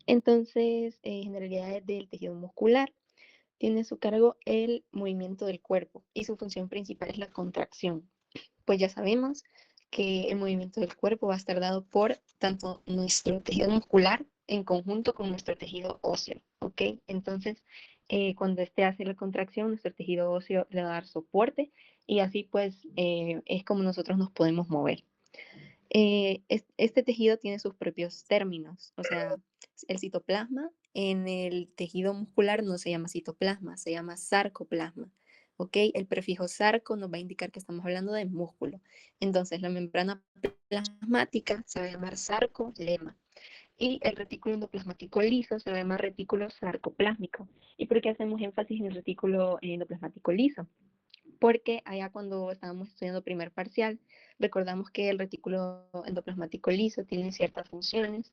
Entonces, generalidades del tejido muscular. Tiene a su cargo el movimiento del cuerpo y su función principal es la contracción. Pues ya sabemos que el movimiento del cuerpo va a estar dado por tanto nuestro tejido muscular en conjunto con nuestro tejido óseo, ¿ok? Entonces, cuando este hace la contracción, nuestro tejido óseo le va a dar soporte y así pues es como nosotros nos podemos mover. Este tejido tiene sus propios términos, o sea, el citoplasma en el tejido muscular no se llama citoplasma, se llama sarcoplasma. ¿Ok? El prefijo sarco nos va a indicar que estamos hablando de músculo. Entonces, la membrana plasmática se va a llamar sarcolema y el retículo endoplasmático liso se va a llamar retículo sarcoplásmico. ¿Y por qué hacemos énfasis en el retículo endoplasmático liso? Porque allá cuando estábamos estudiando primer parcial, recordamos que el retículo endoplasmático liso tiene ciertas funciones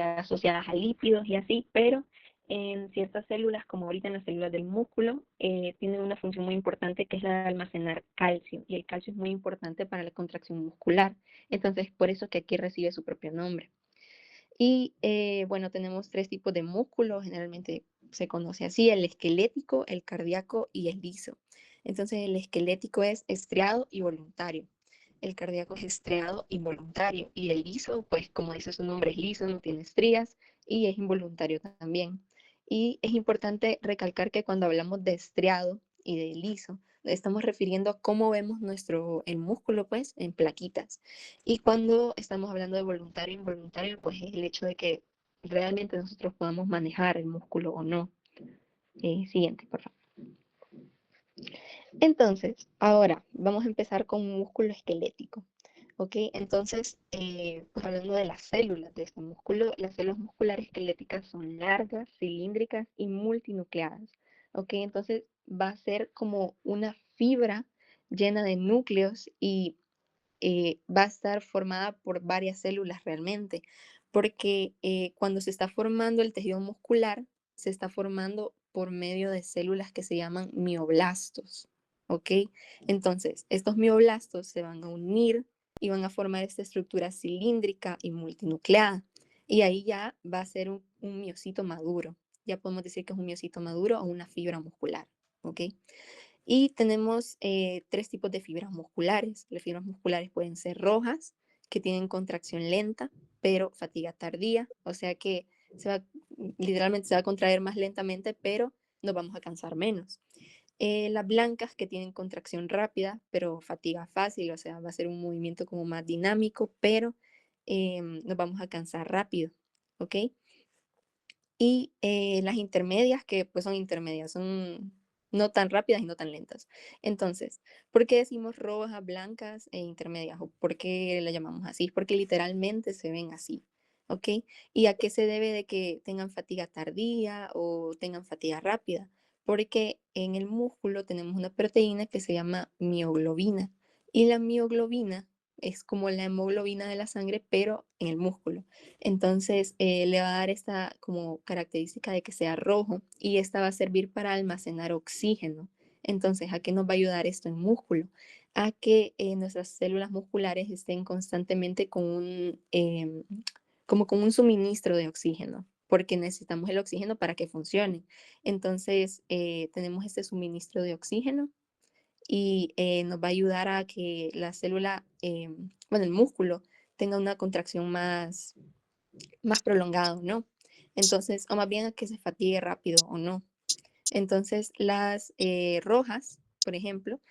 asociadas a lípidos y así, pero en ciertas células, como ahorita en las células del músculo, tienen una función muy importante que es la de almacenar calcio, y el calcio es muy importante para la contracción muscular. Entonces, por eso que aquí recibe su propio nombre. Y bueno, tenemos tres tipos de músculos, generalmente se conoce así, el esquelético, el cardíaco y el liso. Entonces el esquelético es estriado y voluntario. El cardíaco es estriado y voluntario. Y el liso, pues como dice su nombre, es liso, no tiene estrías y es involuntario también. Y es importante recalcar que cuando hablamos de estriado y de liso, estamos refiriendo a cómo vemos el músculo, pues, en plaquitas. Y cuando estamos hablando de voluntario e involuntario, pues es el hecho de que realmente nosotros podamos manejar el músculo o no. Siguiente, por favor. Entonces, ahora vamos a empezar con un músculo esquelético. ¿Ok? Entonces, pues hablando de las células de este músculo, las células musculares esqueléticas son largas, cilíndricas y multinucleadas. ¿Ok? Entonces, va a ser como una fibra llena de núcleos y va a estar formada por varias células realmente, porque cuando se está formando el tejido muscular, se está formando por medio de células que se llaman mioblastos, ¿ok? Entonces, estos mioblastos se van a unir y van a formar esta estructura cilíndrica y multinucleada, y ahí ya va a ser un miocito maduro. Ya podemos decir que es un miocito maduro o una fibra muscular, ¿ok? Y tenemos tres tipos de fibras musculares. Las fibras musculares pueden ser rojas, que tienen contracción lenta, pero fatiga tardía, o sea que literalmente se va a contraer más lentamente, pero nos vamos a cansar menos. Las blancas que tienen contracción rápida, pero fatiga fácil, o sea, va a ser un movimiento como más dinámico, pero nos vamos a cansar rápido, ¿ok? Y las intermedias, que pues son intermedias, son no tan rápidas y no tan lentas. Entonces, ¿por qué decimos rojas, blancas e intermedias? ¿O por qué la llamamos así? Porque literalmente se ven así, ¿ok? ¿Y a qué se debe de que tengan fatiga tardía o tengan fatiga rápida? Porque en el músculo tenemos una proteína que se llama mioglobina y la mioglobina es como la hemoglobina de la sangre, pero en el músculo. Entonces, le va a dar esta como característica de que sea rojo y esta va a servir para almacenar oxígeno. Entonces, ¿a qué nos va a ayudar esto en músculo? A que nuestras células musculares estén constantemente como con un suministro de oxígeno, porque necesitamos el oxígeno para que funcione. Entonces, tenemos este suministro de oxígeno y nos va a ayudar a que la célula, bueno, el músculo tenga una contracción más prolongado, ¿no? Entonces, o más bien a que se fatigue rápido o no. Entonces, las rojas, por ejemplo,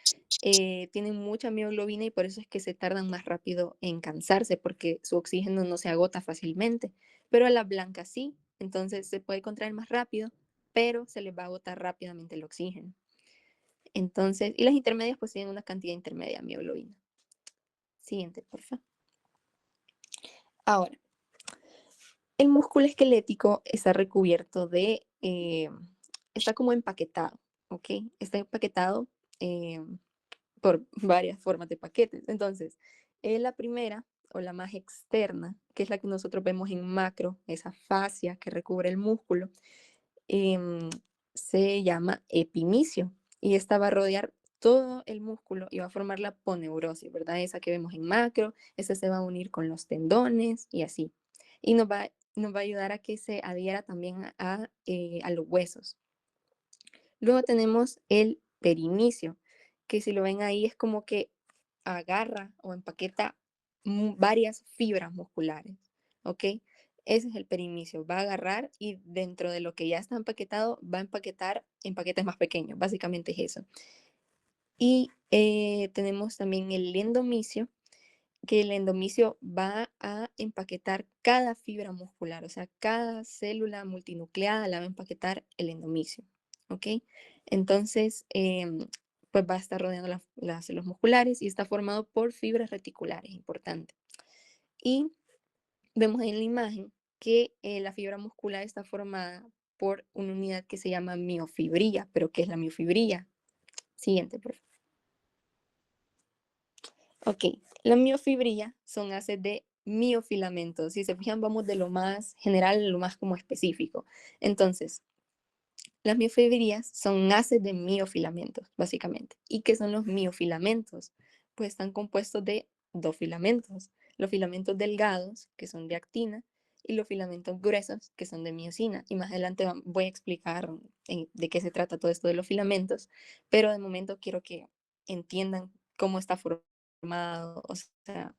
tienen mucha mioglobina y por eso es que se tardan más rápido en cansarse, porque su oxígeno no se agota fácilmente. Pero a las blancas sí, entonces se puede contraer más rápido, pero se les va a agotar rápidamente el oxígeno. Entonces, y las intermedias pues tienen una cantidad intermedia de mioglobina. Siguiente, por favor. Ahora, el músculo esquelético está recubierto está como empaquetado, ¿ok? Está empaquetado por varias formas de paquetes. Entonces, la primera o la más externa, que es la que nosotros vemos en macro, esa fascia que recubre el músculo, em, se llama epimicio y esta va a rodear todo el músculo y va a formar la poneurosis, ¿verdad? Esa que vemos en macro, esa se va a unir con los tendones y así. Y nos va nos va a ayudar a que se adhiera también a los huesos. Luego tenemos el perinicio, que si lo ven ahí es como que agarra o empaqueta varias fibras musculares, ¿ok? Ese es el perinicio, va a agarrar y dentro de lo que ya está empaquetado, va a empaquetar en paquetes más pequeños, básicamente es eso. Y tenemos también el endomicio, que el endomicio va a empaquetar cada fibra muscular, o sea, cada célula multinucleada la va a empaquetar el endomicio, ¿ok? Entonces, pues va a estar rodeando las células musculares y está formado por fibras reticulares, importante. Y vemos en la imagen que la fibra muscular está formada por una unidad que se llama miofibrilla, pero ¿qué es la miofibrilla? Siguiente, por favor. Ok, la miofibrilla son haces de miofilamentos. Si se fijan, vamos de lo más general a lo más como específico. Entonces, las miofibrillas son haces de miofilamentos, básicamente. ¿Y qué son los miofilamentos? Pues están compuestos de dos filamentos. Los filamentos delgados, que son de actina, y los filamentos gruesos, que son de miosina. Y más adelante voy a explicar de qué se trata todo esto de los filamentos, pero de momento quiero que entiendan cómo está formado, o sea,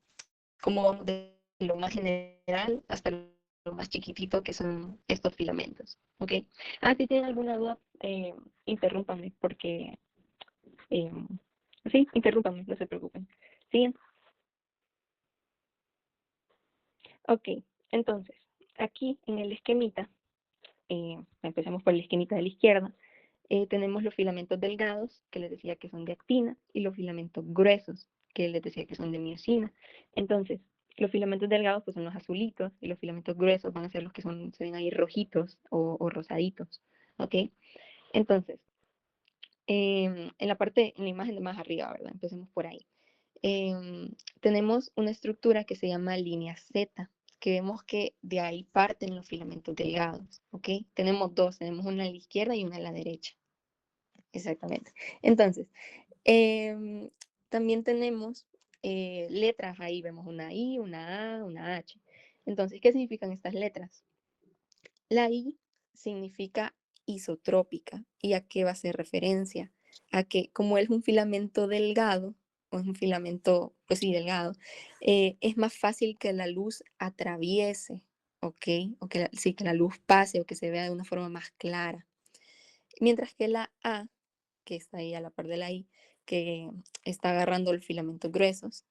cómo vamos de lo más general hasta lo más chiquitito que son estos filamentos, ¿ok? Si tienen alguna duda, interrúmpanme, porque, eh, sí, interrúmpanme, no se preocupen. ¿Sí? Ok, entonces, aquí en el esquemita, empecemos por el esquemita de la izquierda, tenemos los filamentos delgados, que les decía que son de actina, y los filamentos gruesos, que les decía que son de miosina. Entonces, los filamentos delgados pues son los azulitos, y los filamentos gruesos van a ser los que son, se ven ahí rojitos o rosaditos, ¿ok? Entonces, en la parte, en la imagen de más arriba, ¿verdad? Empecemos por ahí. Tenemos una estructura que se llama línea Z, que vemos que de ahí parten los filamentos delgados, ¿ok? Tenemos dos, tenemos una a la izquierda y una a la derecha. Exactamente. Entonces, también tenemos letras, ahí vemos una I, una A, una H. Entonces, ¿qué significan estas letras? La I significa isotrópica. ¿Y a qué va a hacer referencia? A que como es un filamento delgado, o es un filamento, pues sí, delgado, es más fácil que la luz atraviese, ¿ok? O que sí, que la luz pase o que se vea de una forma más clara. Mientras que la A, que está ahí a la par de la I, que está agarrando los filamentos gruesos,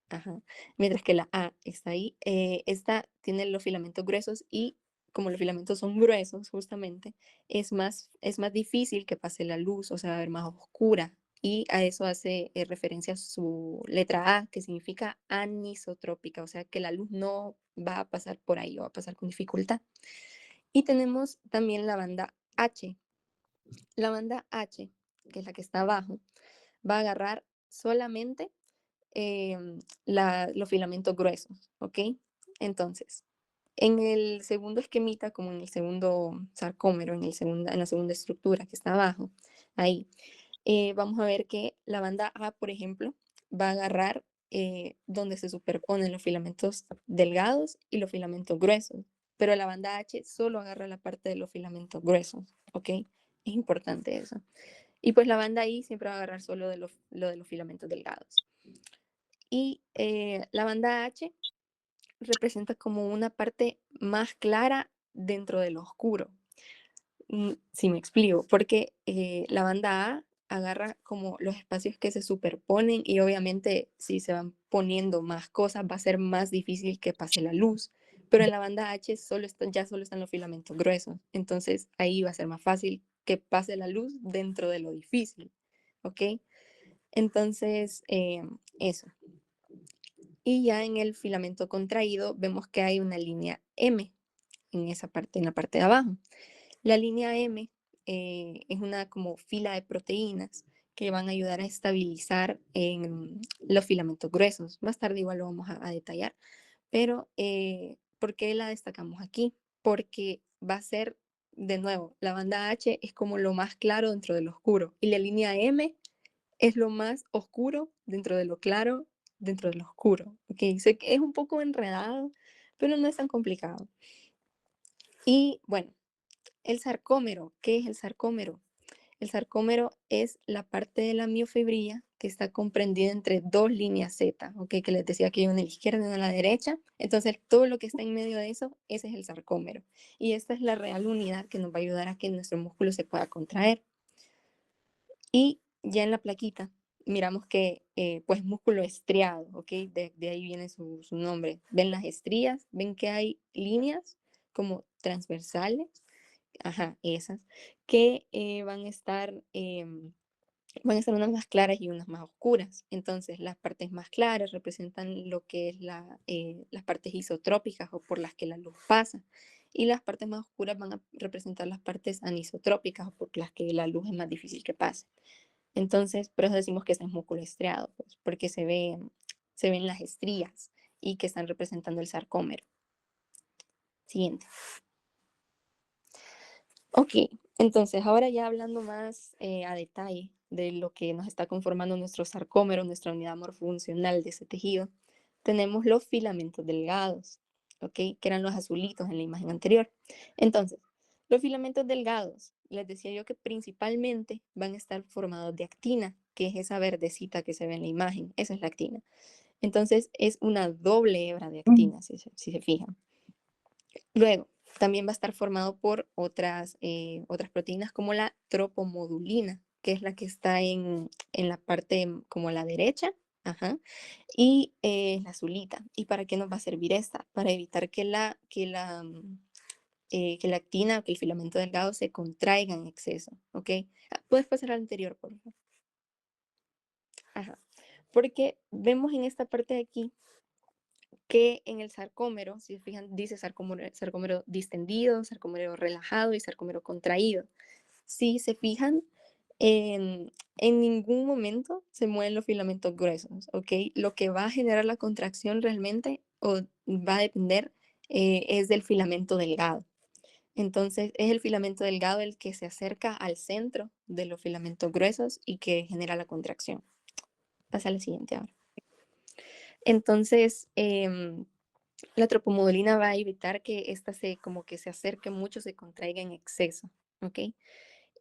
ajá, mientras que la A está ahí, esta tiene los filamentos gruesos y como los filamentos son gruesos, justamente, es más difícil que pase la luz, o sea, va a ver más oscura. Y a eso hace referencia su letra A, que significa anisotrópica, o sea, que la luz no va a pasar por ahí o va a pasar con dificultad. Y tenemos también la banda H. La banda H, que es la que está abajo, va a agarrar solamente los filamentos gruesos, ¿ok? Entonces, en el segundo esquemita, como en el segundo sarcómero, en la segunda estructura que está abajo, ahí, vamos a ver que la banda A, por ejemplo, va a agarrar donde se superponen los filamentos delgados y los filamentos gruesos, pero la banda H solo agarra la parte de los filamentos gruesos, ¿ok? Es importante eso. Y pues la banda I siempre va a agarrar solo lo de los filamentos delgados. Y la banda H representa como una parte más clara dentro de lo oscuro. Sí me explico, porque la banda A agarra como los espacios que se superponen y obviamente si se van poniendo más cosas va a ser más difícil que pase la luz. Pero en la banda H ya solo están los filamentos gruesos, entonces ahí va a ser más fácil que pase la luz dentro de lo difícil, ¿ok? Entonces, eso. Y ya en el filamento contraído vemos que hay una línea M en esa parte, en la parte de abajo. La línea M es una como fila de proteínas que van a ayudar a estabilizar en los filamentos gruesos. Más tarde igual lo vamos a detallar. Pero, ¿por qué la destacamos aquí? Porque va a ser, de nuevo, la banda H es como lo más claro dentro de lo oscuro y la línea M es lo más oscuro dentro de lo claro, dentro de lo oscuro. ¿Ok? Sé que es un poco enredado, pero no es tan complicado. Y bueno, el sarcómero, ¿qué es el sarcómero? El sarcómero es la parte de la miofibrilla que está comprendida entre dos líneas Z, ¿ok? Que les decía que hay una a la izquierda y una a la derecha. Entonces, todo lo que está en medio de eso, ese es el sarcómero. Y esta es la real unidad que nos va a ayudar a que nuestro músculo se pueda contraer. Y ya en la plaquita, miramos que, pues, músculo estriado, ¿ok? De ahí viene su nombre. Ven las estrías, ven que hay líneas como transversales, ajá, esas, que van a estar unas más claras y unas más oscuras. Entonces, las partes más claras representan lo que es las partes isotrópicas o por las que la luz pasa. Y las partes más oscuras van a representar las partes anisotrópicas o por las que la luz es más difícil que pase. Entonces, por eso decimos que ese es músculo estriado, pues, porque se ven las estrías y que están representando el sarcómero. Siguiente. Ok, entonces ahora ya hablando más a detalle de lo que nos está conformando nuestro sarcómero, nuestra unidad morfofuncional de ese tejido, tenemos los filamentos delgados, ok, que eran los azulitos en la imagen anterior. Entonces, los filamentos delgados, les decía yo que principalmente van a estar formados de actina, que es esa verdecita que se ve en la imagen, esa es la actina. Entonces, es una doble hebra de actina, si se fijan. Luego, también va a estar formado por otras proteínas como la tropomodulina, que es la que está en la parte como a la derecha, ajá, y la azulita. ¿Y para qué nos va a servir esta? Para evitar que la actina o que el filamento delgado se contraiga en exceso, ¿ok? Puedes pasar al anterior, por favor. Ajá. Porque vemos en esta parte de aquí que en el sarcómero, si se fijan, dice sarcómero distendido, sarcómero relajado y sarcómero contraído. Si se fijan, en ningún momento se mueven los filamentos gruesos, ¿ok? Lo que va a generar la contracción realmente o va a depender es del filamento delgado. Entonces, es el filamento delgado el que se acerca al centro de los filamentos gruesos y que genera la contracción. Pasa a la siguiente ahora. Entonces, la tropomodulina va a evitar que ésta como que se acerque mucho, se contraiga en exceso, ¿ok?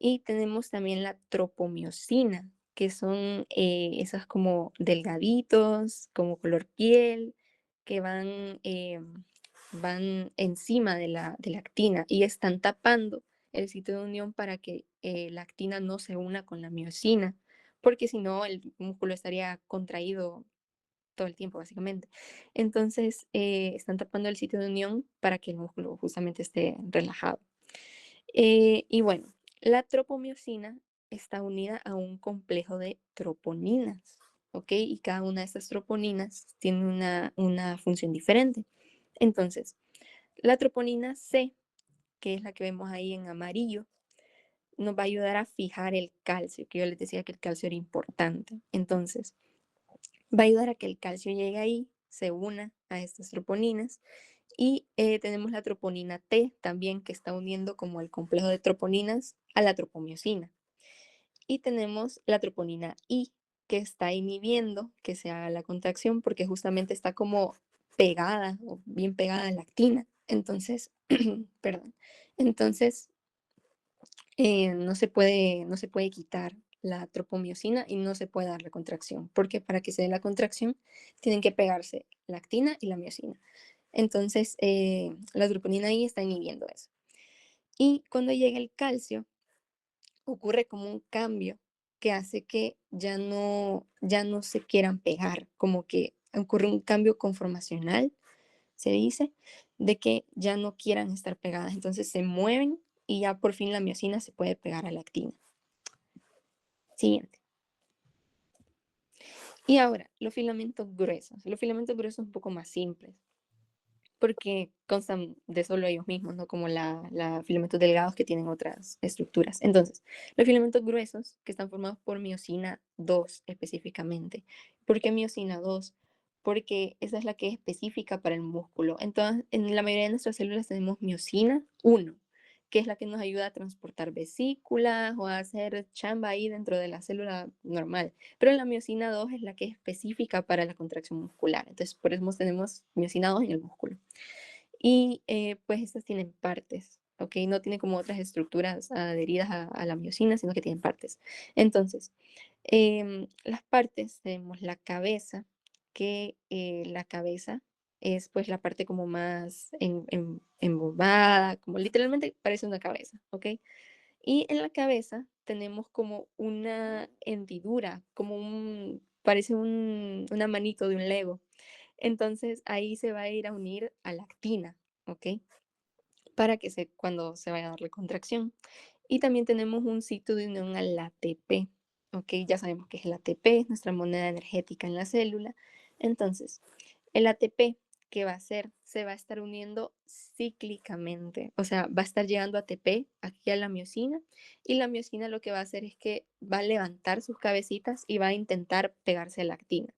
Y tenemos también la tropomiosina, que son esas como delgaditos, como color piel, que van encima de la actina y están tapando el sitio de unión para que la actina no se una con la miosina, porque si no el músculo estaría contraído todo el tiempo, básicamente. Entonces, están tapando el sitio de unión para que el músculo justamente esté relajado. Y bueno, la tropomiosina está unida a un complejo de troponinas, ¿ok? Y cada una de estas troponinas tiene una función diferente. Entonces, la troponina C, que es la que vemos ahí en amarillo, nos va a ayudar a fijar el calcio, que yo les decía que el calcio era importante. Entonces, va a ayudar a que el calcio llegue ahí, se una a estas troponinas. Y tenemos la troponina T también, que está uniendo como el complejo de troponinas a la tropomiosina. Y tenemos la troponina I, que está inhibiendo que se haga la contracción porque justamente está como pegada o bien pegada a la actina. Entonces, perdón. Entonces, no se puede quitar la tropomiosina y no se puede dar la contracción, porque para que se dé la contracción tienen que pegarse la actina y la miosina. Entonces, la troponina I está inhibiendo eso. Y cuando llega el calcio, ocurre como un cambio que hace que ya no se quieran pegar, como que ocurre un cambio conformacional, se dice, de que ya no quieran estar pegadas. Entonces se mueven y ya por fin la miosina se puede pegar a la actina. Siguiente. Y ahora, los filamentos gruesos. Los filamentos gruesos son un poco más simples, porque constan de solo ellos mismos, no como los filamentos delgados que tienen otras estructuras. Entonces, los filamentos gruesos, que están formados por miosina 2 específicamente. ¿Por qué miosina 2? Porque esa es la que es específica para el músculo. Entonces, en la mayoría de nuestras células tenemos miosina 1, que es la que nos ayuda a transportar vesículas o a hacer chamba ahí dentro de la célula normal. Pero la miosina 2 es la que es específica para la contracción muscular. Entonces, por eso tenemos miosina 2 en el músculo. y pues estas tienen partes, ¿ok? No tienen como otras estructuras adheridas a la miocina, sino que tienen partes. Entonces, las partes tenemos la cabeza, que la cabeza es pues la parte como más embobada, como literalmente parece una cabeza, ¿ok? Y en la cabeza tenemos como una hendidura, como parece una manito de un Lego. Entonces ahí se va a ir a unir a la actina, ¿ok? Para que cuando se vaya a dar la contracción. Y también tenemos un sitio de unión al ATP, ¿ok? Ya sabemos que es el ATP, es nuestra moneda energética en la célula. Entonces, el ATP, ¿qué va a hacer? Se va a estar uniendo cíclicamente, o sea, va a estar llegando ATP aquí a la miocina y la miocina lo que va a hacer es que va a levantar sus cabecitas y va a intentar pegarse a la actina.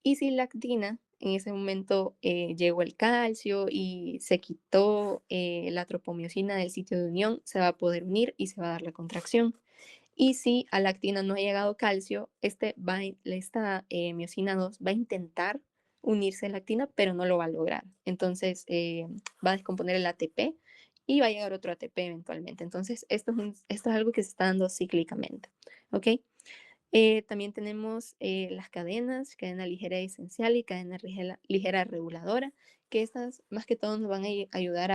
Y si la actina, en ese momento llegó el calcio y se quitó la tropomiosina del sitio de unión, se va a poder unir y se va a dar la contracción. Y si a la actina no ha llegado calcio, esta miocina 2 va a intentar unirse a la actina, pero no lo va a lograr. Entonces va a descomponer el ATP y va a llegar otro ATP eventualmente. Entonces esto es algo que se está dando cíclicamente. ¿Ok? También tenemos las cadenas, cadena ligera y esencial y cadena ligera reguladora, que estas más que todo nos van a ayudar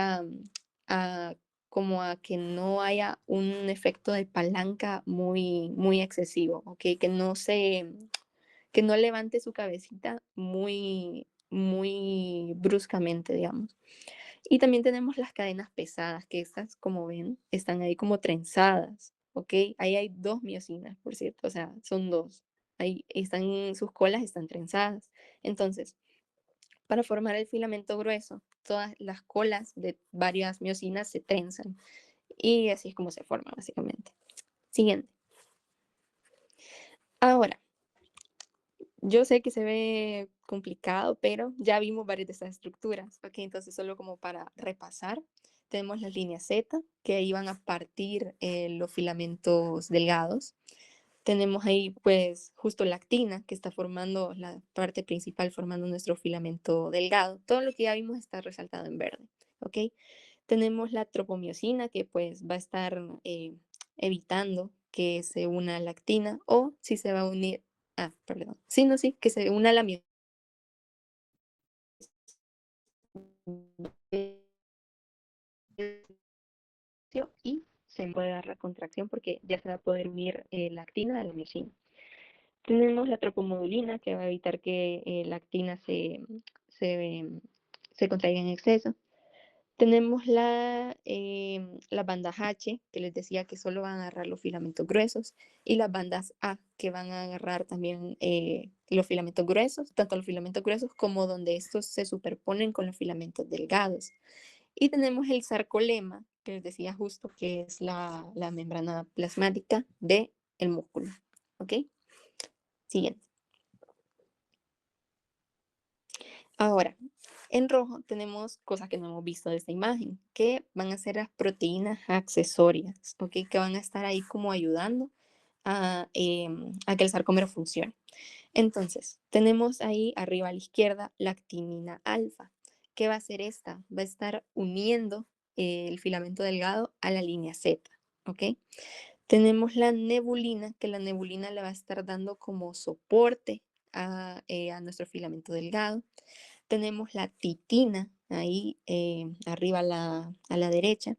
a como a que no haya un efecto de palanca muy excesivo, ¿ok? Que no levante su cabecita muy bruscamente, digamos. Y también tenemos las cadenas pesadas, que estas, como ven, están ahí como trenzadas, ¿ok? Ahí hay dos miocinas, por cierto, o sea, son dos. Ahí están, sus colas están trenzadas. Entonces, para formar el filamento grueso, todas las colas de varias miocinas se trenzan. Y así es como se forma, básicamente. Siguiente. Ahora, yo sé que se ve complicado, pero ya vimos varias de estas estructuras, ¿ok? Entonces, solo como para repasar, tenemos las líneas Z, que ahí van a partir los filamentos delgados. Tenemos ahí, pues, justo la actina, que está formando la parte principal, formando nuestro filamento delgado. Todo lo que ya vimos está resaltado en verde, ¿ok? Tenemos la tropomiosina, que pues va a estar evitando que se una a la actina, o si se va a unir, perdón, sí, no, sí, que se una a la miosina y se puede dar la contracción porque ya se va a poder unir la actina a la miosina. Tenemos la tropomodulina, que va a evitar que la actina se, se contraiga en exceso. Tenemos las bandas H, que les decía que solo van a agarrar los filamentos gruesos, y las bandas A, que van a agarrar también los filamentos gruesos, tanto los filamentos gruesos como donde estos se superponen con los filamentos delgados. Y tenemos el sarcolema, que les decía justo que es la membrana plasmática del músculo. ¿Ok? Siguiente. Ahora, en rojo tenemos cosas que no hemos visto de esta imagen, que van a ser las proteínas accesorias, ¿ok? Que van a estar ahí como ayudando a que el sarcómero funcione. Entonces, tenemos ahí arriba a la izquierda la actinina alfa. ¿Qué va a hacer esta? Va a estar uniendo el filamento delgado a la línea Z, ¿ok? Tenemos la nebulina, que la nebulina le va a estar dando como soporte a nuestro filamento delgado. Tenemos la titina ahí arriba a la derecha,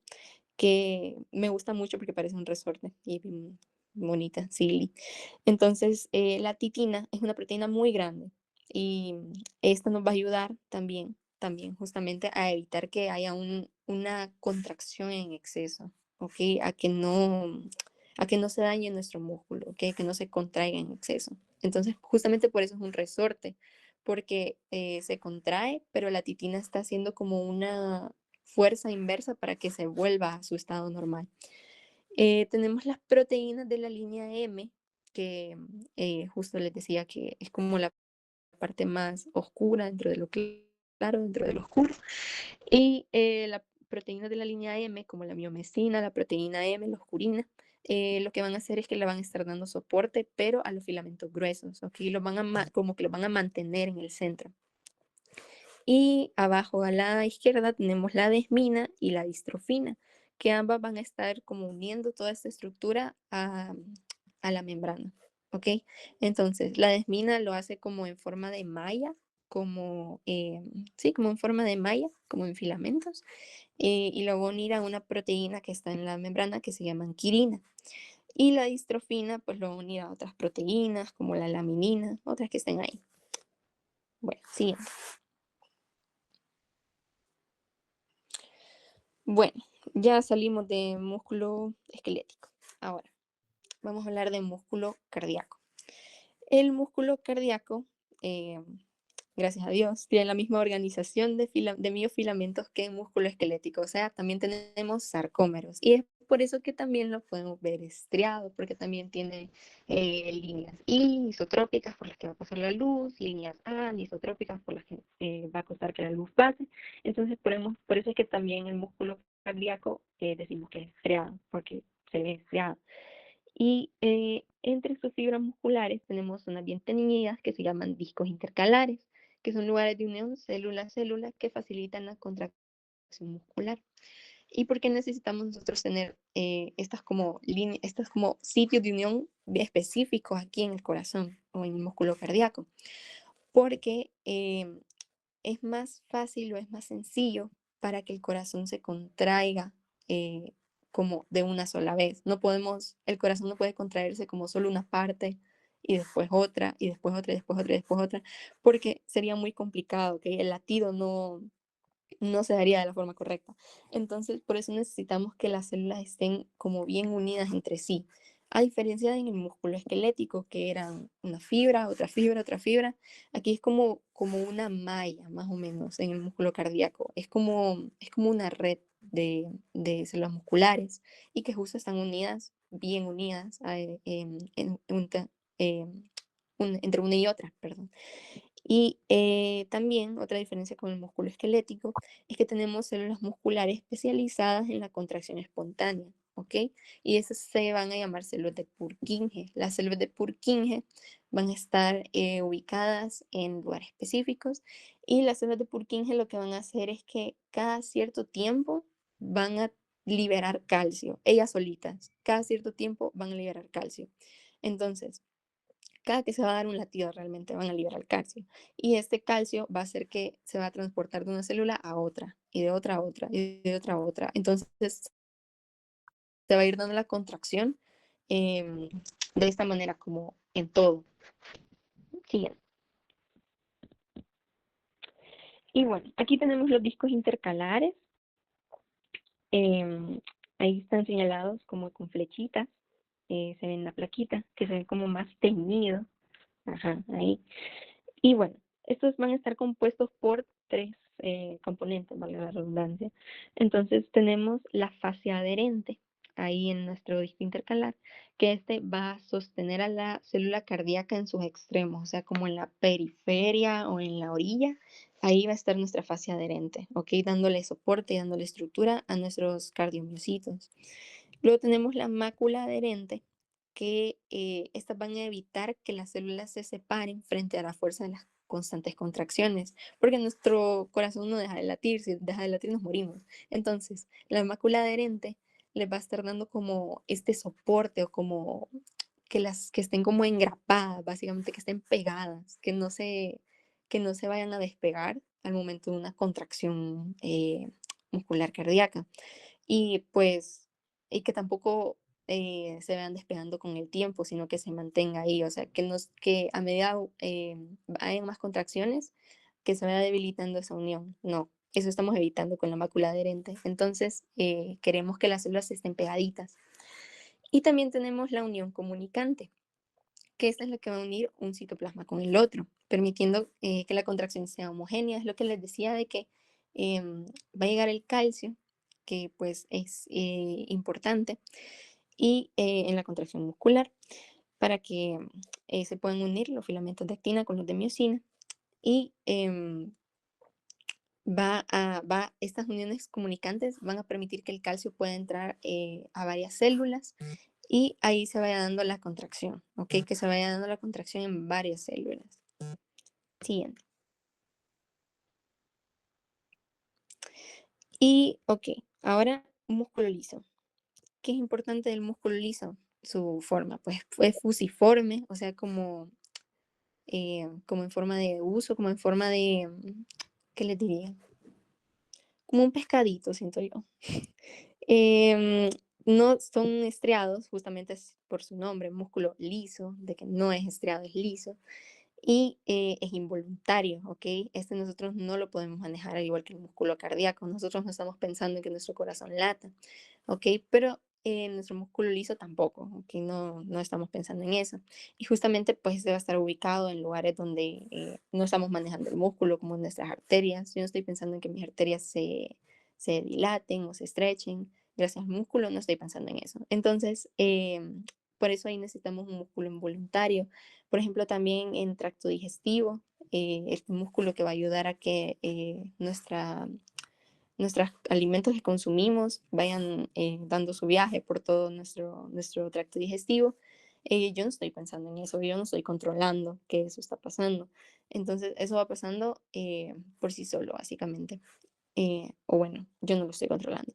que me gusta mucho porque parece un resorte y bien bonita, silly. Entonces, la titina es una proteína muy grande y esta nos va a ayudar también justamente a evitar que haya una contracción en exceso, ¿ok? A que no se dañe nuestro músculo, ¿ok? Que no se contraiga en exceso. Entonces, justamente por eso es un resorte, porque se contrae, pero la titina está haciendo como una fuerza inversa para que se vuelva a su estado normal. Tenemos las proteínas de la línea M, que justo les decía que es como la parte más oscura dentro de lo claro, dentro de lo oscuro. Y la proteína de la línea M, como la miomesina, la proteína M, la oscurina, lo que van a hacer es que le van a estar dando soporte, pero a los filamentos gruesos, ¿ok? Como que los van a mantener en el centro. Y abajo a la izquierda tenemos la desmina y la distrofina, que ambas van a estar como uniendo toda esta estructura a la membrana, ¿ok? Entonces, la desmina lo hace como en forma de malla, como, sí, como en forma de malla, como en filamentos, y lo va a unir a una proteína que está en la membrana que se llama quirina. Y la distrofina, pues lo va a unir a otras proteínas, como la laminina, otras que estén ahí. Bueno, siguiente. Bueno, ya salimos de músculo esquelético. Ahora, vamos a hablar de músculo cardíaco. El músculo cardíaco, eh, gracias a Dios, tiene la misma organización de miofilamentos que el músculo esquelético. O sea, también tenemos sarcómeros. Y es por eso que también lo podemos ver estriado, porque también tiene líneas I isotrópicas por las que va a pasar la luz, y líneas A anisotrópicas por las que va a costar que la luz pase. Entonces, por eso es que también el músculo cardíaco decimos que es estriado, porque se ve estriado. Y entre sus fibras musculares tenemos unas bien teñidas que se llaman discos intercalares, que son lugares de unión célula-célula que facilitan la contracción muscular. ¿Y por qué necesitamos nosotros tener estos como sitios de unión específicos aquí en el corazón o en el músculo cardíaco? Porque es más fácil o es más sencillo para que el corazón se contraiga eh, como de una sola vez. El corazón no puede contraerse como solo una parte y después otra, y después otra, y después otra, y después otra, porque sería muy complicado, que el latido no se daría de la forma correcta. Entonces, por eso necesitamos que las células estén como bien unidas entre sí. A diferencia de en el músculo esquelético, que eran una fibra, otra fibra, otra fibra, aquí es como una malla, más o menos, en el músculo cardíaco. Es como una red de células musculares y que justo están unidas, bien unidas, entre una y otra, perdón. Y también otra diferencia con el músculo esquelético es que tenemos células musculares especializadas en la contracción espontánea, ¿ok? Y esas se van a llamar células de Purkinje. Las células de Purkinje van a estar ubicadas en lugares específicos y las células de Purkinje lo que van a hacer es que cada cierto tiempo van a liberar calcio, ellas solitas, cada cierto tiempo van a liberar calcio. Entonces, cada que se va a dar un latido realmente van a liberar calcio. Y este calcio va a hacer que se va a transportar de una célula a otra, y de otra a otra, y de otra a otra. Entonces se va a ir dando la contracción eh, de esta manera, como en todo. Siguiente. Y bueno, aquí tenemos los discos intercalares. Eh, Ahí están señalados como con flechitas. Se ve en la plaquita, que se ve como más teñido. Ajá, ahí. Y bueno, estos van a estar compuestos por tres componentes, vale la redundancia. Entonces tenemos la fascia adherente ahí en nuestro disco intercalar, que este va a sostener a la célula cardíaca en sus extremos, o sea, como en la periferia o en la orilla, ahí va a estar nuestra fascia adherente, ¿ok? Dándole soporte y dándole estructura a nuestros cardiomiocitos. Luego tenemos la mácula adherente, que estas van a evitar que las células se separen frente a la fuerza de las constantes contracciones, porque nuestro corazón no deja de latir, si deja de latir nos morimos. Entonces, la mácula adherente les va a estar dando como este soporte o como que estén como engrapadas, básicamente que estén pegadas, que no se vayan a despegar al momento de una contracción muscular cardíaca. Y pues, y que tampoco se vean despegando con el tiempo, sino que se mantenga ahí, o sea, que a medida hayan más contracciones, que se vaya debilitando esa unión. No, eso estamos evitando con la mácula adherente. Entonces, queremos que las células estén pegaditas. Y también tenemos la unión comunicante, que esta es la que va a unir un citoplasma con el otro, permitiendo que la contracción sea homogénea. Es lo que les decía de que va a llegar el calcio, que pues es importante, y en la contracción muscular, para que se puedan unir los filamentos de actina con los de miocina, y estas uniones comunicantes van a permitir que el calcio pueda entrar a varias células y ahí se vaya dando la contracción, ¿ok? Que se vaya dando la contracción en varias células. Siguiente. Y, ok, ahora músculo liso. ¿Qué es importante del músculo liso? Su forma, pues es fusiforme, o sea, como en forma de uso, como en forma de, ¿qué les diría? Como un pescadito, siento yo. Em, no son estriados, justamente es por su nombre, músculo liso, de que no es estriado, es liso. Y es involuntario, ¿ok? Este nosotros no lo podemos manejar al igual que el músculo cardíaco. Nosotros no estamos pensando en que nuestro corazón lata, ¿ok? Pero nuestro músculo liso tampoco, ¿ok? No, no estamos pensando en eso. Y justamente pues debe estar ubicado en lugares donde no estamos manejando el músculo, como en nuestras arterias. Yo no estoy pensando en que mis arterias se dilaten o se estrechen. Gracias al músculo no estoy pensando en eso. Entonces, por eso ahí necesitamos un músculo involuntario. Por ejemplo, también en tracto digestivo, el músculo que va a ayudar a que nuestros alimentos que consumimos vayan dando su viaje por todo nuestro tracto digestivo. Yo no estoy pensando en eso, yo no estoy controlando que eso está pasando. Entonces, eso va pasando por sí solo, básicamente. O bueno, yo no lo estoy controlando.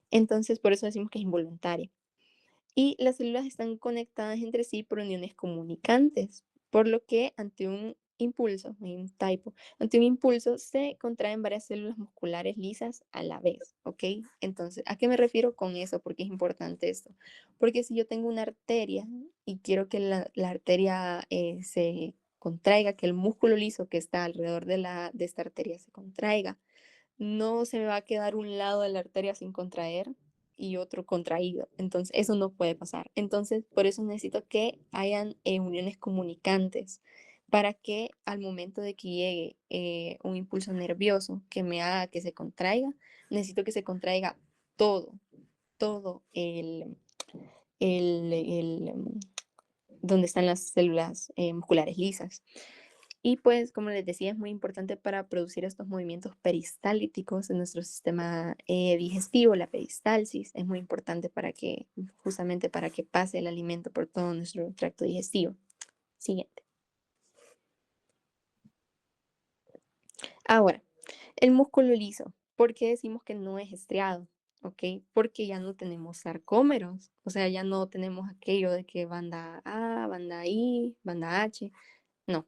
Entonces, por eso decimos que es involuntario. Y las células están conectadas entre sí por uniones comunicantes, por lo que ante un impulso, hay un typo, ante un impulso se contraen varias células musculares lisas a la vez, ¿ok? Entonces, ¿a qué me refiero con eso? Porque es importante esto. Porque si yo tengo una arteria y quiero que la arteria se contraiga, que el músculo liso que está alrededor de esta arteria se contraiga, no se me va a quedar un lado de la arteria sin contraer y otro contraído. Entonces, eso no puede pasar. Entonces, por eso necesito que hayan uniones comunicantes para que al momento de que llegue un impulso nervioso que me haga que se contraiga, necesito que se contraiga todo, todo el donde están las células musculares lisas. Y pues, como les decía, es muy importante para producir estos movimientos peristálticos en nuestro sistema digestivo, la peristalsis. Es muy importante justamente para que pase el alimento por todo nuestro tracto digestivo. Siguiente. Ahora, el músculo liso. ¿Por qué decimos que no es estriado? ¿Ok? Porque ya no tenemos sarcómeros. O sea, ya no tenemos aquello de que banda A, banda I, banda H. No,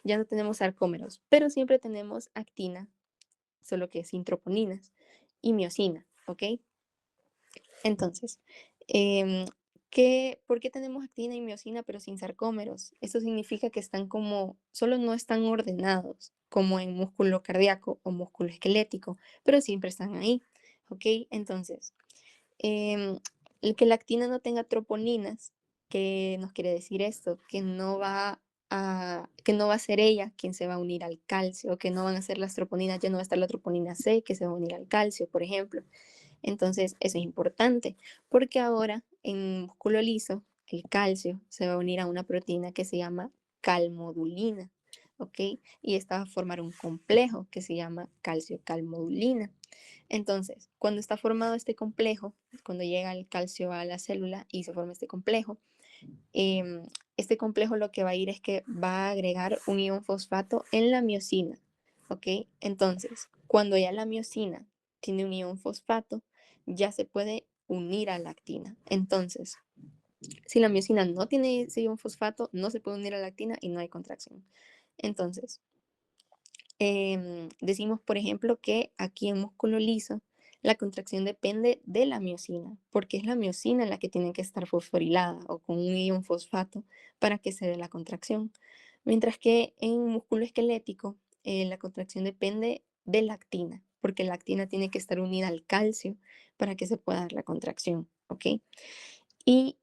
ya no tenemos sarcómeros, pero siempre tenemos actina, solo que sin troponinas, y miocina, ¿ok? Entonces, em, ¿por qué tenemos actina y miocina pero sin sarcómeros? Eso significa que solo no están ordenados, como en músculo cardíaco o músculo esquelético, pero siempre están ahí, ¿ok? Entonces, em, el que la actina no tenga troponinas, ¿qué nos quiere decir esto? Que no va a ser ella quien se va a unir al calcio, que no van a ser las troponinas, ya no va a estar la troponina C que se va a unir al calcio, por ejemplo. Entonces, eso es importante, porque ahora en músculo liso, el calcio se va a unir a una proteína que se llama calmodulina, ¿ok? Y esta va a formar un complejo que se llama calcio-calmodulina. Entonces, cuando está formado este complejo, cuando llega el calcio a la célula y se forma este complejo lo que va a ir es que va a agregar un ion fosfato en la miocina, ¿ok? Entonces, cuando ya la miocina tiene un ion fosfato, ya se puede unir a la actina. Entonces, si la miocina no tiene ese ion fosfato, no se puede unir a la actina y no hay contracción. Entonces, decimos, por ejemplo, que aquí en músculo liso la contracción depende de la miocina, porque es la miocina la que tiene que estar fosforilada o con un ion fosfato para que se dé la contracción. Mientras que en músculo esquelético la contracción depende de la actina, porque la actina tiene que estar unida al calcio para que se pueda dar la contracción, ¿ok? Y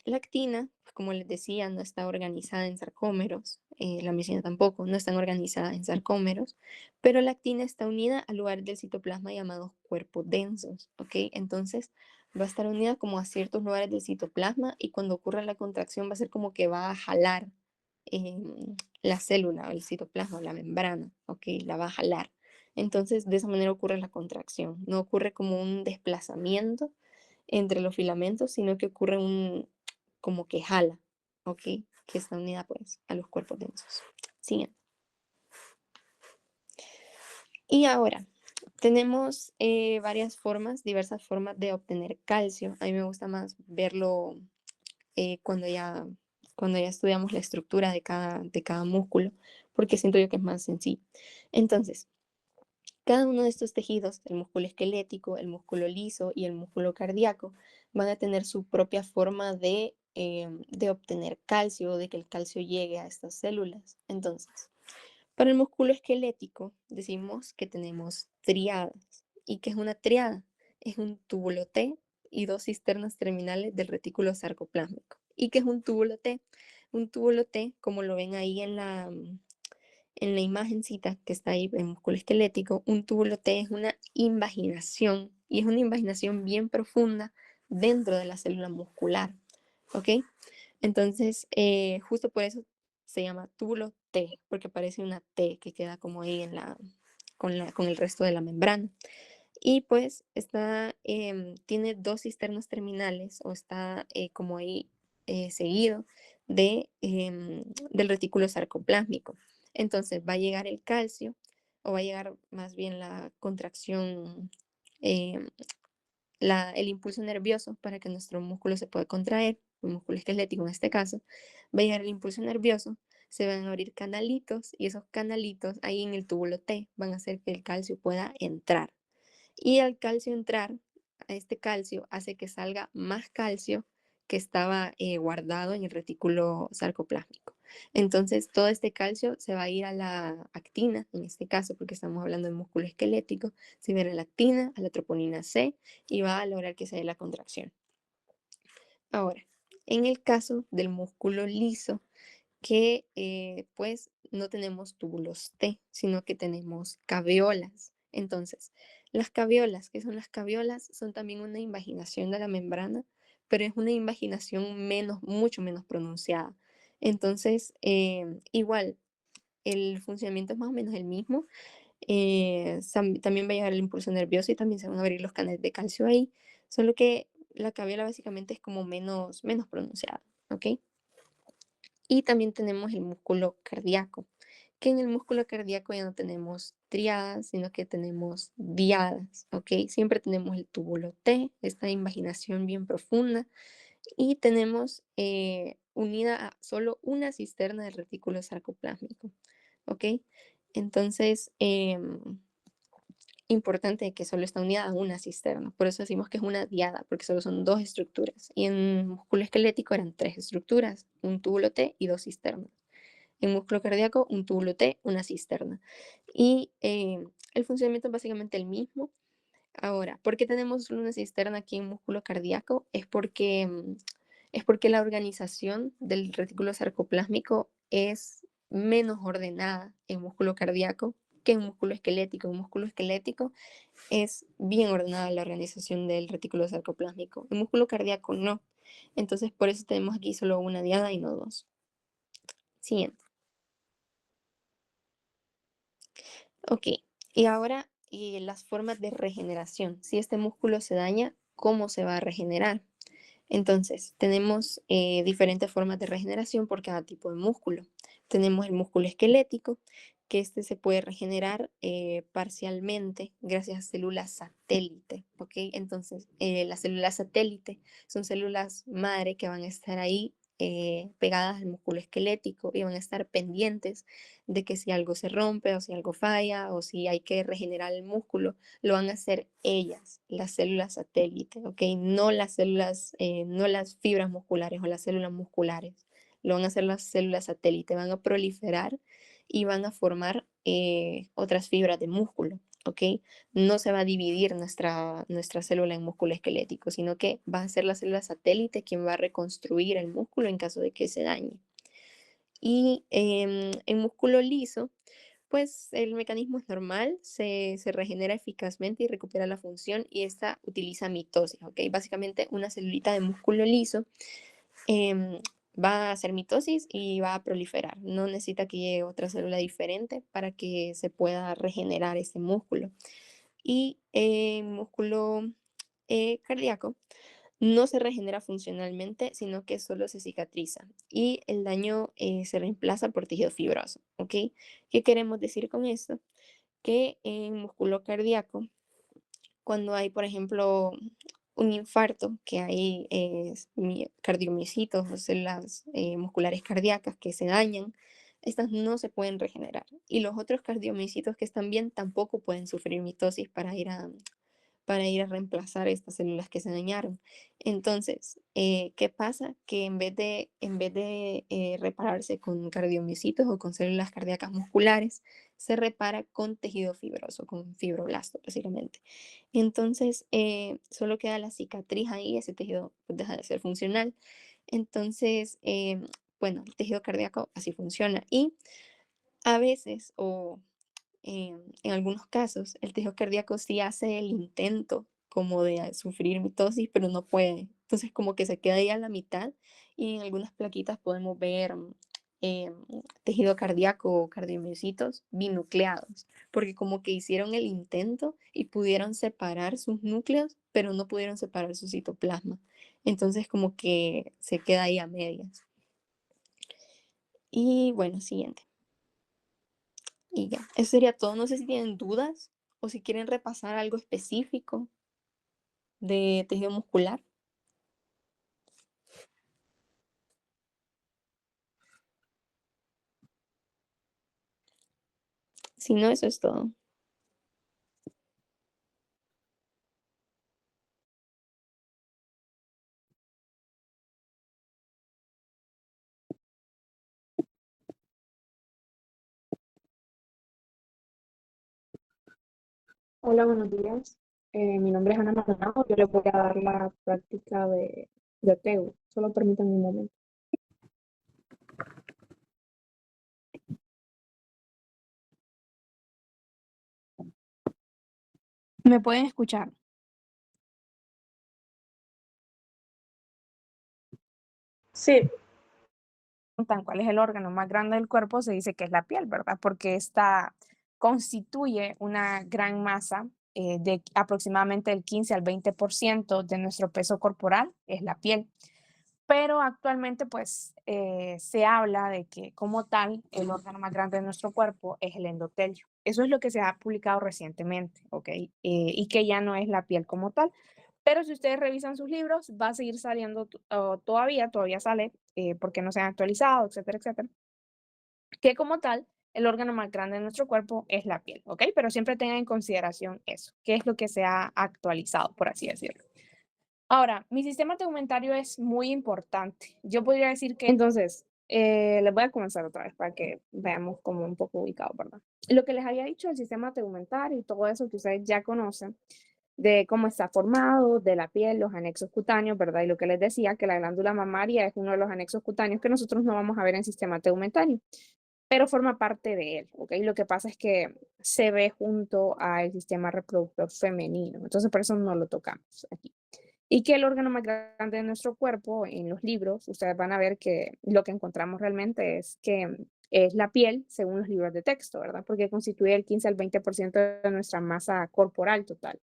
la actina, pues, como les decía, no está organizada en sarcómeros, la miocina tampoco, no están organizadas en sarcómeros, pero la actina está unida al lugar del citoplasma llamados cuerpos densos, ¿ok? Entonces va a estar unida como a ciertos lugares del citoplasma y cuando ocurra la contracción va a ser como que va a jalar la célula, el citoplasma, la membrana, ¿ok? La va a jalar. Entonces de esa manera ocurre la contracción, no ocurre como un desplazamiento entre los filamentos, sino que ocurre como que jala, ¿ok? Que está unida pues a los cuerpos densos. Siguiente. Y ahora, Tenemos varias formas, diversas formas de obtener calcio. A mí me gusta más verlo eh, cuando ya, cuando ya estudiamos la estructura de cada músculo, porque siento yo que es más sencillo. Entonces, cada uno de estos tejidos, el músculo esquelético, el músculo liso y el músculo cardíaco, van a tener su propia forma de obtener calcio, de que el calcio llegue a estas células. Entonces, para el músculo esquelético decimos que tenemos triadas. ¿Y qué es una triada? Es un túbulo T y dos cisternas terminales del retículo sarcoplásmico. ¿Y qué es un túbulo T? Un túbulo T, como lo ven ahí en la imagencita que está ahí en músculo esquelético, un túbulo T es una invaginación y es una invaginación bien profunda dentro de la célula muscular, ¿ok? Entonces, justo por eso se llama túbulo T, porque parece una T que queda como ahí con el resto de la membrana. Y pues tiene dos cisternas terminales o está como ahí seguido del retículo sarcoplásmico. Entonces va a llegar el calcio o va a llegar más bien la contracción, em, el impulso nervioso para que nuestro músculo se pueda contraer, un músculo esquelético en este caso, va a llegar el impulso nervioso, se van a abrir canalitos y esos canalitos ahí en el túbulo T van a hacer que el calcio pueda entrar. Y al calcio entrar, a este calcio hace que salga más calcio que estaba guardado en el retículo sarcoplásmico. Entonces, todo este calcio se va a ir a la actina, en este caso, porque estamos hablando de músculo esquelético, se va a ir a la actina, a la troponina C y va a lograr que se dé la contracción. Ahora, en el caso del músculo liso, que pues no tenemos túbulos T, sino que tenemos caveolas. Entonces, las caveolas, ¿qué son las caveolas? Son también una invaginación de la membrana, pero es una invaginación mucho menos pronunciada. Entonces, igual, el funcionamiento es más o menos el mismo. También va a llegar el impulso nervioso y también se van a abrir los canales de calcio ahí, solo que la caveola básicamente es como menos pronunciada, ¿ok? Y también tenemos el músculo cardíaco, que en el músculo cardíaco ya no tenemos triadas, sino que tenemos diadas, ¿ok? Siempre tenemos el túbulo T, esta invaginación bien profunda, y tenemos unida a solo una cisterna del retículo sarcoplásmico, ¿ok? Entonces, importante que solo está unida a una cisterna, por eso decimos que es una diada, porque solo son dos estructuras, y en músculo esquelético eran tres estructuras, un túbulo T y dos cisternas. En músculo cardíaco, un túbulo T, una cisterna. Y el funcionamiento es básicamente el mismo. Ahora, ¿por qué tenemos solo una cisterna aquí en músculo cardíaco? Es porque la organización del retículo sarcoplásmico es menos ordenada en músculo cardíaco que en músculo esquelético. En músculo esquelético es bien ordenada la organización del retículo sarcoplásmico. En músculo cardíaco no. Entonces, por eso tenemos aquí solo una diada y no dos. Siguiente. Ok, y ahora las formas de regeneración. Si este músculo se daña, ¿cómo se va a regenerar? Entonces, tenemos diferentes formas de regeneración por cada tipo de músculo. Tenemos el músculo esquelético, que este se puede regenerar parcialmente gracias a células satélite, ¿ok? Entonces, las células satélite son células madre que van a estar ahí pegadas al músculo esquelético y van a estar pendientes de que si algo se rompe o si algo falla o si hay que regenerar el músculo, lo van a hacer ellas, las células satélite, ¿ok? No las células, no las fibras musculares o las células musculares. Lo van a hacer las células satélite, van a proliferar y van a formar otras fibras de músculo, ¿ok? No se va a dividir nuestra célula en músculo esquelético, sino que va a ser la célula satélite quien va a reconstruir el músculo en caso de que se dañe. Y en músculo liso, pues el mecanismo es normal, se regenera eficazmente y recupera la función y esta utiliza mitosis, ¿ok? Básicamente una celulita de músculo liso em, va a hacer mitosis y va a proliferar. No necesita que llegue otra célula diferente para que se pueda regenerar ese músculo. Y músculo cardíaco no se regenera funcionalmente, sino que solo se cicatriza y el daño se reemplaza por tejido fibroso, ¿ok? ¿Qué queremos decir con esto? que en músculo cardíaco, cuando hay, por ejemplo, un infarto, que hay cardiomiocitos o células musculares cardíacas que se dañan, estas no se pueden regenerar. Y los otros cardiomiocitos que están bien tampoco pueden sufrir mitosis para ir a reemplazar estas células que se dañaron. Entonces, ¿qué pasa? Que en vez de repararse con cardiomiocitos o con células cardíacas musculares, se repara con tejido fibroso, con fibroblasto, básicamente. Entonces, solo queda la cicatriz ahí, ese tejido pues, deja de ser funcional. Entonces, bueno, el tejido cardíaco así funciona. Y a veces, o en algunos casos, el tejido cardíaco sí hace el intento como de sufrir mitosis, pero no puede. Entonces como que se queda ahí a la mitad y en algunas plaquitas podemos ver tejido cardíaco o cardiomiocitos binucleados, porque como que hicieron el intento y pudieron separar sus núcleos, pero no pudieron separar su citoplasma. Entonces como que se queda ahí a medias. Y bueno, siguiente. Y ya, eso sería todo. No sé si tienen dudas o si quieren repasar algo específico de tejido muscular. Si no, eso es todo. Hola, buenos días. Mi nombre es Ana Maldonado. Yo les voy a dar la práctica de TEU. Solo permítanme un momento. ¿Me pueden escuchar? Sí. Preguntan cuál es el órgano más grande del cuerpo, se dice que es la piel, ¿verdad? Porque esta constituye una gran masa de aproximadamente el 15 al 20% de nuestro peso corporal, es la piel. Pero actualmente pues se habla de que como tal el órgano más grande de nuestro cuerpo es el endotelio. Eso es lo que se ha publicado recientemente, ¿ok? Y que ya no es la piel como tal. Pero si ustedes revisan sus libros, va a seguir saliendo todavía sale, porque no se han actualizado, etcétera, etcétera. Que como tal, el órgano más grande de nuestro cuerpo es la piel, ¿ok? Pero siempre tengan en consideración eso, qué es lo que se ha actualizado, por así decirlo. Ahora, mi sistema tegumentario es muy importante. Yo podría decir que entonces, les voy a comenzar otra vez para que veamos como un poco ubicado, ¿verdad? Lo que les había dicho, el sistema tegumentario y todo eso que ustedes ya conocen, de cómo está formado, de la piel, los anexos cutáneos, ¿verdad? Y lo que les decía, que la glándula mamaria es uno de los anexos cutáneos que nosotros no vamos a ver en sistema tegumentario, pero forma parte de él, ¿ok? Lo que pasa es que se ve junto al sistema reproductor femenino, entonces por eso no lo tocamos aquí. Y que el órgano más grande de nuestro cuerpo, en los libros, ustedes van a ver que lo que encontramos realmente es que es la piel, según los libros de texto, ¿verdad? Porque constituye el 15 al 20% de nuestra masa corporal total.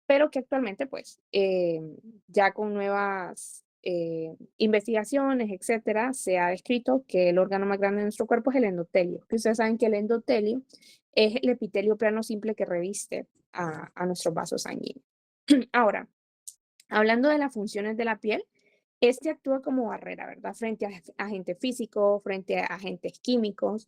Pero que actualmente, pues, ya con nuevas investigaciones, etcétera, se ha descrito que el órgano más grande de nuestro cuerpo es el endotelio. Que ustedes saben que el endotelio es el epitelio plano simple que reviste a nuestros vasos sanguíneos. Ahora, hablando de las funciones de la piel, este actúa como barrera, ¿verdad? Frente a agentes físicos, frente a agentes químicos,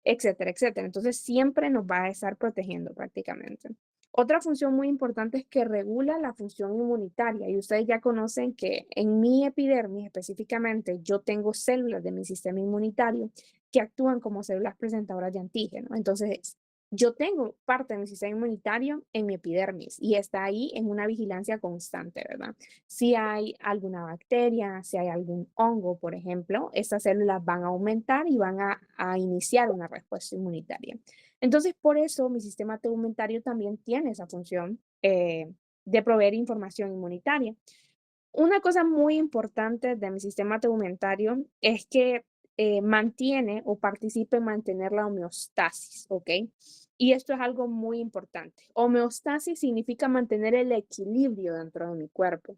etcétera, etcétera. Entonces siempre nos va a estar protegiendo prácticamente. Otra función muy importante es que regula la función inmunitaria y ustedes ya conocen que en mi epidermis específicamente yo tengo células de mi sistema inmunitario que actúan como células presentadoras de antígeno. Entonces yo tengo parte de mi sistema inmunitario en mi epidermis y está ahí en una vigilancia constante, ¿verdad? Si hay alguna bacteria, si hay algún hongo, por ejemplo, estas células van a aumentar y van a iniciar una respuesta inmunitaria. Entonces, por eso mi sistema tegumentario también tiene esa función de proveer información inmunitaria. Una cosa muy importante de mi sistema tegumentario es que mantiene o participa en mantener la homeostasis, ¿ok? Y esto es algo muy importante. Homeostasis significa mantener el equilibrio dentro de mi cuerpo.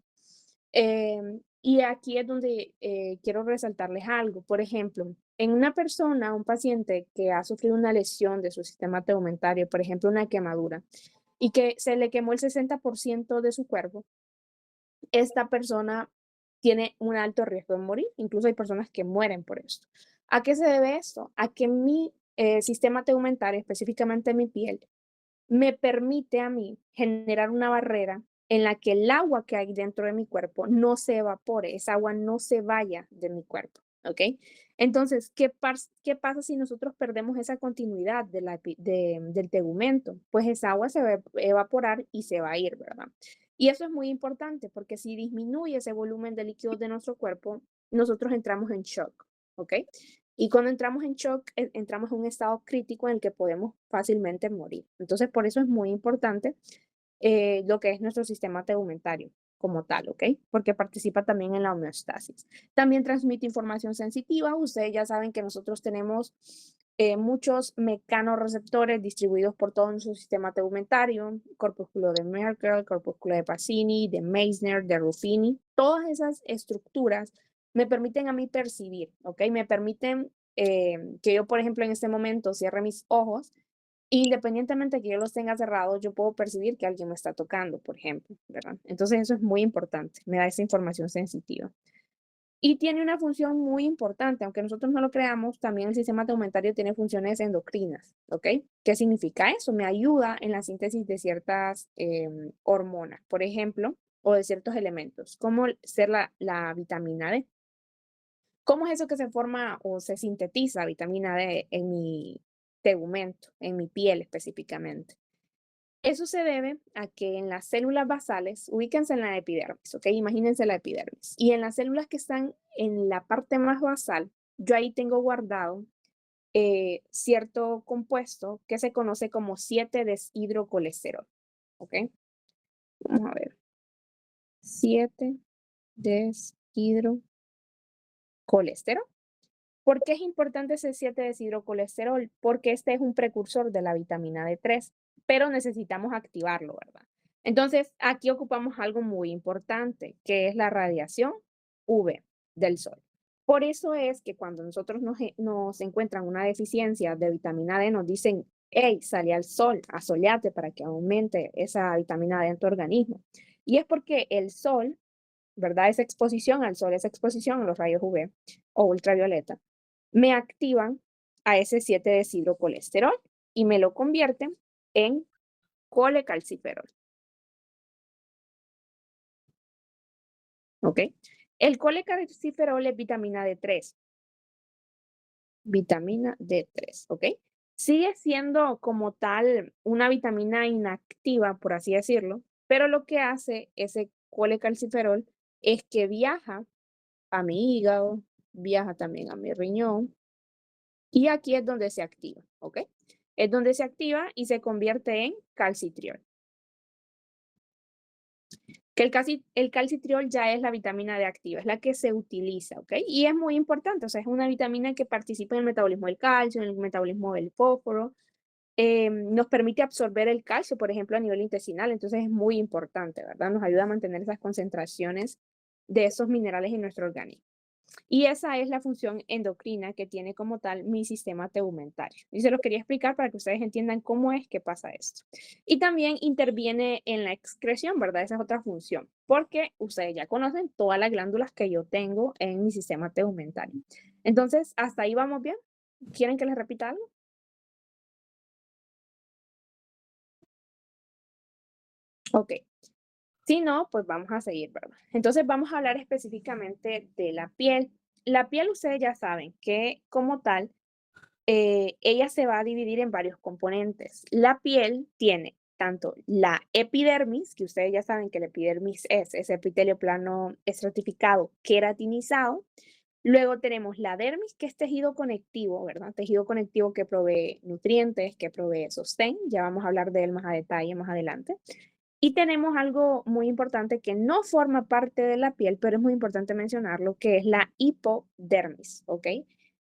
Y aquí es donde quiero resaltarles algo. Por ejemplo, en una persona, un paciente que ha sufrido una lesión de su sistema tegumentario, por ejemplo, una quemadura, y que se le quemó el 60% de su cuerpo, esta persona tiene un alto riesgo de morir. Incluso hay personas que mueren por esto. ¿A qué se debe esto? A que mi sistema tegumentario, específicamente mi piel, me permite a mí generar una barrera en la que el agua que hay dentro de mi cuerpo no se evapore, esa agua no se vaya de mi cuerpo, ¿ok? Entonces, ¿qué pasa si nosotros perdemos esa continuidad del tegumento? Pues esa agua se va a evaporar y se va a ir, ¿verdad? Y eso es muy importante porque si disminuye ese volumen de líquidos de nuestro cuerpo, nosotros entramos en shock, ¿ok? Y cuando entramos en shock, entramos en un estado crítico en el que podemos fácilmente morir. Entonces, por eso es muy importante lo que es nuestro sistema tegumentario como tal, ¿ok? Porque participa también en la homeostasis. También transmite información sensitiva. Ustedes ya saben que nosotros tenemos muchos mecanorreceptores distribuidos por todo nuestro sistema tegumentario, corpúsculo de Merkel, corpúsculo de Pacini, de Meissner, de Ruffini. Todas esas estructuras me permiten a mí percibir, ¿ok? Me permiten que yo, por ejemplo, en este momento cierre mis ojos. Independientemente de que yo los tenga cerrados, yo puedo percibir que alguien me está tocando, por ejemplo, ¿verdad? Entonces eso es muy importante, me da esa información sensitiva. Y tiene una función muy importante, aunque nosotros no lo creamos, también el sistema tegumentario tiene funciones endocrinas, ¿ok? ¿Qué significa eso? Me ayuda en la síntesis de ciertas hormonas, por ejemplo, o de ciertos elementos, como ser la vitamina D. ¿Cómo es eso que se forma o se sintetiza vitamina D en mi tegumento, en mi piel específicamente? Eso se debe a que en las células basales, ubíquense en la epidermis, ¿ok? Imagínense la epidermis. Y en las células que están en la parte más basal, yo ahí tengo guardado cierto compuesto que se conoce como 7-deshidrocolesterol, ¿ok? Vamos a ver. 7-deshidrocolesterol. ¿Por qué es importante ese 7-deshidrocolesterol? Porque este es un precursor de la vitamina D3, pero necesitamos activarlo, ¿verdad? Entonces, aquí ocupamos algo muy importante, que es la radiación UV del sol. Por eso es que cuando nosotros nos encuentran una deficiencia de vitamina D, nos dicen, hey, sale al sol, asoleate para que aumente esa vitamina D en tu organismo. Y es porque el sol, ¿verdad? Esa exposición al sol, esa exposición a los rayos UV o ultravioleta, me activan a ese 7-deshidrocolesterol y me lo convierten en colecalciferol. ¿Ok? El colecalciferol es vitamina D3. Vitamina D3, ¿ok? Sigue siendo como tal una vitamina inactiva, por así decirlo, pero lo que hace ese colecalciferol es que viaja a mi hígado, viaja también a mi riñón, y aquí es donde se activa, ¿ok? Es donde se activa y se convierte en calcitriol. Que el calcitriol ya es la vitamina D activa, es la que se utiliza, ¿ok? Y es muy importante, o sea, es una vitamina que participa en el metabolismo del calcio, en el metabolismo del fósforo, nos permite absorber el calcio, por ejemplo, a nivel intestinal, entonces es muy importante, ¿verdad? Nos ayuda a mantener esas concentraciones de esos minerales en nuestro organismo. Y esa es la función endocrina que tiene como tal mi sistema tegumentario. Y se los quería explicar para que ustedes entiendan cómo es que pasa esto. Y también interviene en la excreción, ¿verdad? Esa es otra función, porque ustedes ya conocen todas las glándulas que yo tengo en mi sistema tegumentario. Entonces, ¿hasta ahí vamos bien? ¿Quieren que les repita algo? Ok. Si no, pues vamos a seguir, ¿verdad? Entonces vamos a hablar específicamente de la piel. La piel, ustedes ya saben que como tal, ella se va a dividir en varios componentes. La piel tiene tanto la epidermis, que ustedes ya saben que la epidermis es ese epitelio plano estratificado, queratinizado. Luego tenemos la dermis, que es tejido conectivo, ¿verdad? Tejido conectivo que provee nutrientes, que provee sostén. Ya vamos a hablar de él más a detalle más adelante. Y tenemos algo muy importante que no forma parte de la piel, pero es muy importante mencionarlo, que es la hipodermis, ¿ok?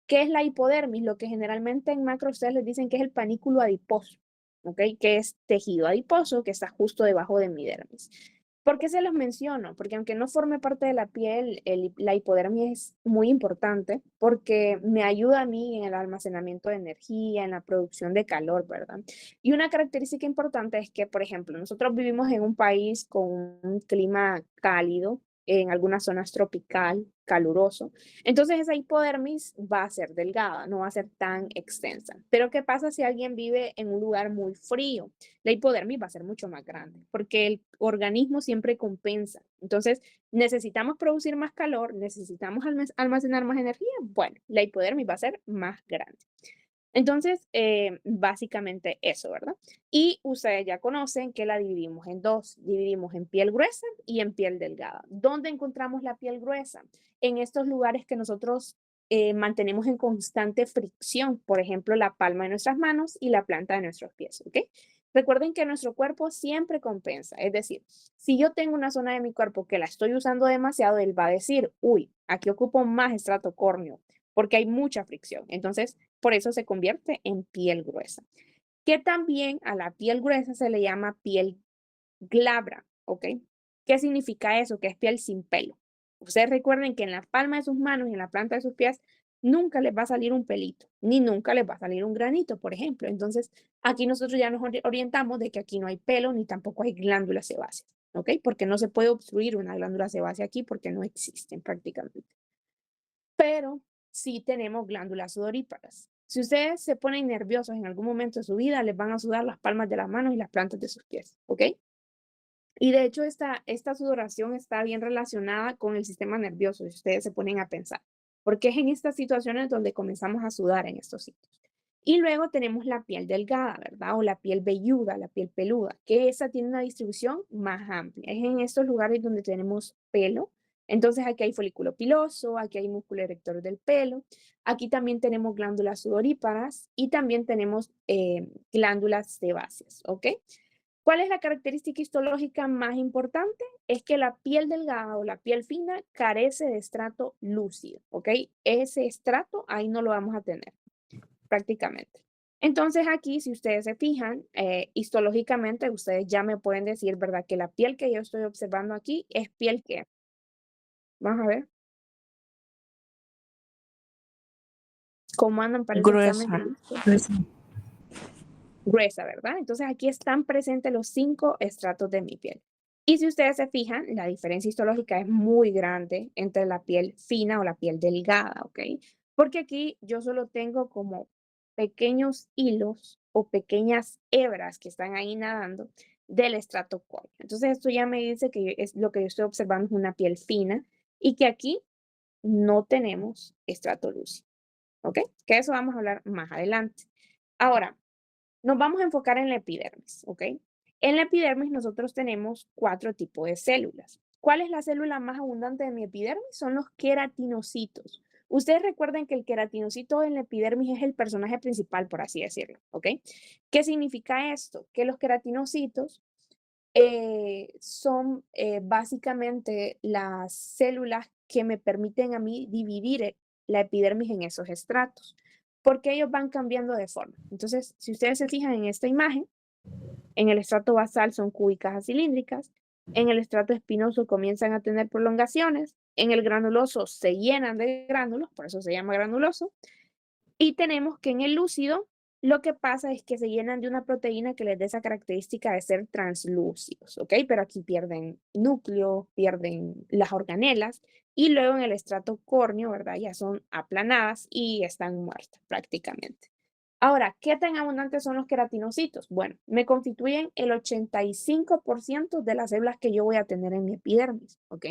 ¿Qué es la hipodermis? Lo que generalmente en macro ustedes les dicen que es el panículo adiposo, ¿ok? Que es tejido adiposo que está justo debajo de mi dermis. ¿Por qué se los menciono? Porque aunque no forme parte de la piel, la hipodermia es muy importante porque me ayuda a mí en el almacenamiento de energía, en la producción de calor, ¿verdad? Y una característica importante es que, por ejemplo, nosotros vivimos en un país con un clima cálido, en algunas zonas tropical, caluroso. Entonces esa hipodermis va a ser delgada, no va a ser tan extensa. Pero ¿qué pasa si alguien vive en un lugar muy frío? La hipodermis va a ser mucho más grande, porque el organismo siempre compensa. Entonces, necesitamos producir más calor, necesitamos almacenar más energía. Bueno, la hipodermis va a ser más grande. Entonces, básicamente eso, ¿verdad? Y ustedes ya conocen que la dividimos en dos. Dividimos en piel gruesa y en piel delgada. ¿Dónde encontramos la piel gruesa? En estos lugares que nosotros mantenemos en constante fricción. Por ejemplo, la palma de nuestras manos y la planta de nuestros pies, ¿ok? Recuerden que nuestro cuerpo siempre compensa. Es decir, si yo tengo una zona de mi cuerpo que la estoy usando demasiado, él va a decir, uy, aquí ocupo más estrato córneo porque hay mucha fricción. Entonces, por eso se convierte en piel gruesa. Que también a la piel gruesa se le llama piel glabra, ¿ok? ¿Qué significa eso? Que es piel sin pelo. Ustedes recuerden que en la palma de sus manos y en la planta de sus pies nunca les va a salir un pelito, ni nunca les va a salir un granito, por ejemplo. Entonces, aquí nosotros ya nos orientamos de que aquí no hay pelo ni tampoco hay glándulas sebáceas, ¿ok? Porque no se puede obstruir una glándula sebácea aquí porque no existen prácticamente. Pero sí tenemos glándulas sudoríparas. Si ustedes se ponen nerviosos en algún momento de su vida, les van a sudar las palmas de las manos y las plantas de sus pies, ¿ok? Y de hecho, esta sudoración está bien relacionada con el sistema nervioso, si ustedes se ponen a pensar, porque es en estas situaciones donde comenzamos a sudar en estos sitios. Y luego tenemos la piel delgada, ¿verdad? O la piel velluda, la piel peluda, que esa tiene una distribución más amplia. Es en estos lugares donde tenemos pelo. Entonces aquí hay folículo piloso, aquí hay músculo erector del pelo. Aquí también tenemos glándulas sudoríparas y también tenemos glándulas sebáceas, ¿ok? ¿Cuál es la característica histológica más importante? Es que la piel delgada o la piel fina carece de estrato lúcido, ¿ok? Ese estrato ahí no lo vamos a tener prácticamente. Entonces aquí, si ustedes se fijan, histológicamente ustedes ya me pueden decir, ¿verdad? Que la piel que yo estoy observando aquí es piel que, vamos a ver, cómo andan para ese examen de Gruesa. listo. Gruesa. Gruesa, ¿verdad? Entonces aquí están presentes los 5 estratos de mi piel. Y si ustedes se fijan, la diferencia histológica es muy grande entre la piel fina o la piel delgada, ¿ok? Porque aquí yo solo tengo como pequeños hilos o pequeñas hebras que están ahí nadando del estrato córneo. Entonces esto ya me dice que es lo que yo estoy observando es una piel fina y que aquí no tenemos estrato lúcido, ¿ok? Que eso vamos a hablar más adelante. Ahora, nos vamos a enfocar en la epidermis, ¿ok? En la epidermis nosotros tenemos 4 tipos de células. ¿Cuál es la célula más abundante de mi epidermis? Son los queratinocitos. Ustedes recuerden que el queratinocito en la epidermis es el personaje principal, por así decirlo, ¿ok? ¿Qué significa esto? Que los queratinocitos son básicamente las células que me permiten a mí dividir la epidermis en esos estratos, porque ellos van cambiando de forma. Entonces, si ustedes se fijan en esta imagen, en el estrato basal son cúbicas a cilíndricas, en el estrato espinoso comienzan a tener prolongaciones, en el granuloso se llenan de gránulos, por eso se llama granuloso, y tenemos que en el lúcido lo que pasa es que se llenan de una proteína que les da esa característica de ser translúcidos, ¿ok? Pero aquí pierden núcleo, pierden las organelas y luego en el estrato córneo, ¿verdad? Ya son aplanadas y están muertas prácticamente. Ahora, ¿qué tan abundantes son los queratinocitos? Bueno, me constituyen el 85% de las células que yo voy a tener en mi epidermis, ¿ok?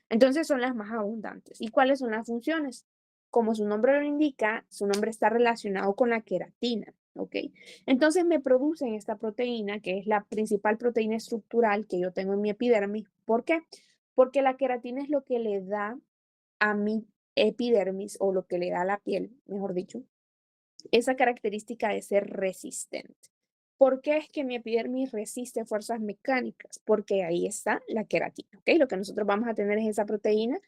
Entonces son las más abundantes. ¿Y cuáles son las funciones? Como su nombre lo indica, su nombre está relacionado con la queratina, ¿ok? Entonces me producen esta proteína, que es la principal proteína estructural que yo tengo en mi epidermis. ¿Por qué? Porque la queratina es lo que le da a mi epidermis, o lo que le da a la piel, mejor dicho, esa característica de ser resistente. ¿Por qué es que mi epidermis resiste fuerzas mecánicas? Porque ahí está la queratina, ¿ok? Lo que nosotros vamos a tener es esa proteína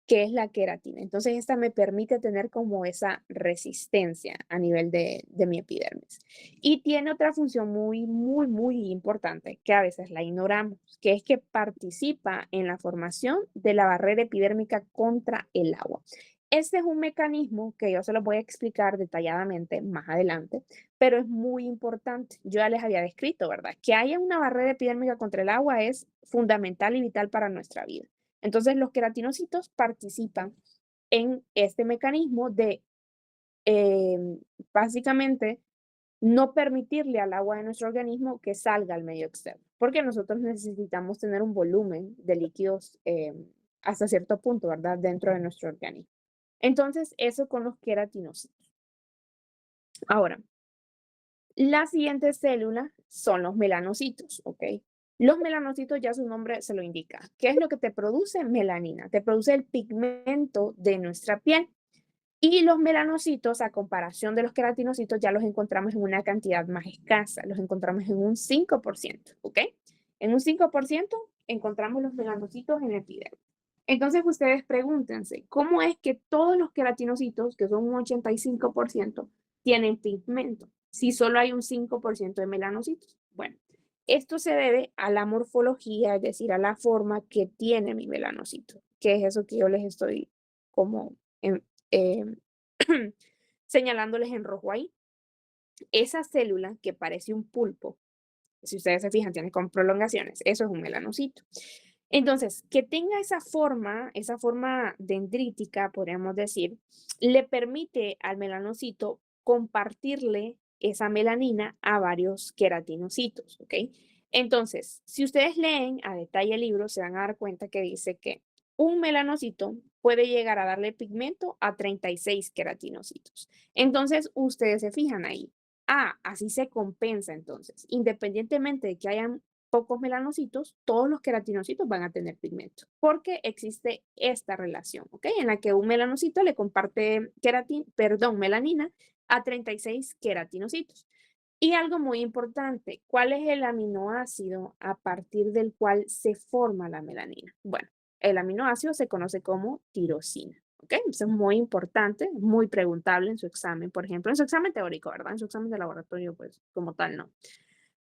que es la queratina. Entonces, esta me permite tener como esa resistencia a nivel de mi epidermis. Y tiene otra función muy importante que a veces la ignoramos, que es que participa en la formación de la barrera epidérmica contra el agua. Este es un mecanismo que yo se lo voy a explicar detalladamente más adelante, pero es muy importante. Yo ya les había descrito, ¿verdad? Que haya una barrera epidérmica contra el agua es fundamental y vital para nuestra vida. Entonces, los queratinocitos participan en este mecanismo de básicamente no permitirle al agua de nuestro organismo que salga al medio externo, porque nosotros necesitamos tener un volumen de líquidos hasta cierto punto, ¿verdad? Dentro de nuestro organismo. Entonces, eso con los queratinocitos. Ahora, la siguiente célula son los melanocitos, ¿ok? Los melanocitos, ya su nombre se lo indica. ¿Qué es lo que te produce? Melanina. Te produce el pigmento de nuestra piel. Y los melanocitos, a comparación de los queratinocitos, ya los encontramos en una cantidad más escasa. Los encontramos en un 5%, ¿ok? En un 5% encontramos los melanocitos en el epidermis. Entonces, ustedes pregúntense, ¿cómo es que todos los queratinocitos, que son un 85%, tienen pigmento si solo hay un 5% de melanocitos? Bueno, esto se debe a la morfología, es decir, a la forma que tiene mi melanocito, que es eso que yo les estoy como eh, señalándoles en rojo ahí. Esa célula que parece un pulpo, si ustedes se fijan, tiene con prolongaciones, eso es un melanocito. Entonces, que tenga esa forma dendrítica, podríamos decir, le permite al melanocito compartirle esa melanina a varios queratinocitos, ¿ok? Entonces, si ustedes leen a detalle el libro, se van a dar cuenta que dice que un melanocito puede llegar a darle pigmento a 36 queratinocitos. Entonces, ustedes se fijan ahí. Así se compensa entonces. Independientemente de que hayan pocos melanocitos, todos los queratinocitos van a tener pigmento, porque existe esta relación, ¿ok? En la que un melanocito le comparte melanina a 36 queratinocitos. Y algo muy importante, ¿cuál es el aminoácido a partir del cual se forma la melanina? Bueno, el aminoácido se conoce como tirosina. ¿Ok? Eso es muy importante, muy preguntable en su examen, por ejemplo, en su examen teórico, ¿verdad? En su examen de laboratorio, pues como tal, no.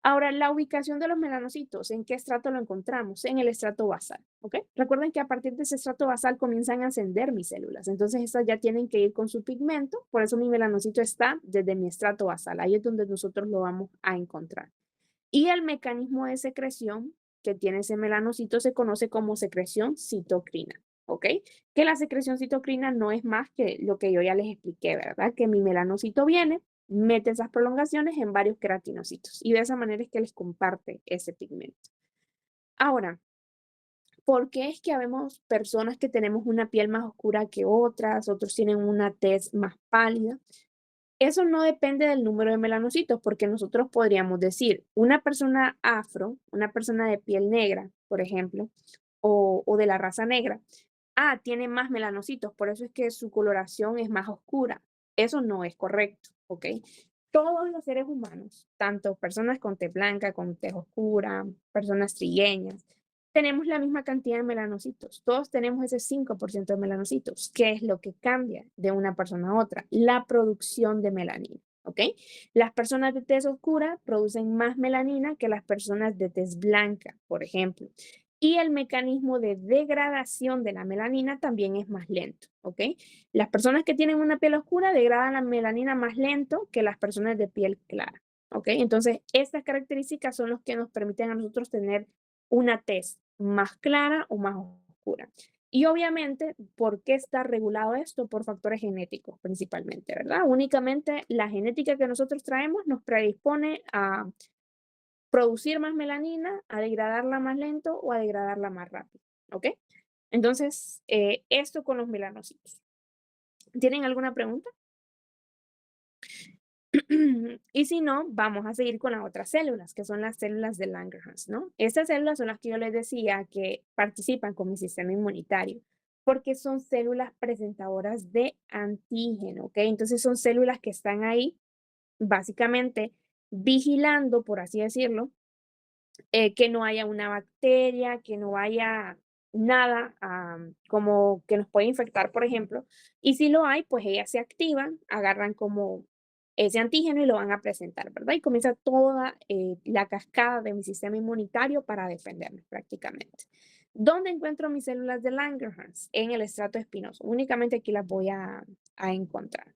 Ahora, la ubicación de los melanocitos, ¿en qué estrato lo encontramos? En el estrato basal, ¿ok? Recuerden que a partir de ese estrato basal comienzan a ascender mis células, entonces estas ya tienen que ir con su pigmento, por eso mi melanocito está desde mi estrato basal, ahí es donde nosotros lo vamos a encontrar. Y el mecanismo de secreción que tiene ese melanocito se conoce como secreción citocrina, ¿ok? Que la secreción citocrina no es más que lo que yo ya les expliqué, ¿verdad? Que mi melanocito viene, mete esas prolongaciones en varios queratinocitos y de esa manera es que les comparte ese pigmento. Ahora, ¿por qué es que habemos personas que tenemos una piel más oscura que otras, otros tienen una tez más pálida? Eso no depende del número de melanocitos, porque nosotros podríamos decir, una persona afro, una persona de piel negra, por ejemplo, o de la raza negra, tiene más melanocitos, por eso es que su coloración es más oscura. Eso no es correcto, ¿ok? Todos los seres humanos, tanto personas con tez blanca, con tez oscura, personas trigueñas, tenemos la misma cantidad de melanocitos. Todos tenemos ese 5% de melanocitos. ¿Qué es lo que cambia de una persona a otra? La producción de melanina, ¿ok? Las personas de tez oscura producen más melanina que las personas de tez blanca, por ejemplo. Y el mecanismo de degradación de la melanina también es más lento, ¿ok? Las personas que tienen una piel oscura degradan la melanina más lento que las personas de piel clara, ¿ok? Entonces, estas características son las que nos permiten a nosotros tener una tez más clara o más oscura. Y obviamente, ¿por qué está regulado esto? Por factores genéticos principalmente, ¿verdad? Únicamente la genética que nosotros traemos nos predispone a producir más melanina, a degradarla más lento o a degradarla más rápido, ¿ok? Entonces, esto con los melanocitos. ¿Tienen alguna pregunta? Y si no, vamos a seguir con las otras células, que son las células de Langerhans, ¿no? Estas células son las que yo les decía que participan con mi sistema inmunitario, porque son células presentadoras de antígeno, ¿ok? Entonces son células que están ahí básicamente vigilando, por así decirlo, que no haya una bacteria, que no haya nada como que nos puede infectar, por ejemplo, y si lo hay, pues ellas se activan, agarran como ese antígeno y lo van a presentar, ¿verdad? Y comienza toda la cascada de mi sistema inmunitario para defenderme prácticamente. ¿Dónde encuentro mis células de Langerhans? En el estrato espinoso. Únicamente aquí las voy a encontrar.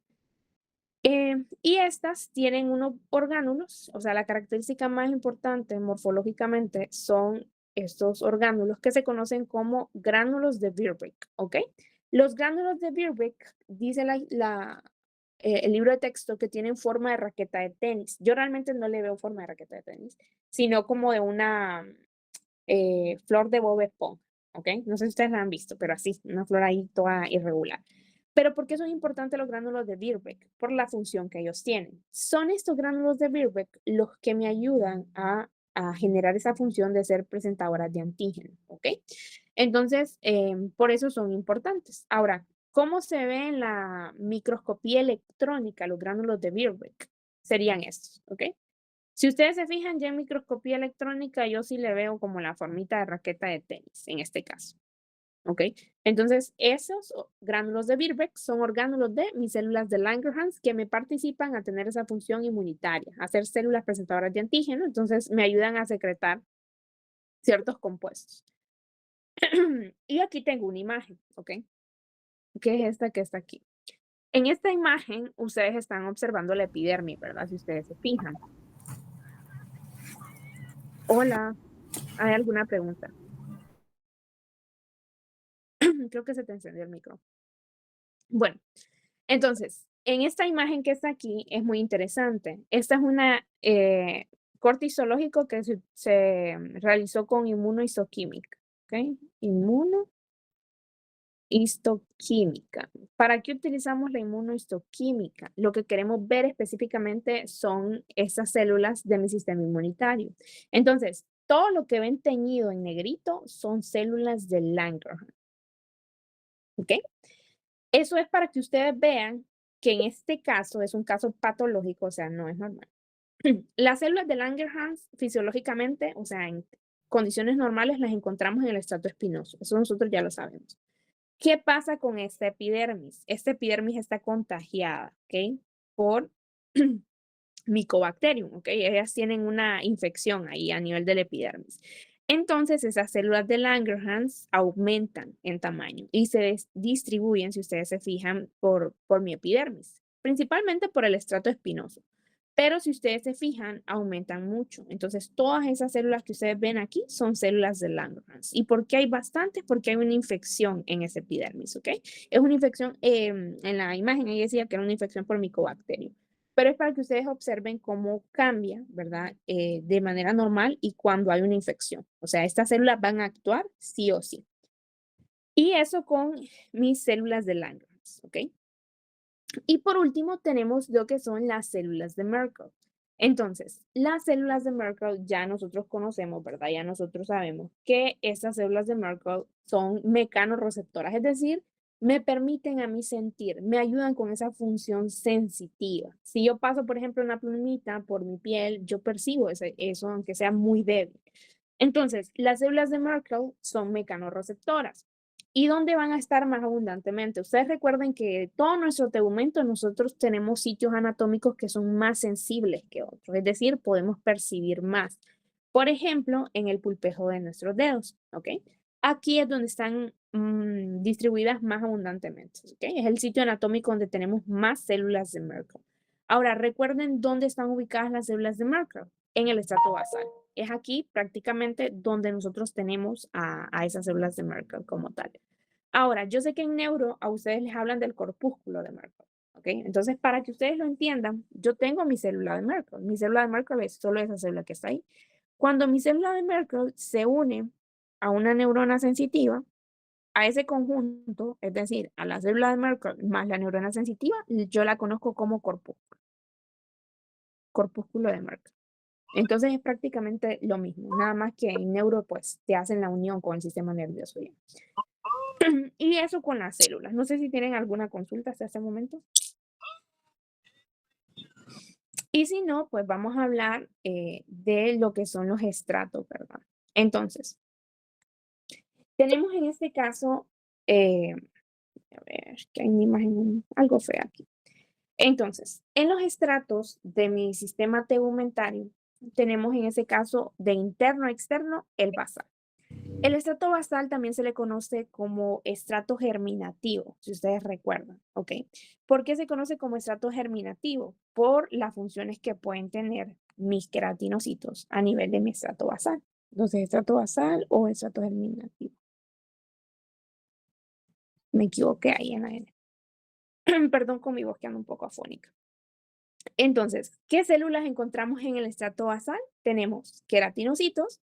Y estas tienen unos orgánulos, o sea, la característica más importante morfológicamente son estos orgánulos que se conocen como gránulos de Birbeck, ¿ok? Los gránulos de Birbeck, dice el libro de texto, que tienen forma de raqueta de tenis. Yo realmente no le veo forma de raqueta de tenis, sino como de una flor de Bob Esponja, ¿ok? No sé si ustedes la han visto, pero así, una flor ahí toda irregular. Pero ¿por qué son importantes los gránulos de Birbeck? Por la función que ellos tienen. Son estos gránulos de Birbeck los que me ayudan a generar esa función de ser presentadoras de antígeno, ¿ok? Entonces, por eso son importantes. Ahora, ¿cómo se ve en la microscopía electrónica los gránulos de Birbeck? Serían estos, ¿ok? Si ustedes se fijan ya en microscopía electrónica, yo sí le veo como la formita de raqueta de tenis, en este caso. ¿Ok? Entonces, esos gránulos de Birbeck son orgánulos de mis células de Langerhans que me participan a tener esa función inmunitaria, a ser células presentadoras de antígeno, entonces me ayudan a secretar ciertos compuestos. Y aquí tengo una imagen, ¿ok? Que es esta que está aquí. En esta imagen, ustedes están observando la epidermis, ¿verdad? Si ustedes se fijan. Hola, ¿hay alguna pregunta? Creo que se te encendió el micro. Bueno, entonces, en esta imagen que está aquí es muy interesante. Esta es una corte histológico que se realizó con inmunohistoquímica. ¿Ok? Inmunohistoquímica. ¿Para qué utilizamos la inmunohistoquímica? Lo que queremos ver específicamente son estas células de mi sistema inmunitario. Entonces, todo lo que ven teñido en negrito son células de Langerhans. ¿Ok? Eso es para que ustedes vean que en este caso es un caso patológico, o sea, no es normal. Las células de Langerhans fisiológicamente, o sea, en condiciones normales las encontramos en el estrato espinoso. Eso nosotros ya lo sabemos. ¿Qué pasa con esta epidermis? Esta epidermis está contagiada, ¿ok? Por Mycobacterium, ¿ok? Ellas tienen una infección ahí a nivel del epidermis. Entonces, esas células de Langerhans aumentan en tamaño y se distribuyen, si ustedes se fijan, por mi epidermis, principalmente por el estrato espinoso. Pero si ustedes se fijan, aumentan mucho. Entonces, todas esas células que ustedes ven aquí son células de Langerhans. ¿Y por qué hay bastantes? Porque hay una infección en ese epidermis, ¿ok? Es una infección, en la imagen ahí decía que era una infección por Mycobacterium, pero es para que ustedes observen cómo cambia, ¿verdad? De manera normal y cuando hay una infección. O sea, estas células van a actuar sí o sí. Y eso con mis células de Langerhans, ¿ok? Y por último tenemos lo que son las células de Merkel. Entonces, las células de Merkel ya nosotros conocemos, ¿verdad? Ya nosotros sabemos que estas células de Merkel son mecanorreceptoras, es decir, me permiten a mí sentir, me ayudan con esa función sensitiva. Si yo paso, por ejemplo, una plumita por mi piel, yo percibo eso, aunque sea muy débil. Entonces, las células de Merkel son mecanorreceptoras. ¿Y dónde van a estar más abundantemente? Ustedes recuerden que todo nuestro tegumento nosotros tenemos sitios anatómicos que son más sensibles que otros, es decir, podemos percibir más. Por ejemplo, en el pulpejo de nuestros dedos, ¿ok? Aquí es donde están distribuidas más abundantemente, ¿ok? Es el sitio anatómico donde tenemos más células de Merkel. Ahora, recuerden dónde están ubicadas las células de Merkel, en el estrato basal. Es aquí prácticamente donde nosotros tenemos a esas células de Merkel como tal. Ahora, yo sé que en neuro a ustedes les hablan del corpúsculo de Merkel, ¿ok? Entonces, para que ustedes lo entiendan, yo tengo mi célula de Merkel. Mi célula de Merkel es solo esa célula que está ahí. Cuando mi célula de Merkel se une a una neurona sensitiva, a ese conjunto, es decir, a la célula de Merkel más la neurona sensitiva, yo la conozco como corpúsculo de Merkel. Entonces es prácticamente lo mismo, nada más que en neuro pues te hacen la unión con el sistema nervioso. ¿Ya? Y eso con las células. No sé si tienen alguna consulta hasta este momento. Y si no, pues vamos a hablar de lo que son los estratos, ¿verdad? Entonces, Tenemos en este caso, a ver, que hay una imagen algo fea aquí. Entonces, en los estratos de mi sistema tegumentario, tenemos en ese caso de interno a externo el basal. El estrato basal también se le conoce como estrato germinativo, si ustedes recuerdan, ¿ok? ¿Por qué se conoce como estrato germinativo? Por las funciones que pueden tener mis queratinocitos a nivel de mi estrato basal. Entonces, estrato basal o estrato germinativo. Me equivoqué ahí en la N. Perdón con mi voz que anda un poco afónica. Entonces, ¿qué células encontramos en el estrato basal? Tenemos queratinocitos,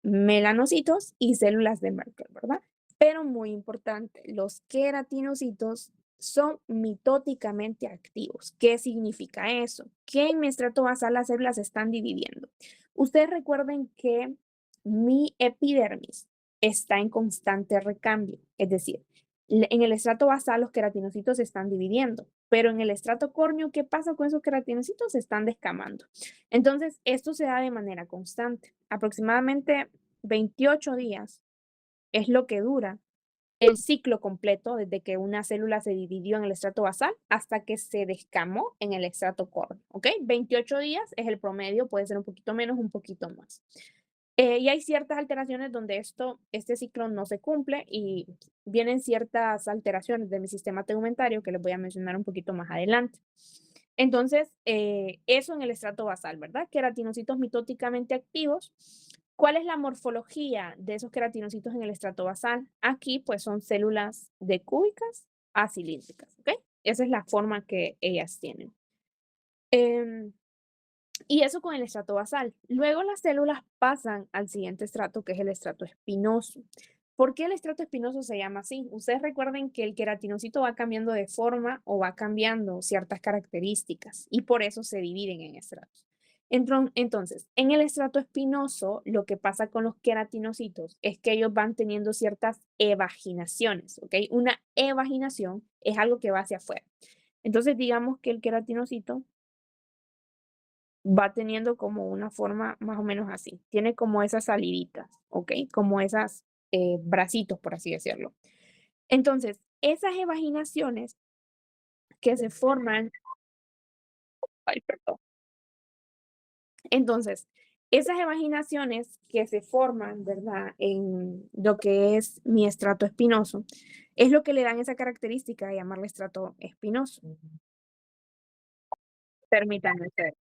melanocitos y células de Merkel, ¿verdad? Pero muy importante, los queratinocitos son mitóticamente activos. ¿Qué significa eso? Que en mi estrato basal las células se están dividiendo. Ustedes recuerden que mi epidermis está en constante recambio, es decir, en el estrato basal los queratinocitos se están dividiendo, pero en el estrato córneo, ¿qué pasa con esos queratinocitos? Se están descamando. Entonces, esto se da de manera constante. Aproximadamente 28 días es lo que dura el ciclo completo desde que una célula se dividió en el estrato basal hasta que se descamó en el estrato córneo, ¿ok? 28 días es el promedio, puede ser un poquito menos, un poquito más. Y hay ciertas alteraciones donde este ciclo no se cumple y vienen ciertas alteraciones de mi sistema tegumentario que les voy a mencionar un poquito más adelante. Entonces, eso en el estrato basal, ¿verdad? Queratinocitos mitóticamente activos. ¿Cuál es la morfología de esos queratinocitos en el estrato basal? Aquí, pues, son células de cúbicas a cilíndricas, ¿ok? Esa es la forma que ellas tienen. Y eso con el estrato basal. Luego las células pasan al siguiente estrato, que es el estrato espinoso. ¿Por qué el estrato espinoso se llama así? Ustedes recuerden que el queratinocito va cambiando de forma o va cambiando ciertas características y por eso se dividen en estratos. Entonces, en el estrato espinoso, lo que pasa con los queratinocitos es que ellos van teniendo ciertas evaginaciones, ¿ok? Una evaginación es algo que va hacia afuera. Entonces, digamos que el queratinocito va teniendo como una forma más o menos así. Tiene como esas saliditas, ¿ok? Como esas bracitos, por así decirlo. Entonces, esas evaginaciones que se forman, ay, perdón. Entonces, esas evaginaciones que se forman, ¿verdad? En lo que es mi estrato espinoso, es lo que le dan esa característica de llamarle estrato espinoso. Permítanme ustedes.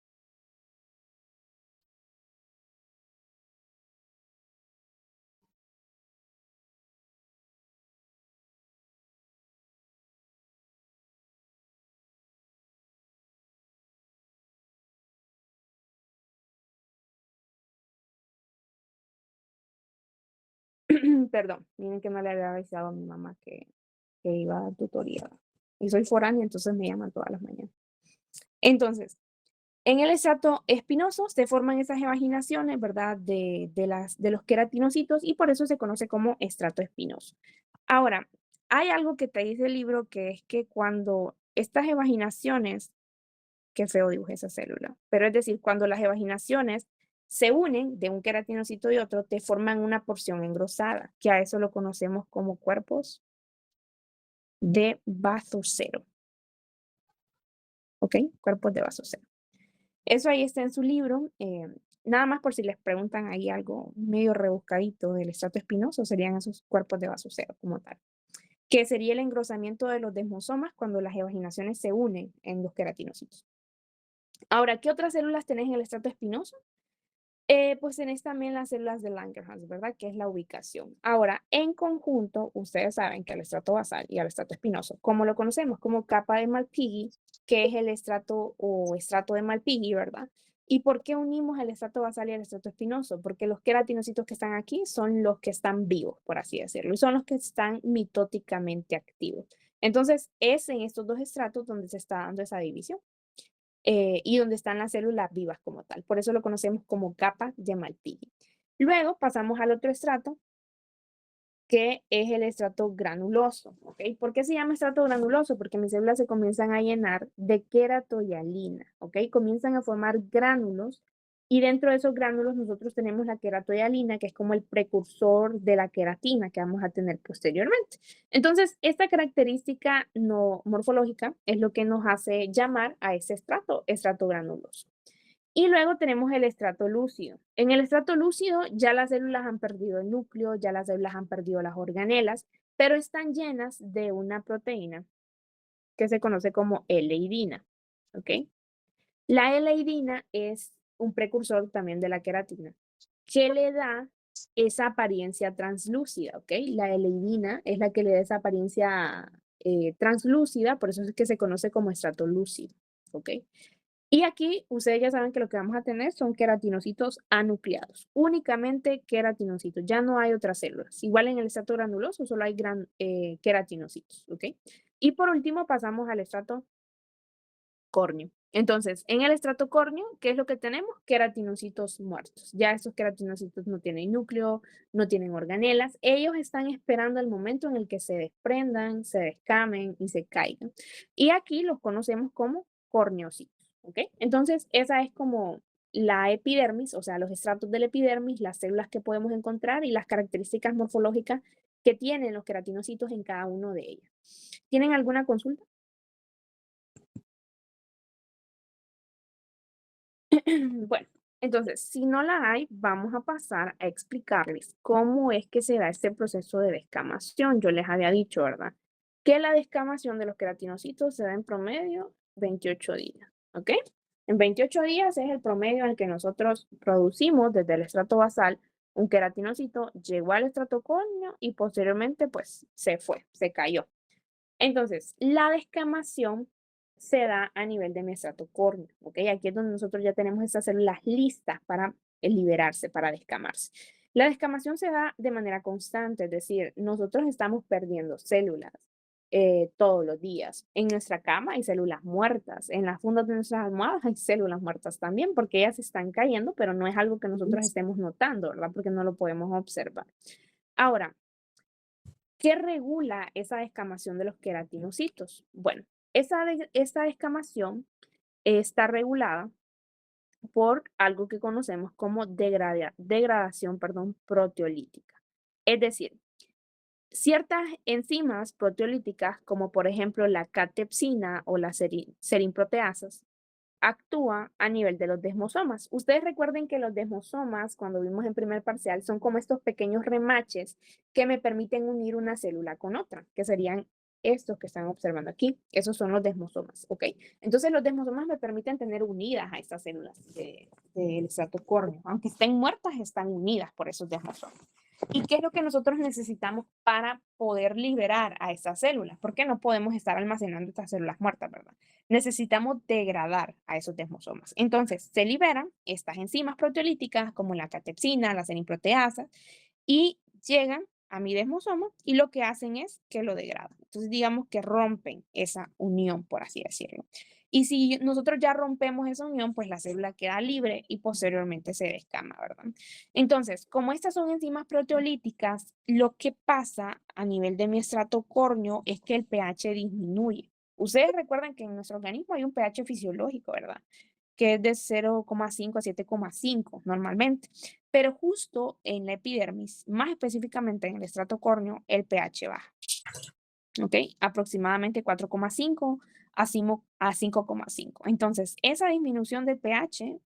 Perdón, miren que no le había avisado a mi mamá que iba a tutoría. Y soy foránea, entonces me llaman todas las mañanas. Entonces, en el estrato espinoso se forman esas evaginaciones, ¿verdad? De los queratinocitos y por eso se conoce como estrato espinoso. Ahora, hay algo que te dice el libro que es que cuando estas evaginaciones, qué feo dibujé esa célula, pero es decir, cuando las evaginaciones se unen de un queratinocito y otro, te forman una porción engrosada, que a eso lo conocemos como cuerpos de vasocero. ¿Ok? Cuerpos de vasocero. Eso ahí está en su libro. Nada más por si les preguntan ahí algo medio rebuscadito del estrato espinoso, serían esos cuerpos de vasocero como tal. Que sería el engrosamiento de los desmosomas cuando las evaginaciones se unen en los queratinocitos. Ahora, ¿qué otras células tenés en el estrato espinoso? Pues tenés también las células de Langerhans, ¿verdad? Que es la ubicación. Ahora, en conjunto, ustedes saben que el estrato basal y el estrato espinoso, como lo conocemos como capa de Malpighi, que es el estrato o estrato de Malpighi, ¿verdad? ¿Y por qué unimos el estrato basal y el estrato espinoso? Porque los queratinocitos que están aquí son los que están vivos, por así decirlo, y son los que están mitóticamente activos. Entonces, es en estos dos estratos donde se está dando esa división. Y donde están las células vivas como tal. Por eso lo conocemos como capa de Malpighi. Luego pasamos al otro estrato, que es el estrato granuloso. ¿Ok? ¿Por qué se llama estrato granuloso? Porque mis células se comienzan a llenar de queratohialina. ¿Ok? Comienzan a formar gránulos Y dentro de esos gránulos nosotros tenemos la queratoialina, que es como el precursor de la queratina que vamos a tener posteriormente. Entonces, esta característica no morfológica es lo que nos hace llamar a ese estrato granuloso. Y luego tenemos el estrato lúcido. En el estrato lúcido ya las células han perdido el núcleo, ya las células han perdido las organelas, pero están llenas de una proteína que se conoce como L-idina. ¿Ok? La L-idina es un precursor también de la queratina, que le da esa apariencia translúcida, ¿ok? La L-idina es la que le da esa apariencia translúcida, por eso es que se conoce como estrato lúcido, ¿ok? Y aquí ustedes ya saben que lo que vamos a tener son queratinocitos anucleados, únicamente queratinocitos, ya no hay otras células. Igual en el estrato granuloso solo hay queratinocitos, ¿ok? Y por último pasamos al estrato córneo. Entonces, en el estrato córneo, ¿qué es lo que tenemos? Queratinocitos muertos. Ya estos queratinocitos no tienen núcleo, no tienen organelas. Ellos están esperando el momento en el que se desprendan, se descamen y se caigan. Y aquí los conocemos como corneocitos. ¿Ok? Entonces, esa es como la epidermis, o sea, los estratos del epidermis, las células que podemos encontrar y las características morfológicas que tienen los queratinocitos en cada uno de ellos. ¿Tienen alguna consulta? Bueno, entonces, si no la hay, vamos a pasar a explicarles cómo es que se da este proceso de descamación. Yo les había dicho, ¿verdad? Que la descamación de los queratinocitos se da en promedio 28 días, ¿ok? En 28 días es el promedio en el que nosotros producimos desde el estrato basal un queratinocito, llegó al estrato córneo y posteriormente pues se fue, se cayó. Entonces, la descamación se da a nivel de mestrato córneo, ¿ok? Aquí es donde nosotros ya tenemos esas células listas para liberarse, para descamarse. La descamación se da de manera constante, es decir, nosotros estamos perdiendo células todos los días. En nuestra cama hay células muertas, en las fundas de nuestras almohadas hay células muertas también, porque ellas están cayendo, pero no es algo que nosotros estemos notando, ¿verdad? Porque no lo podemos observar. Ahora, ¿qué regula esa descamación de los queratinocitos? Bueno, esa descamación está regulada por algo que conocemos como degradación proteolítica. Es decir, ciertas enzimas proteolíticas, como por ejemplo la catepsina o la serinproteasas, actúa a nivel de los desmosomas. Ustedes recuerden que los desmosomas, cuando vimos en primer parcial, son como estos pequeños remaches que me permiten unir una célula con otra, que serían estos que están observando aquí. Esos son los desmosomas, ¿ok? Entonces los desmosomas me permiten tener unidas a estas células del estrato córneo. Aunque estén muertas, están unidas por esos desmosomas. ¿Y qué es lo que nosotros necesitamos para poder liberar a estas células? Porque no podemos estar almacenando estas células muertas, ¿verdad? Necesitamos degradar a esos desmosomas. Entonces, se liberan estas enzimas proteolíticas como la catepsina, la serinproteasa, y llegan a mi desmosoma y lo que hacen es que lo degradan. Entonces, digamos que rompen esa unión, por así decirlo. Y si nosotros ya rompemos esa unión, pues la célula queda libre y posteriormente se descama, ¿verdad? Entonces, como estas son enzimas proteolíticas, lo que pasa a nivel de mi estrato córneo es que el pH disminuye. Ustedes recuerdan que en nuestro organismo hay un pH fisiológico, ¿verdad? Que es de 0,5 a 7,5 normalmente. Pero justo en la epidermis, más específicamente en el estrato córneo, el pH baja. ¿Ok? Aproximadamente 4,5 a 5,5. Entonces, esa disminución del pH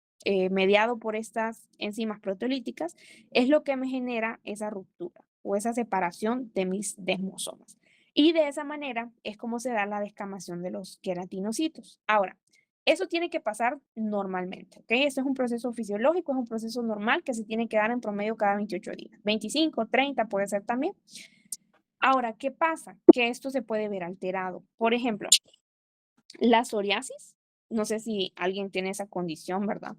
mediado por estas enzimas proteolíticas es lo que me genera esa ruptura o esa separación de mis desmosomas. Y de esa manera es como se da la descamación de los queratinocitos. Ahora, eso tiene que pasar normalmente, ¿ok? Eso es un proceso fisiológico, es un proceso normal que se tiene que dar en promedio cada 28 días. 25, 30 puede ser también. Ahora, ¿qué pasa? Que esto se puede ver alterado. Por ejemplo, la psoriasis, no sé si alguien tiene esa condición, ¿verdad?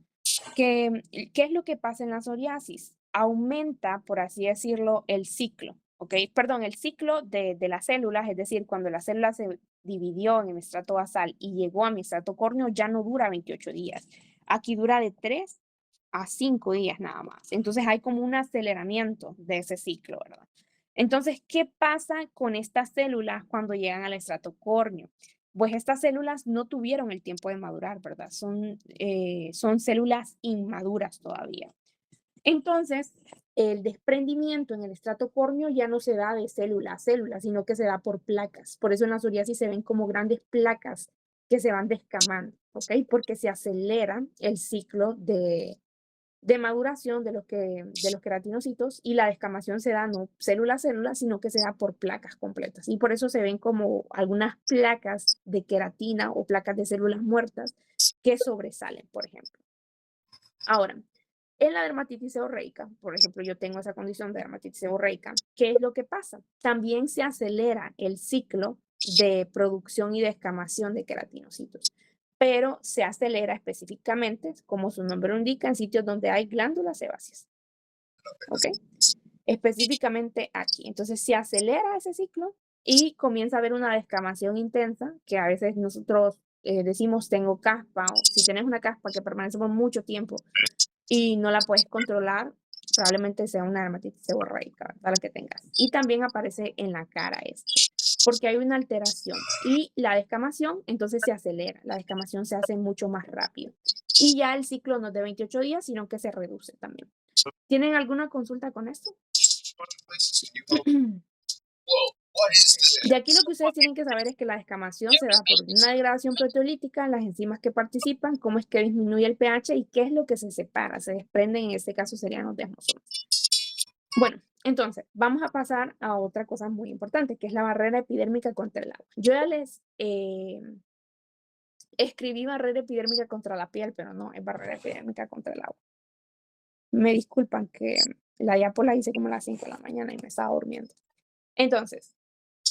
¿Qué es lo que pasa en la psoriasis? Aumenta, por así decirlo, el ciclo, ¿ok? Perdón, el ciclo de las células, es decir, cuando la célula se dividió en el estrato basal y llegó a mi estrato córneo, ya no dura 28 días. Aquí dura de 3 a 5 días nada más. Entonces hay como un aceleramiento de ese ciclo, ¿verdad? Entonces, ¿qué pasa con estas células cuando llegan al estrato córneo? pues estas células no tuvieron el tiempo de madurar, ¿verdad? Son células inmaduras todavía. Entonces, el desprendimiento en el estrato córneo ya no se da de célula a célula, sino que se da por placas. Por eso en la psoriasis se ven como grandes placas que se van descamando, ¿ok? Porque se acelera el ciclo de maduración de los queratinocitos, y la descamación se da no célula a célula, sino que se da por placas completas. Y por eso se ven como algunas placas de queratina o placas de células muertas que sobresalen, por ejemplo. Ahora, en la dermatitis seborreica, por ejemplo, yo tengo esa condición de dermatitis seborreica, ¿qué es lo que pasa? También se acelera el ciclo de producción y descamación de queratinocitos, pero se acelera específicamente, como su nombre lo indica, en sitios donde hay glándulas sebáceas. ¿Ok? Específicamente aquí. Entonces se acelera ese ciclo y comienza a haber una descamación intensa, que a veces nosotros decimos tengo caspa, o si tienes una caspa que permanece por mucho tiempo y no la puedes controlar, probablemente sea una dermatitis seborreica, para que tengas. Y también aparece en la cara esto, porque hay una alteración. Y la descamación, entonces se acelera. La descamación se hace mucho más rápido. Y ya el ciclo no es de 28 días, sino que se reduce también. ¿Tienen alguna consulta con esto? De aquí lo que ustedes tienen que saber es que la descamación se da por una degradación proteolítica, las enzimas que participan, cómo es que disminuye el pH y qué es lo que se separa, se desprenden, en este caso serían los desmosomas. Bueno, entonces vamos a pasar a otra cosa muy importante, que es la barrera epidérmica contra el agua. Yo ya les escribí barrera epidérmica contra la piel, pero no, es barrera epidérmica contra el agua. Me disculpan que la diapo la hice como a las 5 de la mañana y me estaba durmiendo. Entonces,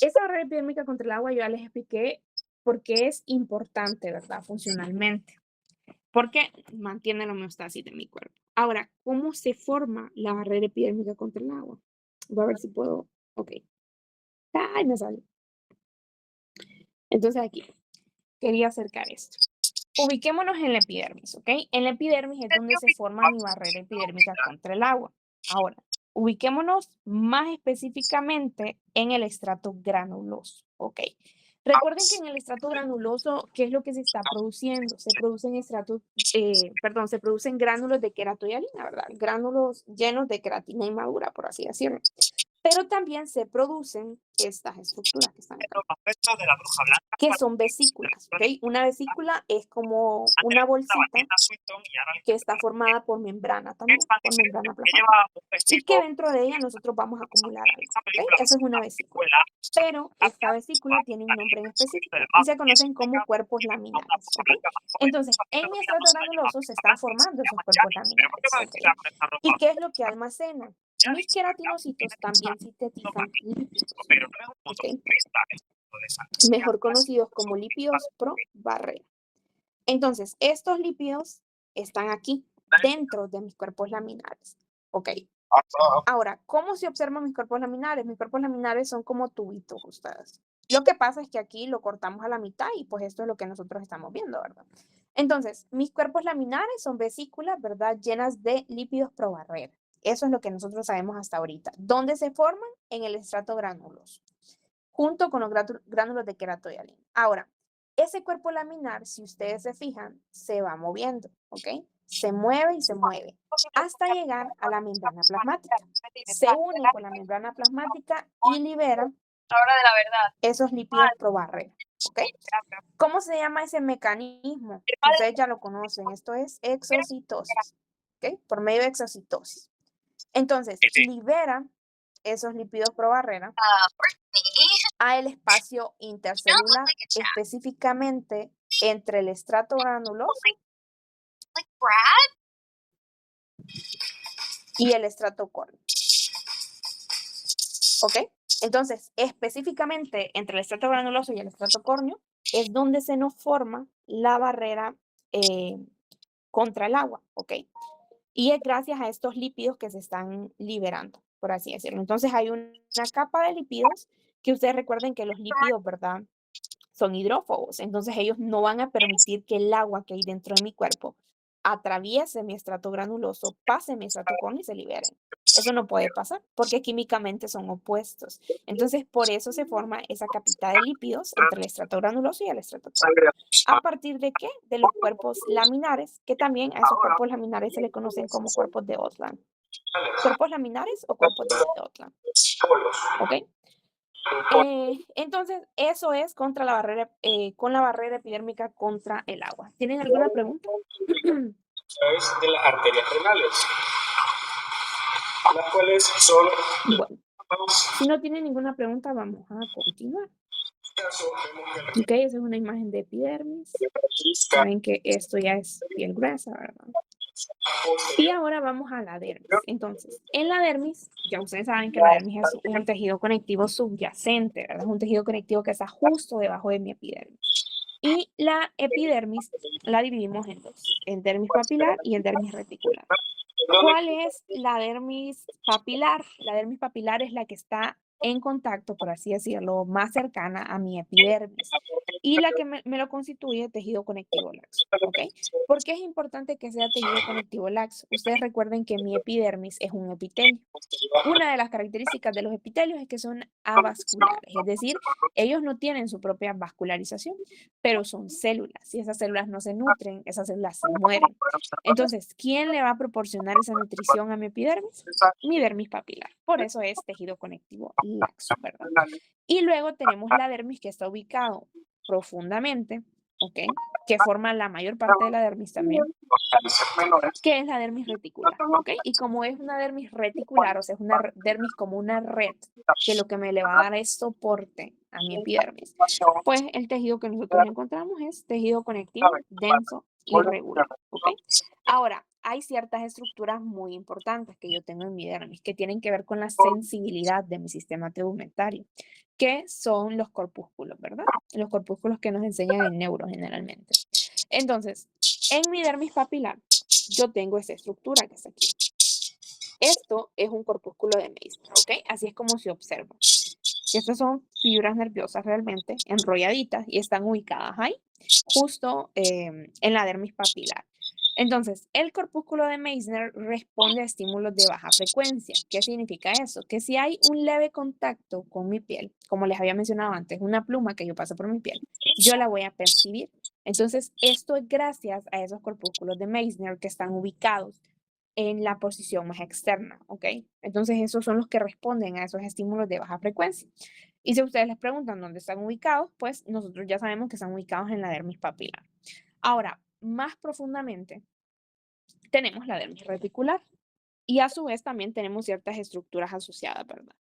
esa barrera epidérmica contra el agua yo ya les expliqué por qué es importante, ¿verdad? Funcionalmente. Porque mantiene la homeostasis de mi cuerpo. Ahora, ¿cómo se forma la barrera epidérmica contra el agua? Voy a ver si puedo. Ok. Ay, me salió. Entonces aquí, quería acercar esto. Ubiquémonos en la epidermis, ¿ok? En la epidermis es donde se forma mi barrera epidérmica contra el agua. Ahora, ubiquémonos más específicamente en el estrato granuloso, ¿ok? Recuerden que en el estrato granuloso, ¿qué es lo que se está produciendo? Se producen se producen gránulos de queratoialina, ¿verdad? Gránulos llenos de queratina inmadura, por así decirlo. Pero también se producen estas estructuras que están acá, que son vesículas, ¿ok? Una vesícula es como una bolsita que está formada por membrana también, por membrana plasmática, y que dentro de ella nosotros vamos a acumular algo, ¿ok? Eso es una vesícula. Pero esta vesícula tiene un nombre en específico y se conocen como cuerpos laminares, ¿ok? Entonces, en mi estrato granuloso se están formando esos cuerpos laminares, ¿ok? ¿Y qué es lo que almacenan? Mis queratinocitos también sintetizan lípidos, ¿ok? Mejor conocidos como lípidos pro barrera. Entonces, estos lípidos están aquí, dentro de mis cuerpos laminares, ¿ok? Ahora, ¿cómo se observan mis cuerpos laminares? Mis cuerpos laminares son como tubitos ustedes. Lo que pasa es que aquí lo cortamos a la mitad y pues esto es lo que nosotros estamos viendo, ¿verdad? Entonces, mis cuerpos laminares son vesículas, ¿verdad? Llenas de lípidos probarrera. Eso es lo que nosotros sabemos hasta ahorita. ¿Dónde se forman? En el estrato granuloso, junto con los gránulos de queratoialina. Ahora, ese cuerpo laminar, si ustedes se fijan, se va moviendo, ¿ok? Se mueve y se mueve hasta llegar a la membrana plasmática. Se une con la membrana plasmática y libera esos lípidos probarrera, ¿ok? ¿Cómo se llama ese mecanismo? Ustedes ya lo conocen, esto es exocitosis, ¿ok? Por medio de exocitosis. Entonces, libera esos lípidos probarrera al espacio intercelular, específicamente entre el estrato granuloso y el estrato córneo. ¿Ok? Entonces, específicamente entre el estrato granuloso y el estrato córneo es donde se nos forma la barrera contra el agua, ¿ok? Y es gracias a estos lípidos que se están liberando, por así decirlo. Entonces, hay una capa de lípidos que ustedes recuerden que los lípidos, ¿verdad? Son hidrófobos, entonces ellos no van a permitir que el agua que hay dentro de mi cuerpo atraviese mi estrato granuloso, pase mi estrato córneo y se liberen. Eso no puede pasar porque químicamente son opuestos. Entonces, por eso se forma esa capita de lípidos entre el estrato granuloso y el estrato córneo. ¿A partir de qué? De los cuerpos laminares, que también a esos cuerpos laminares se le conocen como cuerpos de Otland. ¿Cuerpos laminares o cuerpos de Otland? ¿Ok? Entonces, eso es contra la barrera, con la barrera epidérmica contra el agua. ¿Tienen alguna pregunta? Es de las arterias renales, las cuales son... Bueno, si no tienen ninguna pregunta, vamos a continuar. Ok, esa es una imagen de epidermis. Saben que esto ya es piel gruesa, ¿verdad? Y ahora vamos a la dermis. Entonces, en la dermis, ya ustedes saben que la dermis es un tejido conectivo subyacente, ¿verdad? Es un tejido conectivo que está justo debajo de mi epidermis. Y la epidermis la dividimos en dos, en dermis papilar y en dermis reticular. ¿Cuál es la dermis papilar? La dermis papilar es la que está en contacto, por así decirlo, más cercana a mi epidermis y la que me lo constituye tejido conectivo laxo, ¿ok? ¿Por qué es importante que sea tejido conectivo laxo? Ustedes recuerden que mi epidermis es un epitelio. Una de las características de los epitelios es que son avasculares, es decir, ellos no tienen su propia vascularización, pero son células. Si esas células no se nutren, esas células se mueren. Entonces, ¿quién le va a proporcionar esa nutrición a mi epidermis? Mi dermis papilar. Por eso es tejido conectivo laxo, ¿verdad? Y luego tenemos la dermis que está ubicado profundamente, ¿ok? Que forma la mayor parte de la dermis también, que es la dermis reticular, ¿ok? Y como es una dermis reticular, o sea, es una dermis como una red, que lo que me le va a dar es soporte a mi epidermis, pues el tejido que nosotros encontramos es tejido conectivo denso y regular, ¿ok? Ahora, hay ciertas estructuras muy importantes que yo tengo en mi dermis que tienen que ver con la sensibilidad de mi sistema tegumentario, que son los corpúsculos, ¿verdad? Los corpúsculos que nos enseñan en neuro generalmente. Entonces, en mi dermis papilar, yo tengo esa estructura que está aquí. Esto es un corpúsculo de Meissner, ¿ok? Así es como se observa. Estas son fibras nerviosas realmente enrolladitas y están ubicadas ahí, justo en la dermis papilar. Entonces, el corpúsculo de Meissner responde a estímulos de baja frecuencia. ¿Qué significa eso? Que si hay un leve contacto con mi piel, como les había mencionado antes, una pluma que yo paso por mi piel, yo la voy a percibir. Entonces, esto es gracias a esos corpúsculos de Meissner que están ubicados en la posición más externa, ¿ok? Entonces, esos son los que responden a esos estímulos de baja frecuencia. Y si ustedes les preguntan dónde están ubicados, pues nosotros ya sabemos que están ubicados en la dermis papilar. Ahora, más profundamente, tenemos la dermis reticular y a su vez también tenemos ciertas estructuras asociadas, ¿verdad?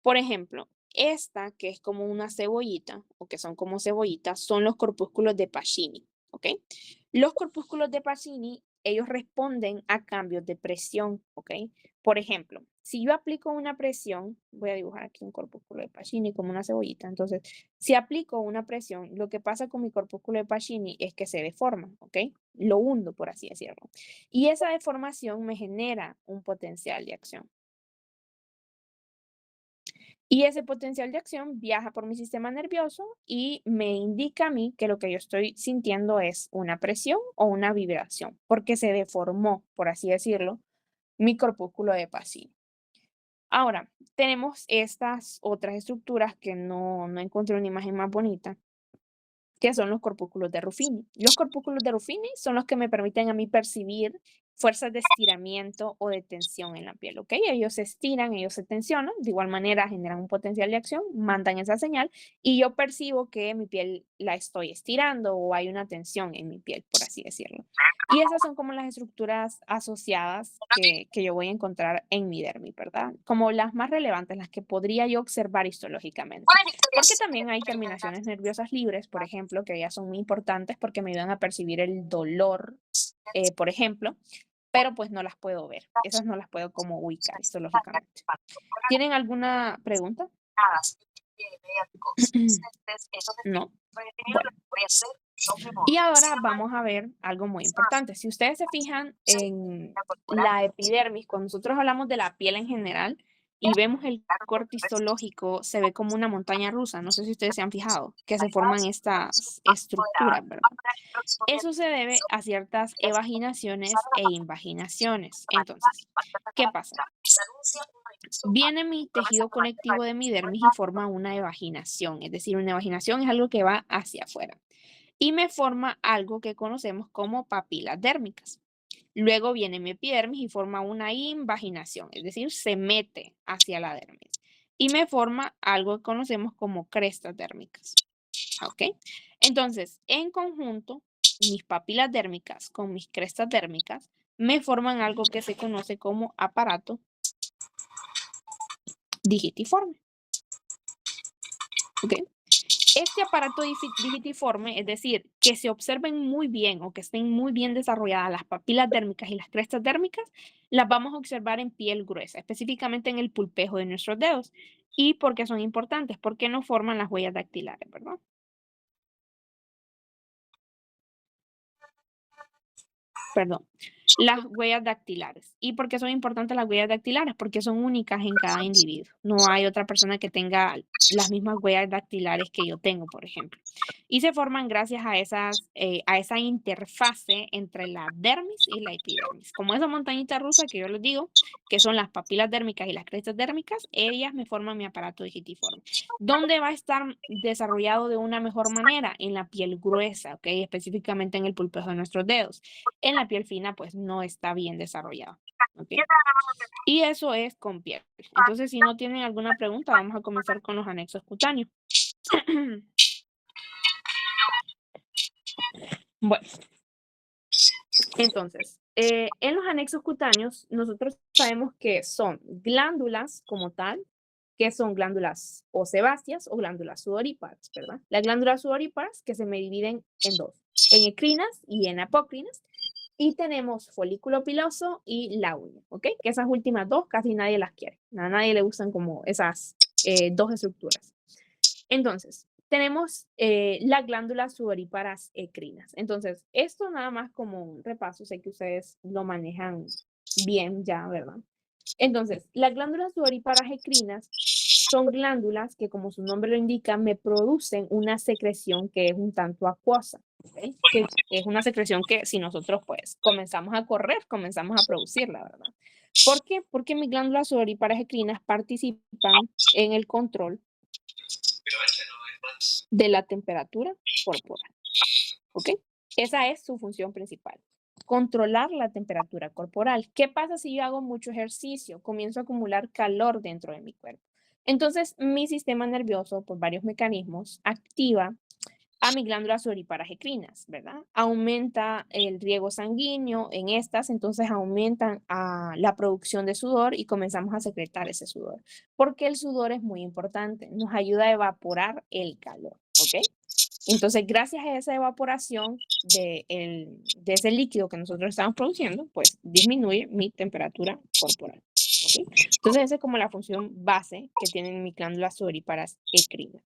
Por ejemplo, esta que es como una cebollita o que son como cebollitas son los corpúsculos de Pacini, ¿ok? Los corpúsculos de Pacini, ellos responden a cambios de presión, ¿ok? Por ejemplo, si yo aplico una presión, voy a dibujar aquí un corpúsculo de Pacini como una cebollita, entonces, si aplico una presión, lo que pasa con mi corpúsculo de Pacini es que se deforma, ¿ok? Lo hundo, por así decirlo. Y esa deformación me genera un potencial de acción. Y ese potencial de acción viaja por mi sistema nervioso y me indica a mí que lo que yo estoy sintiendo es una presión o una vibración, porque se deformó, por así decirlo, mi corpúsculo de Pacini. Ahora, tenemos estas otras estructuras que no encontré una imagen más bonita, que son los corpúsculos de Ruffini. Los corpúsculos de Ruffini son los que me permiten a mí percibir fuerzas de estiramiento o de tensión en la piel, ¿ok? Ellos se estiran, ellos se tensionan, de igual manera generan un potencial de acción, mandan esa señal y yo percibo que mi piel la estoy estirando o hay una tensión en mi piel, por así decirlo. Y esas son como las estructuras asociadas que yo voy a encontrar en mi dermis, ¿verdad? Como las más relevantes, las que podría yo observar histológicamente. Porque también hay terminaciones nerviosas libres, por ejemplo, que ya son muy importantes porque me ayudan a percibir el dolor, por ejemplo, pero pues no las puedo ver. Esas no las puedo como ubicar histológicamente. ¿Tienen alguna pregunta? No. Bueno. Y ahora vamos a ver algo muy importante. Si ustedes se fijan en la epidermis, cuando nosotros hablamos de la piel en general, y vemos el corte histológico, se ve como una montaña rusa. No sé si ustedes se han fijado, que se forman estas estructuras, ¿verdad? Eso se debe a ciertas evaginaciones e invaginaciones. Entonces, ¿qué pasa? Viene mi tejido conectivo de mi dermis y forma una evaginación. Es decir, una evaginación es algo que va hacia afuera. Y me forma algo que conocemos como papilas dérmicas. Luego viene mi epidermis y forma una invaginación, es decir, se mete hacia la dermis. Y me forma algo que conocemos como crestas dérmicas. ¿Ok? Entonces, en conjunto, mis papilas dérmicas con mis crestas dérmicas me forman algo que se conoce como aparato digitiforme. ¿Ok? Este aparato digitiforme, es decir, que se observen muy bien o que estén muy bien desarrolladas las papilas dérmicas y las crestas dérmicas, las vamos a observar en piel gruesa, específicamente en el pulpejo de nuestros dedos. ¿Y por qué son importantes? Porque nos forman las huellas dactilares, ¿verdad? Perdón, las huellas dactilares. ¿Y por qué son importantes las huellas dactilares? Porque son únicas en cada individuo. No hay otra persona que tenga las mismas huellas dactilares que yo tengo, por ejemplo. Y se forman gracias a esa interfase entre la dermis y la epidermis. Como esa montañita rusa que yo les digo, que son las papilas dérmicas y las crestas dérmicas, ellas me forman mi aparato digitiforme. ¿Dónde va a estar desarrollado de una mejor manera? En la piel gruesa, ¿ok? Específicamente en el pulpejo de nuestros dedos. En la piel fina, pues no está bien desarrollado. ¿Okay? Y eso es con piel. Entonces, si no tienen alguna pregunta, vamos a comenzar con los anexos cutáneos. Bueno, entonces, en los anexos cutáneos, nosotros sabemos que son glándulas como tal, que son glándulas o sebáceas o glándulas sudoríparas, ¿verdad? Las glándulas sudoríparas que se me dividen en dos, en ecrinas y en apócrinas. Y tenemos folículo piloso y la uña, ¿ok? Que esas últimas dos casi nadie las quiere. A nadie le gustan como esas dos estructuras. Entonces, tenemos las glándulas sudoríparas ecrinas. Entonces, esto nada más como un repaso, sé que ustedes lo manejan bien ya, ¿verdad? Entonces, las glándulas sudoríparas ecrinas son glándulas que, como su nombre lo indica, me producen una secreción que es un tanto acuosa, ¿okay? Que es una secreción que si nosotros pues comenzamos a correr, comenzamos a producirla, ¿verdad? ¿Por qué? Porque mis glándulas sudoríparas ecrinas participan en el control de la temperatura corporal, ¿ok? Esa es su función principal. Controlar la temperatura corporal. ¿Qué pasa si yo hago mucho ejercicio? Comienzo a acumular calor dentro de mi cuerpo. Entonces, mi sistema nervioso, por varios mecanismos, activa a mis glándulas sudoríparas ecrinas, ¿verdad? Aumenta el riego sanguíneo en estas, entonces aumentan la producción de sudor y comenzamos a secretar ese sudor. Porque el sudor es muy importante, nos ayuda a evaporar el calor, ¿ok? Entonces, gracias a esa evaporación de ese líquido que nosotros estamos produciendo, pues disminuye mi temperatura corporal. ¿Okay? Entonces, esa es como la función base que tienen mis glándulas sudoríparas ecrinas.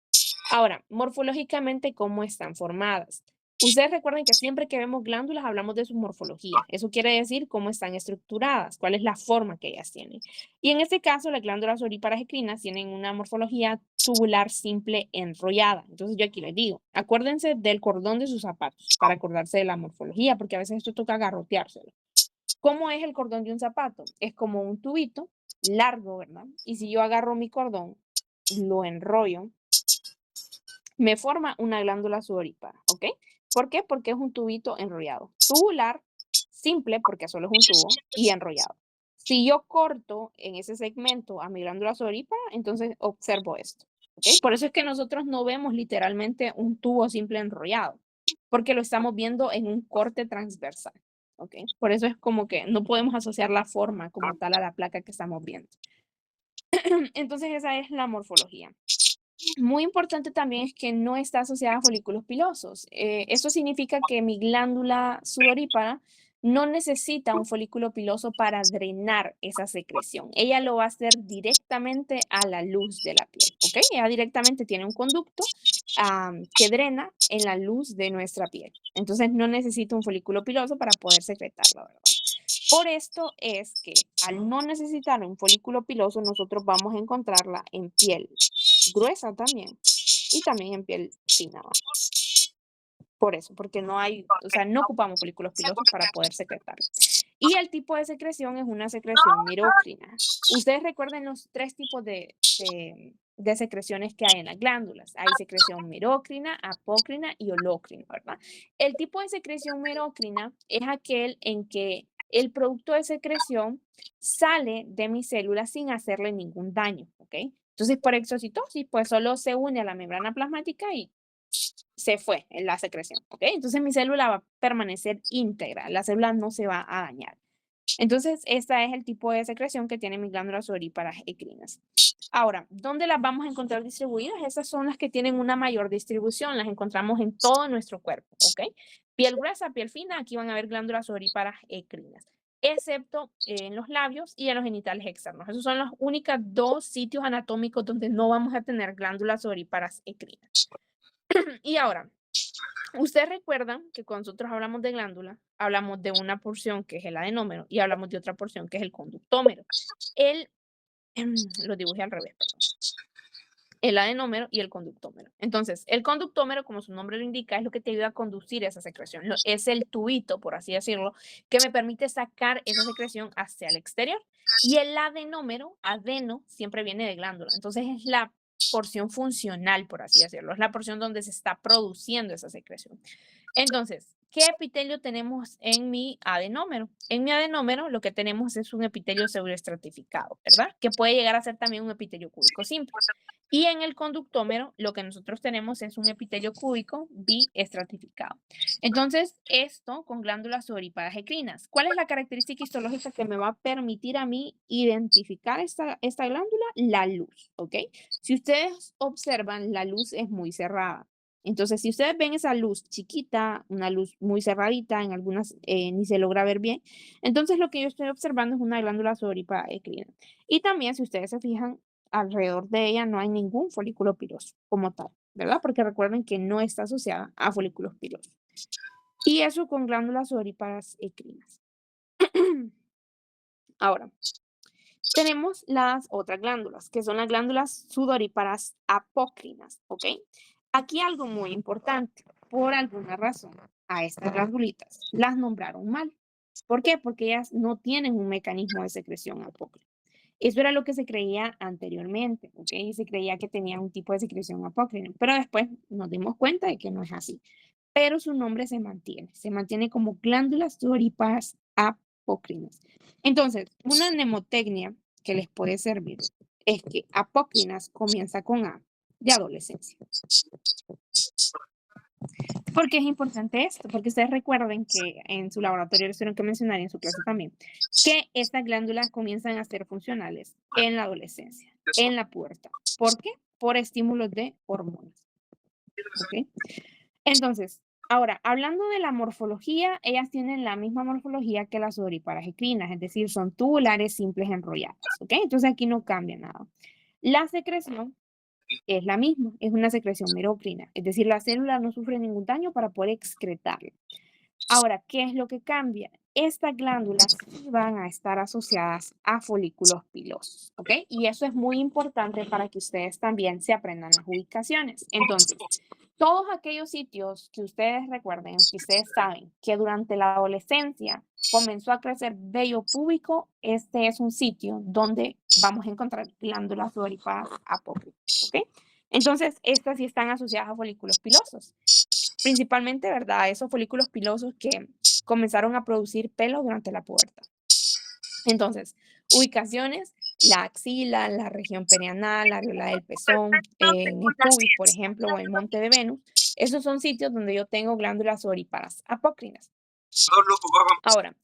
Ahora, morfológicamente, ¿cómo están formadas? Ustedes recuerden que siempre que vemos glándulas hablamos de su morfología. Eso quiere decir cómo están estructuradas, cuál es la forma que ellas tienen. Y en este caso, las glándulas sudoríparas ecrinas tienen una morfología tubular simple enrollada. Entonces yo aquí les digo, acuérdense del cordón de sus zapatos para acordarse de la morfología, porque a veces esto toca garroteárselo. ¿Cómo es el cordón de un zapato? Es como un tubito largo, ¿verdad? Y si yo agarro mi cordón, lo enrollo, me forma una glándula sudorípara, ¿ok? ¿Por qué? Porque es un tubito enrollado. Tubular, simple, porque solo es un tubo, y enrollado. Si yo corto en ese segmento a mi glándula sudorípara, entonces observo esto. ¿Okay? Por eso es que nosotros no vemos literalmente un tubo simple enrollado, porque lo estamos viendo en un corte transversal. ¿Okay? Por eso es como que no podemos asociar la forma como tal a la placa que estamos viendo. Entonces esa es la morfología. Muy importante también es que no está asociada a folículos pilosos. Eso significa que mi glándula sudorípara no necesita un folículo piloso para drenar esa secreción. Ella lo va a hacer directamente a la luz de la piel, ¿ok? Ella directamente tiene un conducto que drena en la luz de nuestra piel. Entonces no necesita un folículo piloso para poder secretarlo, ¿verdad? Por esto es que al no necesitar un folículo piloso, nosotros vamos a encontrarla en piel gruesa también y también en piel fina. Por eso, porque no hay, o sea, no ocupamos folículos pilosos para poder secretarlo. Y el tipo de secreción es una secreción mirócrina. Ustedes recuerden los 3 tipos de secreciones que hay en las glándulas. Hay secreción mirócrina, apócrina y holócrina, ¿verdad? El tipo de secreción mirócrina es aquel en que el producto de secreción sale de mi célula sin hacerle ningún daño, ¿ok? Entonces, por exocitosis, pues solo se une a la membrana plasmática y se fue en la secreción, ¿ok? Entonces mi célula va a permanecer íntegra, la célula no se va a dañar. Entonces, este es el tipo de secreción que tienen mis glándulas sudoríparas ecrinas. Ahora, ¿dónde las vamos a encontrar distribuidas? Esas son las que tienen una mayor distribución, las encontramos en todo nuestro cuerpo, ¿ok? Piel gruesa, piel fina, aquí van a haber glándulas sudoríparas ecrinas, excepto en los labios y en los genitales externos. Esos son los únicos 2 sitios anatómicos donde no vamos a tener glándulas sudoríparas ecrinas. Y ahora, ustedes recuerdan que cuando nosotros hablamos de glándula, hablamos de una porción que es el adenómero y hablamos de otra porción que es el conductómero. Lo dibujé al revés, perdón. El adenómero y el conductómero. Entonces, el conductómero, como su nombre lo indica, es lo que te ayuda a conducir esa secreción. Es el tubito, por así decirlo, que me permite sacar esa secreción hacia el exterior. Y el adenómero, adeno, siempre viene de glándula. Entonces, es la porción funcional, por así decirlo. Es la porción donde se está produciendo esa secreción. Entonces, ¿qué epitelio tenemos en mi adenómero? En mi adenómero lo que tenemos es un epitelio pseudoestratificado, ¿verdad? Que puede llegar a ser también un epitelio cúbico simple. Y en el conductómero lo que nosotros tenemos es un epitelio cúbico biestratificado. Entonces, esto con glándulas sudoríparas ecrinas. ¿Cuál es la característica histológica que me va a permitir a mí identificar esta glándula? La luz, ¿ok? Si ustedes observan, la luz es muy cerrada. Entonces, si ustedes ven esa luz chiquita, una luz muy cerradita, en algunas ni se logra ver bien, entonces lo que yo estoy observando es una glándula sudorípara ecrina. Y también, si ustedes se fijan, alrededor de ella no hay ningún folículo piloso como tal, ¿verdad? Porque recuerden que no está asociada a folículos pilosos. Y eso con glándulas sudoríparas ecrinas. Ahora, tenemos las otras glándulas, que son las glándulas sudoríparas apócrinas, ¿ok? Aquí algo muy importante, por alguna razón, a estas glandulitas las nombraron mal. ¿Por qué? Porque ellas no tienen un mecanismo de secreción apócrina. Eso era lo que se creía anteriormente, ¿ok? Se creía que tenían un tipo de secreción apócrina, pero después nos dimos cuenta de que no es así. Pero su nombre se mantiene como glándulas sudoríparas apócrinas. Entonces, una mnemotecnia que les puede servir es que apócrinas comienza con A de adolescencia. ¿Por qué es importante esto? Porque ustedes recuerden que en su laboratorio les tuvieron que mencionar y en su clase también, que estas glándulas comienzan a ser funcionales en la adolescencia, en la pubertad. ¿Por qué? Por estímulos de hormonas. ¿Ok? Entonces, ahora, hablando de la morfología, ellas tienen la misma morfología que las sudoríparas ecrinas, es decir, son tubulares simples enrolladas. ¿Ok? Entonces aquí no cambia nada. La secreción es la misma, es una secreción mirócrina, es decir, la célula no sufre ningún daño para poder excretarla. Ahora, ¿qué es lo que cambia? Estas glándulas sí van a estar asociadas a folículos pilosos, ¿ok? Y eso es muy importante para que ustedes también se aprendan las ubicaciones. Entonces, todos aquellos sitios que ustedes recuerden, que ustedes saben que durante la adolescencia comenzó a crecer vello púbico, este es un sitio donde vamos a encontrar glándulas sudoríparas apócrinas, ¿ok? Entonces, estas sí están asociadas a folículos pilosos. Principalmente, ¿verdad? Esos folículos pilosos que comenzaron a producir pelo durante la pubertad. Entonces, ubicaciones, la axila, la región perianal, la areola del pezón, en el pubis, por ejemplo, o el monte de Venus. Esos son sitios donde yo tengo glándulas sudoríparas apócrinas. Ahora,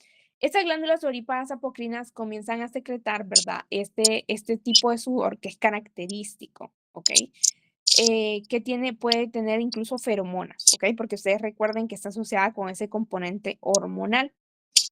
estas glándulas sudoríparas apócrinas comienzan a secretar, ¿verdad? Este tipo de sudor que es característico, ¿ok? Que puede tener incluso feromonas, ¿ok? Porque ustedes recuerden que está asociada con ese componente hormonal.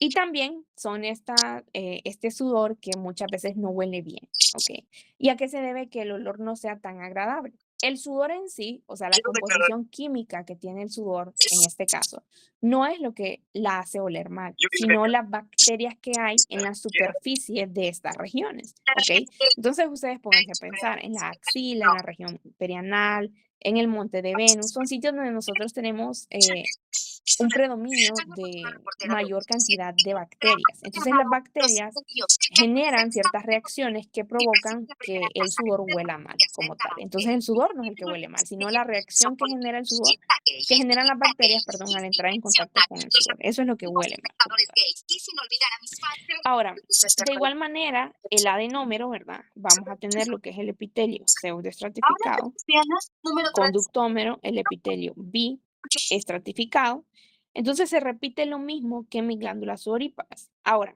Y también son este sudor que muchas veces no huele bien, ¿ok? ¿Y a qué se debe que el olor no sea tan agradable? El sudor en sí, o sea, la composición química que tiene el sudor, en este caso, no es lo que la hace oler mal, sino las bacterias que hay en la superficie de estas regiones, ¿ok? Entonces ustedes pónganse a pensar en la axila, en la región perianal, en el monte de Venus, son sitios donde nosotros tenemos un predominio de mayor cantidad de bacterias. Entonces las bacterias generan ciertas reacciones que provocan que el sudor huela mal como tal. Entonces el sudor no es el que huele mal, sino la reacción que genera el sudor, que generan las bacterias, perdón, al entrar en contacto con el sudor. Eso es lo que huele mal como tal. Ahora, de igual manera, el adenómero, ¿verdad? Vamos a tener lo que es el epitelio pseudoestratificado, conductómero, el epitelio bi-estratificado. Entonces se repite lo mismo que mis glándulas sudoríparas. Ahora,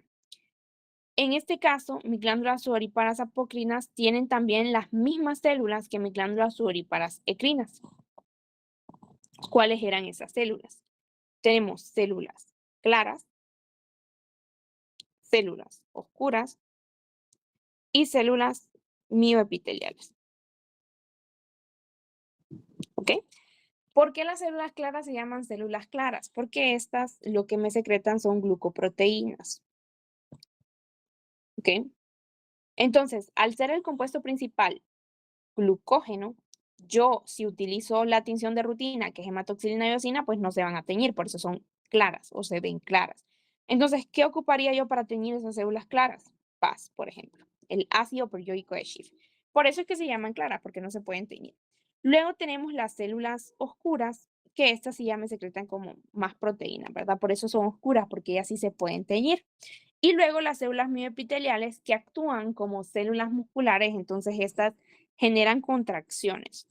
en este caso, mis glándulas sudoríparas apocrinas tienen también las mismas células que mis glándulas sudoríparas ecrinas. ¿Cuáles eran esas células? Tenemos células claras, células oscuras y células mioepiteliales. ¿Ok? ¿Por qué las células claras se llaman células claras? Porque estas lo que me secretan son glucoproteínas. ¿Ok? Entonces, al ser el compuesto principal glucógeno, yo si utilizo la tinción de rutina, que es hematoxilina y eosina, pues no se van a teñir, por eso son claras o se ven claras. Entonces, ¿qué ocuparía yo para teñir esas células claras? PAS, por ejemplo, el ácido proioico de Schiff. Por eso es que se llaman claras, porque no se pueden teñir. Luego tenemos las células oscuras, que estas sí ya me secretan como más proteína, ¿verdad? Por eso son oscuras, porque ellas sí se pueden teñir. Y luego las células mioepiteliales que actúan como células musculares, entonces estas generan contracciones.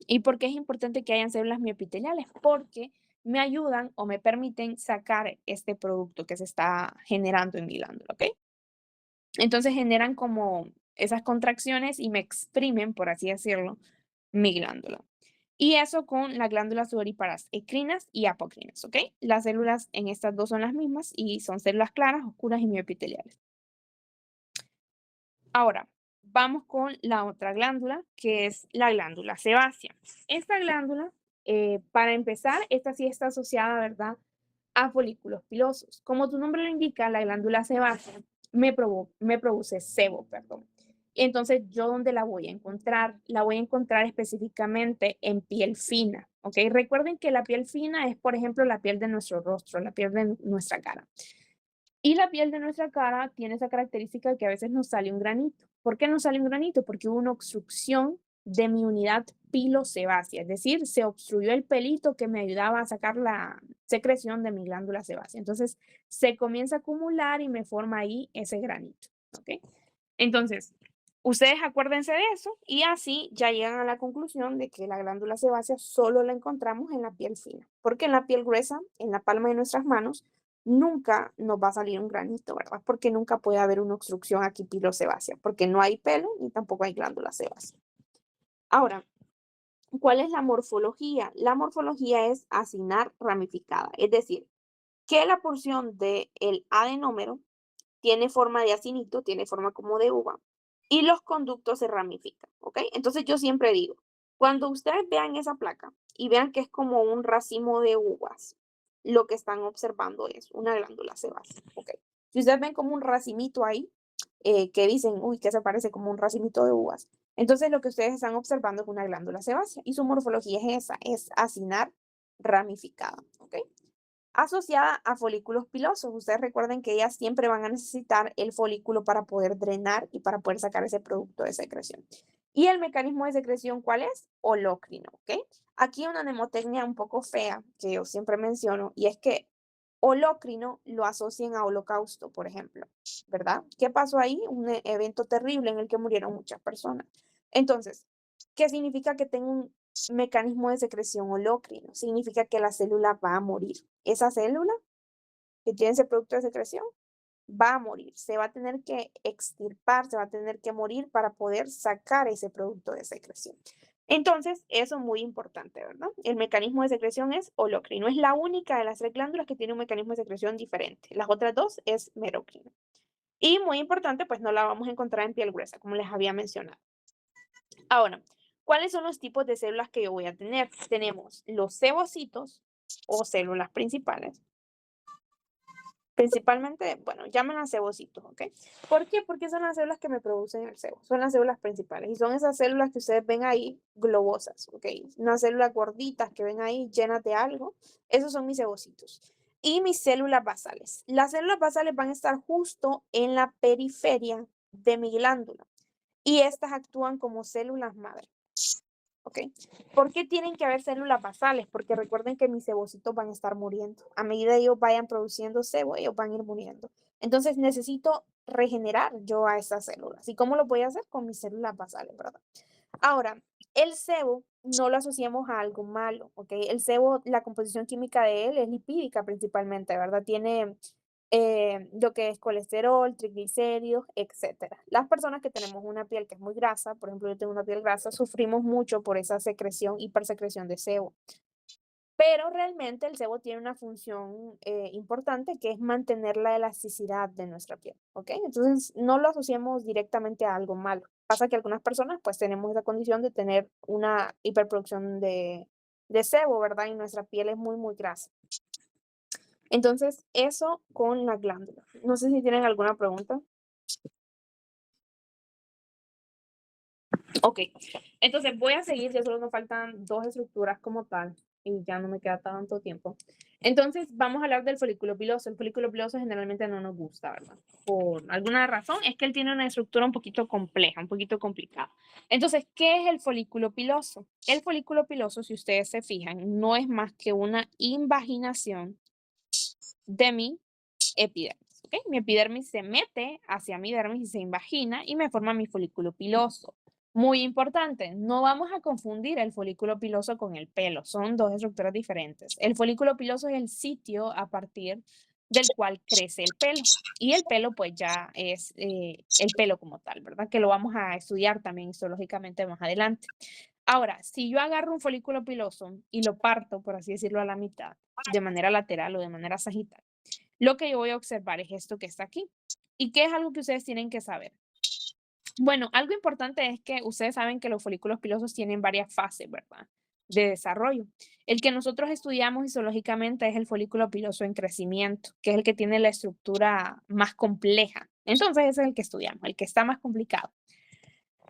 ¿Y por qué es importante que hayan células mioepiteliales? Porque me ayudan o me permiten sacar este producto que se está generando en mi glándula, ¿ok? Entonces generan como esas contracciones y me exprimen, por así decirlo, mi glándula. Y eso con las glándulas sudoríparas ecrinas y apocrinas, ¿ok? Las células en estas dos son las mismas y son células claras, oscuras y mioepiteliales. Ahora, vamos con la otra glándula, que es la glándula sebácea. Esta glándula, para empezar, esta sí está asociada, ¿verdad?, a folículos pilosos. Como tu nombre lo indica, la glándula sebácea me produce sebo, perdón. Entonces, ¿yo dónde la voy a encontrar? La voy a encontrar específicamente en piel fina, ¿ok? Recuerden que la piel fina es, por ejemplo, la piel de nuestro rostro, la piel de nuestra cara. Y la piel de nuestra cara tiene esa característica de que a veces nos sale un granito. ¿Por qué nos sale un granito? Porque hubo una obstrucción de mi unidad pilosebácea, es decir, se obstruyó el pelito que me ayudaba a sacar la secreción de mi glándula sebácea. Entonces, se comienza a acumular y me forma ahí ese granito, ¿ok? Entonces, ustedes acuérdense de eso y así ya llegan a la conclusión de que la glándula sebácea solo la encontramos en la piel fina, porque en la piel gruesa, en la palma de nuestras manos, nunca nos va a salir un granito, ¿verdad? Porque nunca puede haber una obstrucción aquí pilosebácea, porque no hay pelo ni tampoco hay glándula sebácea. Ahora, ¿cuál es la morfología? La morfología es acinar ramificada, es decir, que la porción del adenómero tiene forma de acinito, tiene forma como de uva, y los conductos se ramifican, ¿ok? Entonces yo siempre digo, cuando ustedes vean esa placa y vean que es como un racimo de uvas, lo que están observando es una glándula sebácea, ¿ok? Si ustedes ven como un racimito ahí, que dicen, uy, que se parece como un racimito de uvas, entonces lo que ustedes están observando es una glándula sebácea y su morfología es esa, es acinar ramificada, ¿ok? Asociada a folículos pilosos. Ustedes recuerden que ellas siempre van a necesitar el folículo para poder drenar y para poder sacar ese producto de secreción. ¿Y el mecanismo de secreción cuál es? Holócrino, ¿ok? Aquí una mnemotecnia un poco fea que yo siempre menciono y es que holócrino lo asocian a holocausto, por ejemplo, ¿verdad? ¿Qué pasó ahí? Un evento terrible en el que murieron muchas personas. Entonces, ¿qué significa que tengo un mecanismo de secreción holócrino? Significa que la célula va a morir. Esa célula que tiene ese producto de secreción va a morir. Se va a tener que extirpar, se va a tener que morir para poder sacar ese producto de secreción. Entonces, eso es muy importante, ¿verdad? El mecanismo de secreción es holócrino. Es la única de las tres glándulas que tiene un mecanismo de secreción diferente. Las otras dos es merocrino. Y muy importante, pues no la vamos a encontrar en piel gruesa, como les había mencionado. Ahora, ¿cuáles son los tipos de células que yo voy a tener? Tenemos los cebocitos o células principales. Principalmente, bueno, llámenlas cebocitos, ¿ok? ¿Por qué? Porque son las células que me producen el sebo, son las células principales y son esas células que ustedes ven ahí globosas, ¿ok? Unas células gorditas que ven ahí llenas de algo, esos son mis cebocitos. Y mis células basales. Las células basales van a estar justo en la periferia de mi glándula y estas actúan como células madre. ¿Ok? ¿Por qué tienen que haber células basales? Porque recuerden que mis cebocitos van a estar muriendo. A medida que ellos vayan produciendo sebo, ellos van a ir muriendo. Entonces necesito regenerar yo a esas células. ¿Y cómo lo voy a hacer? Con mis células basales, ¿verdad? Ahora, el sebo no lo asociamos a algo malo, ¿ok? El sebo, la composición química de él es lipídica principalmente, ¿verdad? Tiene lo que es colesterol, triglicéridos, etcétera. Las personas que tenemos una piel que es muy grasa, por ejemplo, yo tengo una piel grasa, sufrimos mucho por esa secreción, hipersecreción de sebo. Pero realmente el sebo tiene una función importante que es mantener la elasticidad de nuestra piel, ¿ok? Entonces no lo asociamos directamente a algo malo. Pasa que algunas personas pues tenemos esa condición de tener una hiperproducción de sebo, ¿verdad? Y nuestra piel es muy, muy grasa. Entonces eso con la glándula. No sé si tienen alguna pregunta. Ok, entonces voy a seguir, ya solo nos faltan dos estructuras como tal y ya no me queda tanto tiempo. Entonces vamos a hablar del folículo piloso. El folículo piloso generalmente no nos gusta, ¿verdad? Por alguna razón es que él tiene una estructura un poquito compleja, un poquito complicada. Entonces, ¿qué es el folículo piloso? El folículo piloso, si ustedes se fijan, no es más que una invaginación de mi epidermis. ¿Okay? Mi epidermis se mete hacia mi dermis y se invagina y me forma mi folículo piloso. Muy importante, no vamos a confundir el folículo piloso con el pelo, son dos estructuras diferentes. El folículo piloso es el sitio a partir del cual crece el pelo y el pelo pues ya es el pelo como tal, ¿verdad? Que lo vamos a estudiar también histológicamente más adelante. Ahora, si yo agarro un folículo piloso y lo parto, por así decirlo, a la mitad, de manera lateral o de manera sagital, lo que yo voy a observar es esto que está aquí. ¿Y qué es algo que ustedes tienen que saber? Bueno, algo importante es que ustedes saben que los folículos pilosos tienen varias fases, ¿verdad? De desarrollo. El que nosotros estudiamos histológicamente es el folículo piloso en crecimiento, que es el que tiene la estructura más compleja. Entonces, ese es el que estudiamos, el que está más complicado.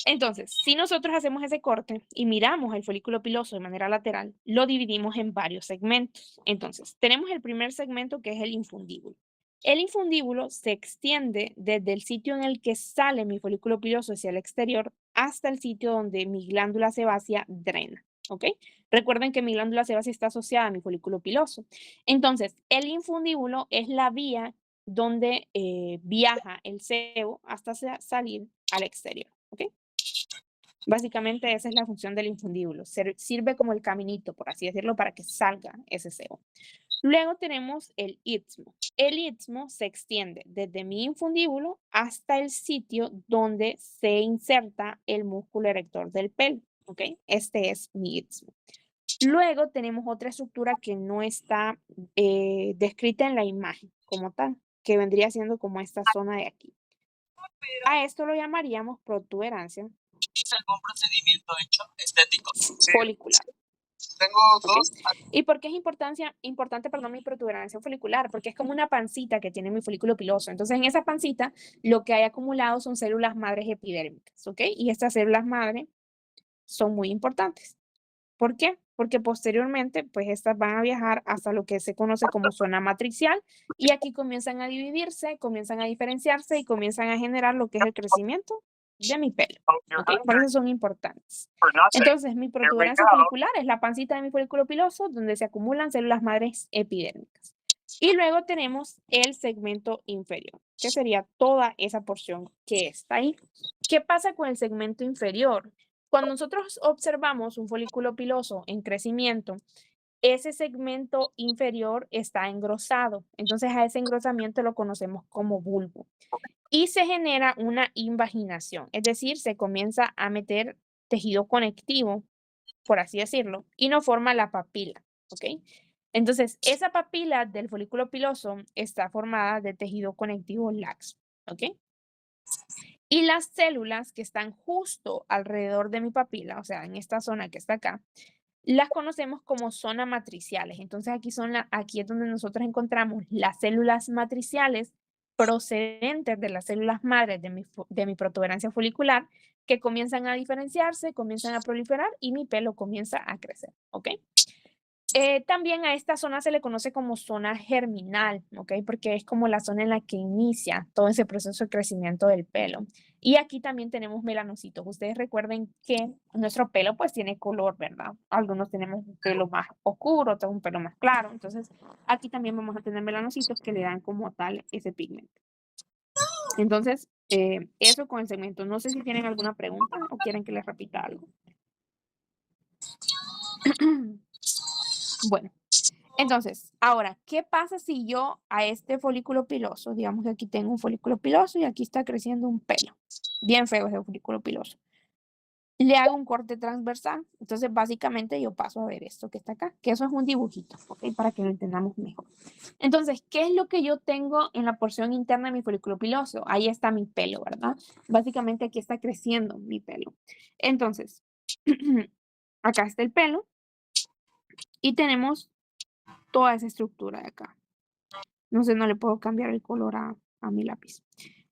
Entonces, si nosotros hacemos ese corte y miramos el folículo piloso de manera lateral, lo dividimos en varios segmentos. Entonces, tenemos el primer segmento que es el infundíbulo. El infundíbulo se extiende desde el sitio en el que sale mi folículo piloso hacia el exterior hasta el sitio donde mi glándula sebácea drena. ¿Ok? Recuerden que mi glándula sebácea está asociada a mi folículo piloso. Entonces, el infundíbulo es la vía donde viaja el sebo hasta salir al exterior. ¿Ok? Básicamente esa es la función del infundíbulo. Sirve como el caminito, por así decirlo, para que salga ese sebo. Luego tenemos el istmo. El istmo se extiende desde mi infundíbulo hasta el sitio donde se inserta el músculo erector del pelo. ¿Ok? Este es mi istmo. Luego tenemos otra estructura que no está descrita en la imagen como tal, que vendría siendo como esta zona de aquí. A esto lo llamaríamos protuberancia. ¿Es algún procedimiento hecho estético? Folicular. Tengo dos. ¿Y por qué es importante, perdón, mi protuberancia folicular? Porque es como una pancita que tiene mi folículo piloso. Entonces, en esa pancita, lo que hay acumulado son células madres epidérmicas, ¿ok? Y estas células madre son muy importantes. ¿Por qué? Porque posteriormente, pues estas van a viajar hasta lo que se conoce como zona matricial y aquí comienzan a dividirse, comienzan a diferenciarse y comienzan a generar lo que es el crecimiento de mi pelo. ¿Okay? Por eso son importantes. Entonces, mi protuberancia folicular es la pancita de mi folículo piloso donde se acumulan células madres epidérmicas. Y luego tenemos el segmento inferior, que sería toda esa porción que está ahí. ¿Qué pasa con el segmento inferior? Cuando nosotros observamos un folículo piloso en crecimiento, ese segmento inferior está engrosado. Entonces, a ese engrosamiento lo conocemos como bulbo. Y se genera una invaginación, es decir, se comienza a meter tejido conectivo, por así decirlo, y no forma la papila, ¿ok? Entonces, esa papila del folículo piloso está formada de tejido conectivo laxo, ¿ok? Y las células que están justo alrededor de mi papila, o sea, en esta zona que está acá, las conocemos como zonas matriciales. Entonces aquí es donde nosotros encontramos las células matriciales procedentes de las células madres de mi protuberancia folicular, que comienzan a diferenciarse, comienzan a proliferar y mi pelo comienza a crecer, ¿ok? También a esta zona se le conoce como zona germinal, ¿ok? Porque es como la zona en la que inicia todo ese proceso de crecimiento del pelo. Y aquí también tenemos melanocitos. Ustedes recuerden que nuestro pelo pues tiene color, ¿verdad? Algunos tenemos un pelo más oscuro, otros un pelo más claro. Entonces aquí también vamos a tener melanocitos que le dan como tal ese pigmento. Entonces, eso con el segmento. No sé si tienen alguna pregunta o quieren que les repita algo. Bueno. Entonces, ahora, ¿qué pasa si yo a este folículo piloso, digamos que aquí tengo un folículo piloso y aquí está creciendo un pelo, bien feo ese folículo piloso, le hago un corte transversal? Entonces, básicamente yo paso a ver esto que está acá, que eso es un dibujito, ¿ok? Para que lo entendamos mejor. Entonces, ¿qué es lo que yo tengo en la porción interna de mi folículo piloso? Ahí está mi pelo, ¿verdad? Básicamente aquí está creciendo mi pelo. Entonces, acá está el pelo y tenemos toda esa estructura de acá. No sé, no le puedo cambiar el color a mi lápiz.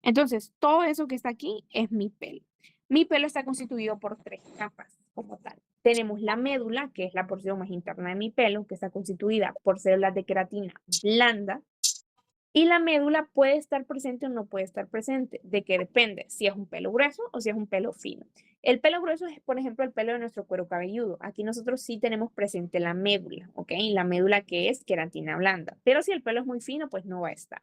Entonces, todo eso que está aquí es mi pelo. Mi pelo está constituido por 3 capas como tal. Tenemos la médula, que es la porción más interna de mi pelo, que está constituida por células de queratina blanda. Y la médula puede estar presente o no puede estar presente. ¿De qué depende? Si es un pelo grueso o si es un pelo fino. El pelo grueso es, por ejemplo, el pelo de nuestro cuero cabelludo. Aquí nosotros sí tenemos presente la médula, ¿ok? La médula que es queratina blanda. Pero si el pelo es muy fino, pues no va a estar.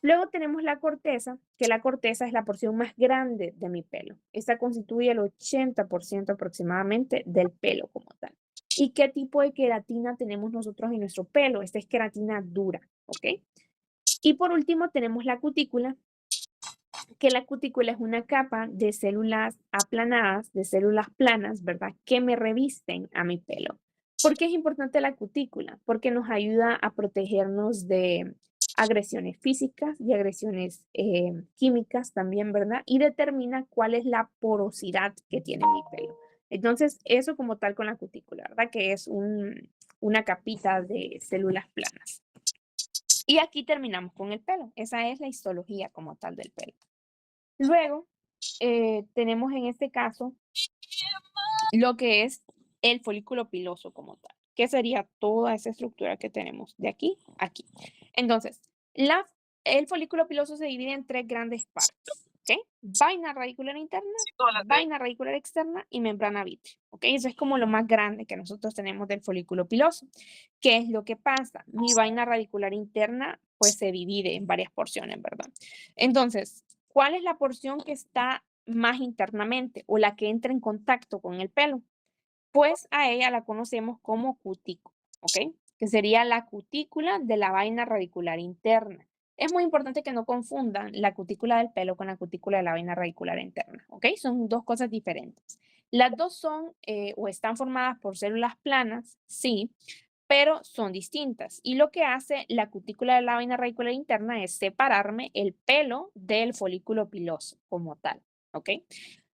Luego tenemos la corteza, que la corteza es la porción más grande de mi pelo. Esta constituye el 80% aproximadamente del pelo como tal. ¿Y qué tipo de queratina tenemos nosotros en nuestro pelo? Esta es queratina dura, ¿ok? Y por último tenemos la cutícula, que la cutícula es una capa de células aplanadas, de células planas, ¿verdad? Que me revisten a mi pelo. ¿Por qué es importante la cutícula? Porque nos ayuda a protegernos de agresiones físicas y agresiones químicas también, ¿verdad? Y determina cuál es la porosidad que tiene mi pelo. Entonces, eso como tal con la cutícula, ¿verdad? Que es una capita de células planas. Y aquí terminamos con el pelo. Esa es la histología como tal del pelo. Luego, tenemos en este caso lo que es el folículo piloso como tal, que sería toda esa estructura que tenemos de aquí a aquí. Entonces, el folículo piloso se divide en 3 grandes partes, ¿ok? Vaina radicular interna, vaina radicular externa y membrana vítrea, ¿ok? Eso es como lo más grande que nosotros tenemos del folículo piloso. ¿Qué es lo que pasa? Mi vaina radicular interna, pues se divide en varias porciones, ¿verdad? Entonces, ¿cuál es la porción que está más internamente o la que entra en contacto con el pelo? Pues a ella la conocemos como cutícula, ¿ok? Que sería la cutícula de la vaina radicular interna. Es muy importante que no confundan la cutícula del pelo con la cutícula de la vaina radicular interna, ¿ok? Son 2 cosas diferentes. Las 2 son o están formadas por células planas, sí, pero son distintas. Y lo que hace la cutícula de la vaina radicular interna es separarme el pelo del folículo piloso como tal, ¿ok?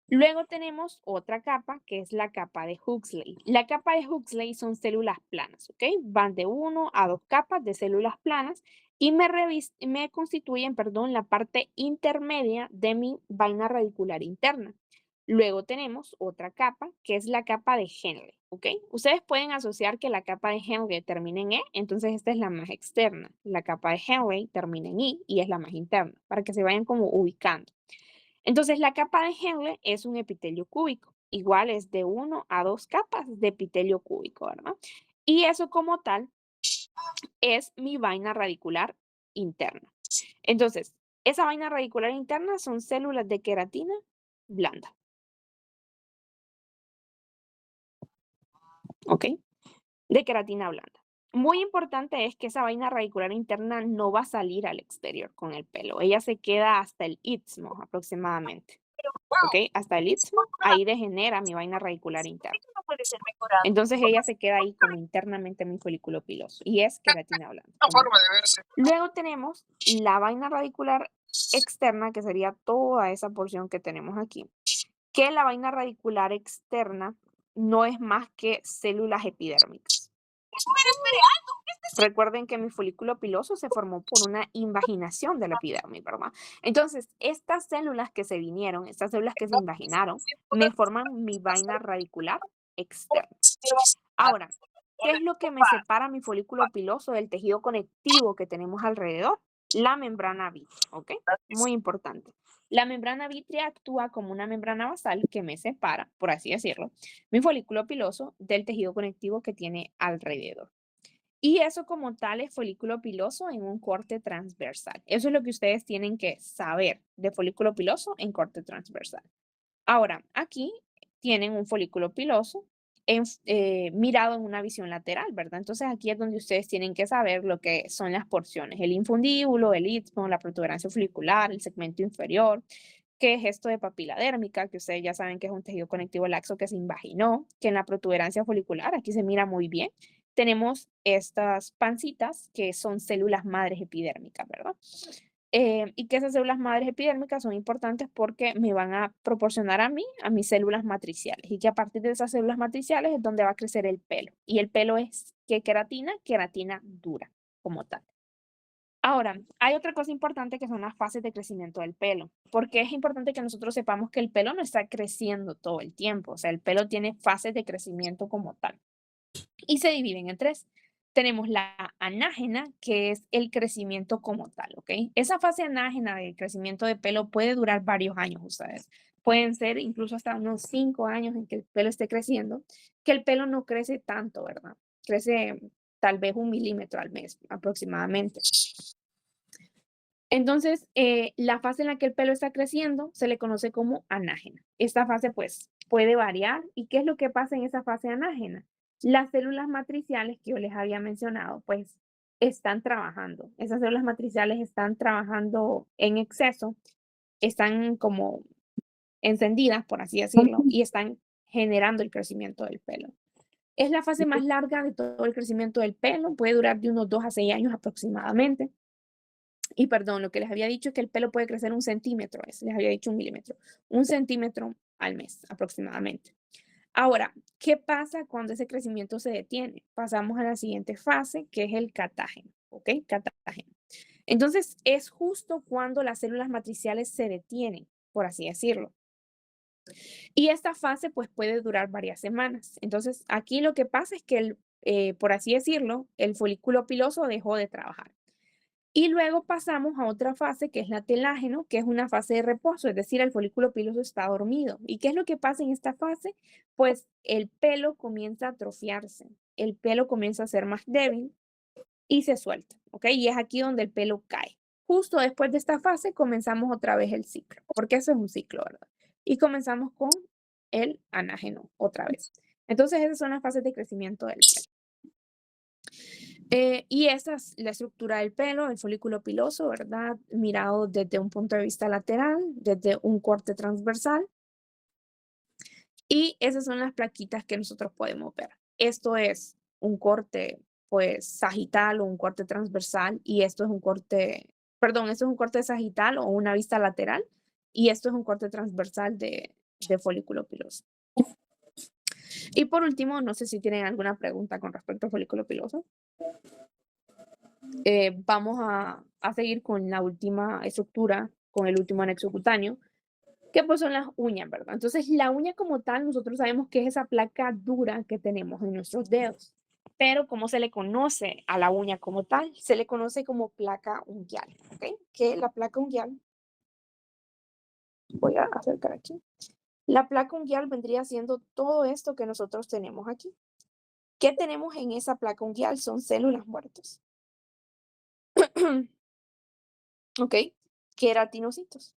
Luego tenemos otra capa, que es la capa de Huxley. La capa de Huxley son células planas, ¿ok? Van de 1 a 2 capas de células planas y me constituyen, perdón, la parte intermedia de mi vaina radicular interna. Luego tenemos otra capa, que es la capa de Henle, ¿ok? Ustedes pueden asociar que la capa de Henle termina en E, entonces esta es la más externa. La capa de Henle termina en I y es la más interna, para que se vayan como ubicando. Entonces, la capa de Henle es un epitelio cúbico. Igual es de 1 a 2 capas de epitelio cúbico, ¿verdad? Y eso como tal es mi vaina radicular interna. Entonces, esa vaina radicular interna son células de queratina blanda. ¿Ok? De queratina blanda. Muy importante es que esa vaina radicular interna no va a salir al exterior con el pelo. Ella se queda hasta el istmo aproximadamente. ¿ok? Hasta el istmo, ahí degenera mi vaina radicular interna. Entonces ella se queda ahí como internamente en mi folículo piloso y es queratina blanda. Una forma de verse. Luego tenemos la vaina radicular externa, que sería toda esa porción que tenemos aquí, que la vaina radicular externa no es más que células epidérmicas. Recuerden que mi folículo piloso se formó por una invaginación de la epidermis, ¿verdad? Entonces, estas células que se vinieron, estas células que se invaginaron, me forman mi vaina radicular externa. Ahora, ¿qué es lo que me separa mi folículo piloso del tejido conectivo que tenemos alrededor? La membrana vítrea, ¿ok? Muy importante. La membrana vítrea actúa como una membrana basal que me separa, por así decirlo, mi folículo piloso del tejido conectivo que tiene alrededor. Y eso como tal es folículo piloso en un corte transversal. Eso es lo que ustedes tienen que saber de folículo piloso en corte transversal. Ahora, aquí tienen un folículo piloso mirado en una visión lateral, ¿verdad? Entonces aquí es donde ustedes tienen que saber lo que son las porciones, el infundíbulo, el istmo, la protuberancia folicular, el segmento inferior, qué es esto de papila dérmica, que ustedes ya saben que es un tejido conectivo laxo que se invaginó, que en la protuberancia folicular, aquí se mira muy bien, tenemos estas pancitas que son células madres epidérmicas, ¿verdad? Y que esas células madres epidérmicas son importantes porque me van a proporcionar a mí, a mis células matriciales, y que a partir de esas células matriciales es donde va a crecer el pelo. Y el pelo es, ¿qué queratina? Queratina dura, como tal. Ahora, hay otra cosa importante que son las fases de crecimiento del pelo, porque es importante que nosotros sepamos que el pelo no está creciendo todo el tiempo, o sea, el pelo tiene fases de crecimiento como tal, y se dividen en tres. Tenemos la anágena, que es el crecimiento como tal, ¿ok? Esa fase anágena de crecimiento de pelo puede durar varios años, ustedes. Pueden ser incluso hasta unos 5 años en que el pelo esté creciendo, que el pelo no crece tanto, ¿verdad? Crece tal vez 1 milímetro al mes aproximadamente. Entonces, la fase en la que el pelo está creciendo se le conoce como anágena. Esta fase, pues, puede variar. ¿Y qué es lo que pasa en esa fase anágena? Las células matriciales que yo les había mencionado, pues, están trabajando. Esas células matriciales están trabajando en exceso, están como encendidas, por así decirlo, y están generando el crecimiento del pelo. Es la fase más larga de todo el crecimiento del pelo, puede durar de unos 2 a 6 años aproximadamente. Y perdón, lo que les había dicho es que el pelo puede crecer 1 centímetro, les había dicho 1 milímetro, 1 centímetro al mes aproximadamente. Ahora, ¿qué pasa cuando ese crecimiento se detiene? Pasamos a la siguiente fase, que es el catágeno, ¿ok? Catágeno. Entonces, es justo cuando las células matriciales se detienen, por así decirlo. Y esta fase, pues, puede durar varias semanas. Entonces, aquí lo que pasa es que, por así decirlo, el folículo piloso dejó de trabajar. Y luego pasamos a otra fase que es la telágeno, que es una fase de reposo, es decir, el folículo piloso está dormido. ¿Y qué es lo que pasa en esta fase? Pues el pelo comienza a atrofiarse, el pelo comienza a ser más débil y se suelta, ¿ok? Y es aquí donde el pelo cae. Justo después de esta fase comenzamos otra vez el ciclo, porque eso es un ciclo, ¿verdad? Y comenzamos con el anágeno otra vez. Entonces esas son las fases de crecimiento del pelo. Y esa es la estructura del pelo, el folículo piloso, ¿verdad? Mirado desde un punto de vista lateral, desde un corte transversal. Y esas son las plaquitas que nosotros podemos ver. Esto es un corte, pues, sagital o un corte transversal. Y esto es un corte, perdón, esto es un corte sagital o una vista lateral. Y esto es un corte transversal de folículo piloso. Y por último, no sé si tienen alguna pregunta con respecto al folículo piloso. Vamos a seguir con la última estructura, con el último anexo cutáneo, que pues son las uñas, ¿verdad? Entonces, la uña como tal, nosotros sabemos que es esa placa dura que tenemos en nuestros dedos. Pero, ¿cómo se le conoce a la uña como tal? Se le conoce como placa unguial, ¿ok? Que la placa unguial, voy a acercar aquí. La placa unguial vendría siendo todo esto que nosotros tenemos aquí. ¿Qué tenemos en esa placa unguial? Son células muertas. ¿Ok? Queratinocitos.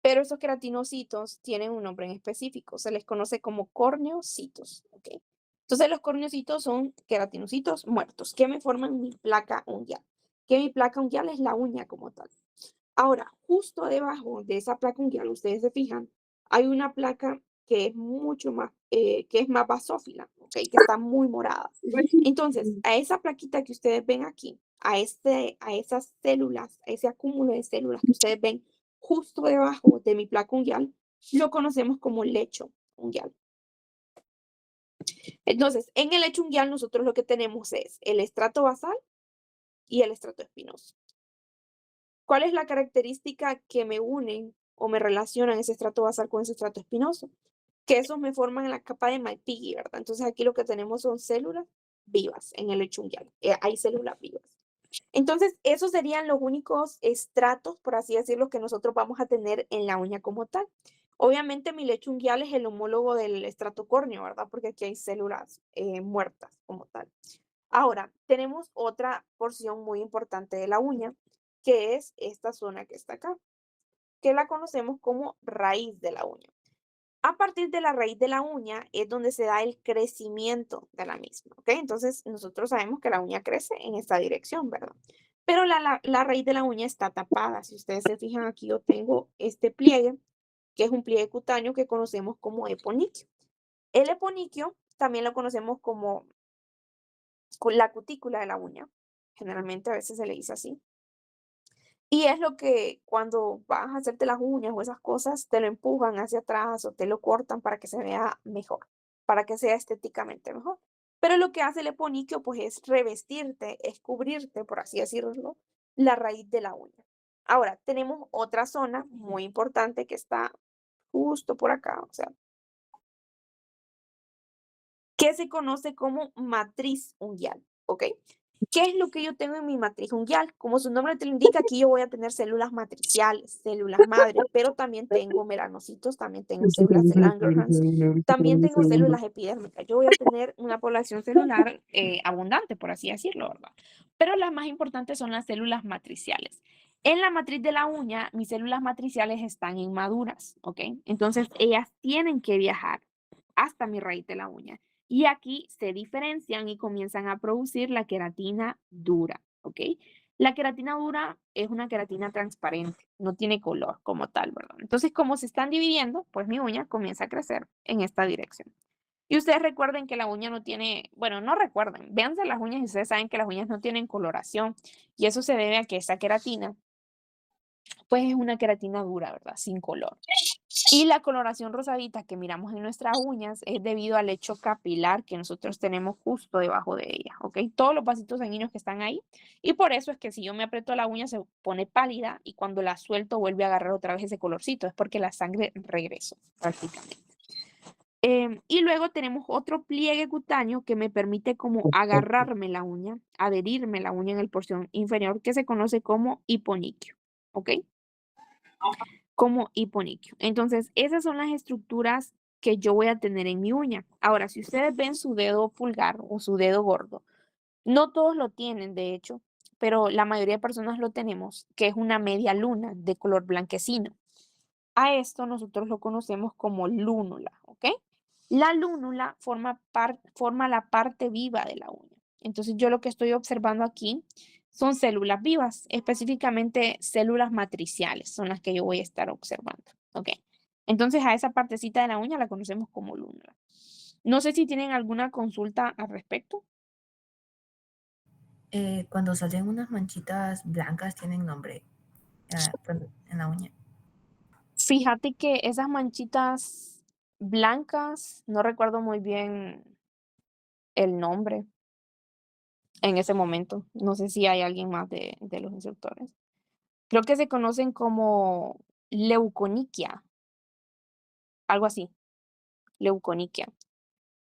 Pero esos queratinocitos tienen un nombre en específico, se les conoce como corneocitos, ¿ok? Entonces los corneocitos son queratinocitos muertos que me forman mi placa unguial, que mi placa unguial es la uña como tal. Ahora, justo debajo de esa placa unguial, ustedes se fijan, hay una placa que es mucho más, que es más basófila, ¿ok? Que está muy morada. Entonces, a esa plaquita que ustedes ven aquí, a esas células, a ese acúmulo de células que ustedes ven justo debajo de mi placa unguial, lo conocemos como lecho unguial. Entonces, en el lecho unguial nosotros lo que tenemos es el estrato basal y el estrato espinoso. ¿Cuál es la característica que me unen o me relacionan ese estrato basal con ese estrato espinoso? Que esos me forman en la capa de Malpighi, ¿verdad? Entonces aquí lo que tenemos son células vivas en el lecho unguial. Hay células vivas. Entonces, esos serían los únicos estratos, por así decirlo, que nosotros vamos a tener en la uña como tal. Obviamente, mi lecho unguial es el homólogo del estrato córneo, ¿verdad? Porque aquí hay células muertas como tal. Ahora, tenemos otra porción muy importante de la uña, que es esta zona que está acá, que la conocemos como raíz de la uña. A partir de la raíz de la uña es donde se da el crecimiento de la misma, ¿ok? Entonces, nosotros sabemos que la uña crece en esta dirección, ¿verdad? Pero la raíz de la uña está tapada. Si ustedes se fijan aquí, yo tengo este pliegue, que es un pliegue cutáneo que conocemos como eponiquio. El eponiquio también lo conocemos como la cutícula de la uña. Generalmente a veces se le dice así. Y es lo que cuando vas a hacerte las uñas o esas cosas, te lo empujan hacia atrás o te lo cortan para que se vea mejor, para que sea estéticamente mejor. Pero lo que hace el eponiquio, pues, es revestirte, es cubrirte, por así decirlo, la raíz de la uña. Ahora, tenemos otra zona muy importante que está justo por acá, o sea, que se conoce como matriz unguial, ¿ok? ¿Qué es lo que yo tengo en mi matriz unguial? Como su nombre te lo indica, aquí yo voy a tener células matriciales, células madre, pero también tengo melanocitos, también tengo células de Langerhans, también tengo células epidérmicas. Yo voy a tener una población celular abundante, por así decirlo, ¿verdad? Pero las más importantes son las células matriciales. En la matriz de la uña, mis células matriciales están inmaduras, ¿ok? Entonces, ellas tienen que viajar hasta mi raíz de la uña. Y aquí se diferencian y comienzan a producir la queratina dura, ¿ok? La queratina dura es una queratina transparente, no tiene color como tal, ¿verdad? Entonces, como se están dividiendo, pues mi uña comienza a crecer en esta dirección. Y ustedes recuerden que la uña no tiene, bueno, no recuerden, véanse las uñas y ustedes saben que las uñas no tienen coloración. Y eso se debe a que esa queratina, pues es una queratina dura, ¿verdad? Sin color. Y la coloración rosadita que miramos en nuestras uñas es debido al lecho capilar que nosotros tenemos justo debajo de ella, ¿ok? Todos los vasitos sanguíneos que están ahí. Y por eso es que si yo me aprieto la uña se pone pálida y cuando la suelto vuelve a agarrar otra vez ese colorcito. Es porque la sangre regresó prácticamente. Y luego tenemos otro pliegue cutáneo que me permite como agarrarme la uña, adherirme la uña en el porción inferior que se conoce como hiponiquio, ¿ok? Como hiponiquio. Entonces, esas son las estructuras que yo voy a tener en mi uña. Ahora, si ustedes ven su dedo pulgar o su dedo gordo, no todos lo tienen, de hecho, pero la mayoría de personas lo tenemos, que es una media luna de color blanquecino. A esto nosotros lo conocemos como lúnula, ¿ok? La lúnula forma la parte viva de la uña. Entonces, yo lo que estoy observando aquí son células vivas, específicamente células matriciales, son las que yo voy a estar observando, ¿ok? Entonces, a esa partecita de la uña la conocemos como lúnula. No sé si tienen alguna consulta al respecto. Cuando salen unas manchitas blancas, ¿tienen nombre en la uña? Fíjate que esas manchitas blancas, no recuerdo muy bien el nombre en ese momento. No sé si hay alguien más de los instructores. Creo que se conocen como leuconiquia, algo así, leuconiquia,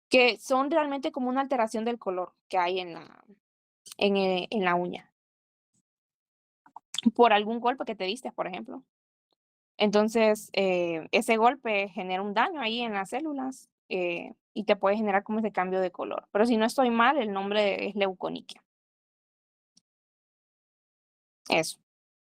que son realmente como una alteración del color que hay en la uña, por algún golpe que te diste, por ejemplo. Entonces, ese golpe genera un daño ahí en las células y te puede generar como ese cambio de color. Pero si no estoy mal, el nombre es leuconiquia. Eso.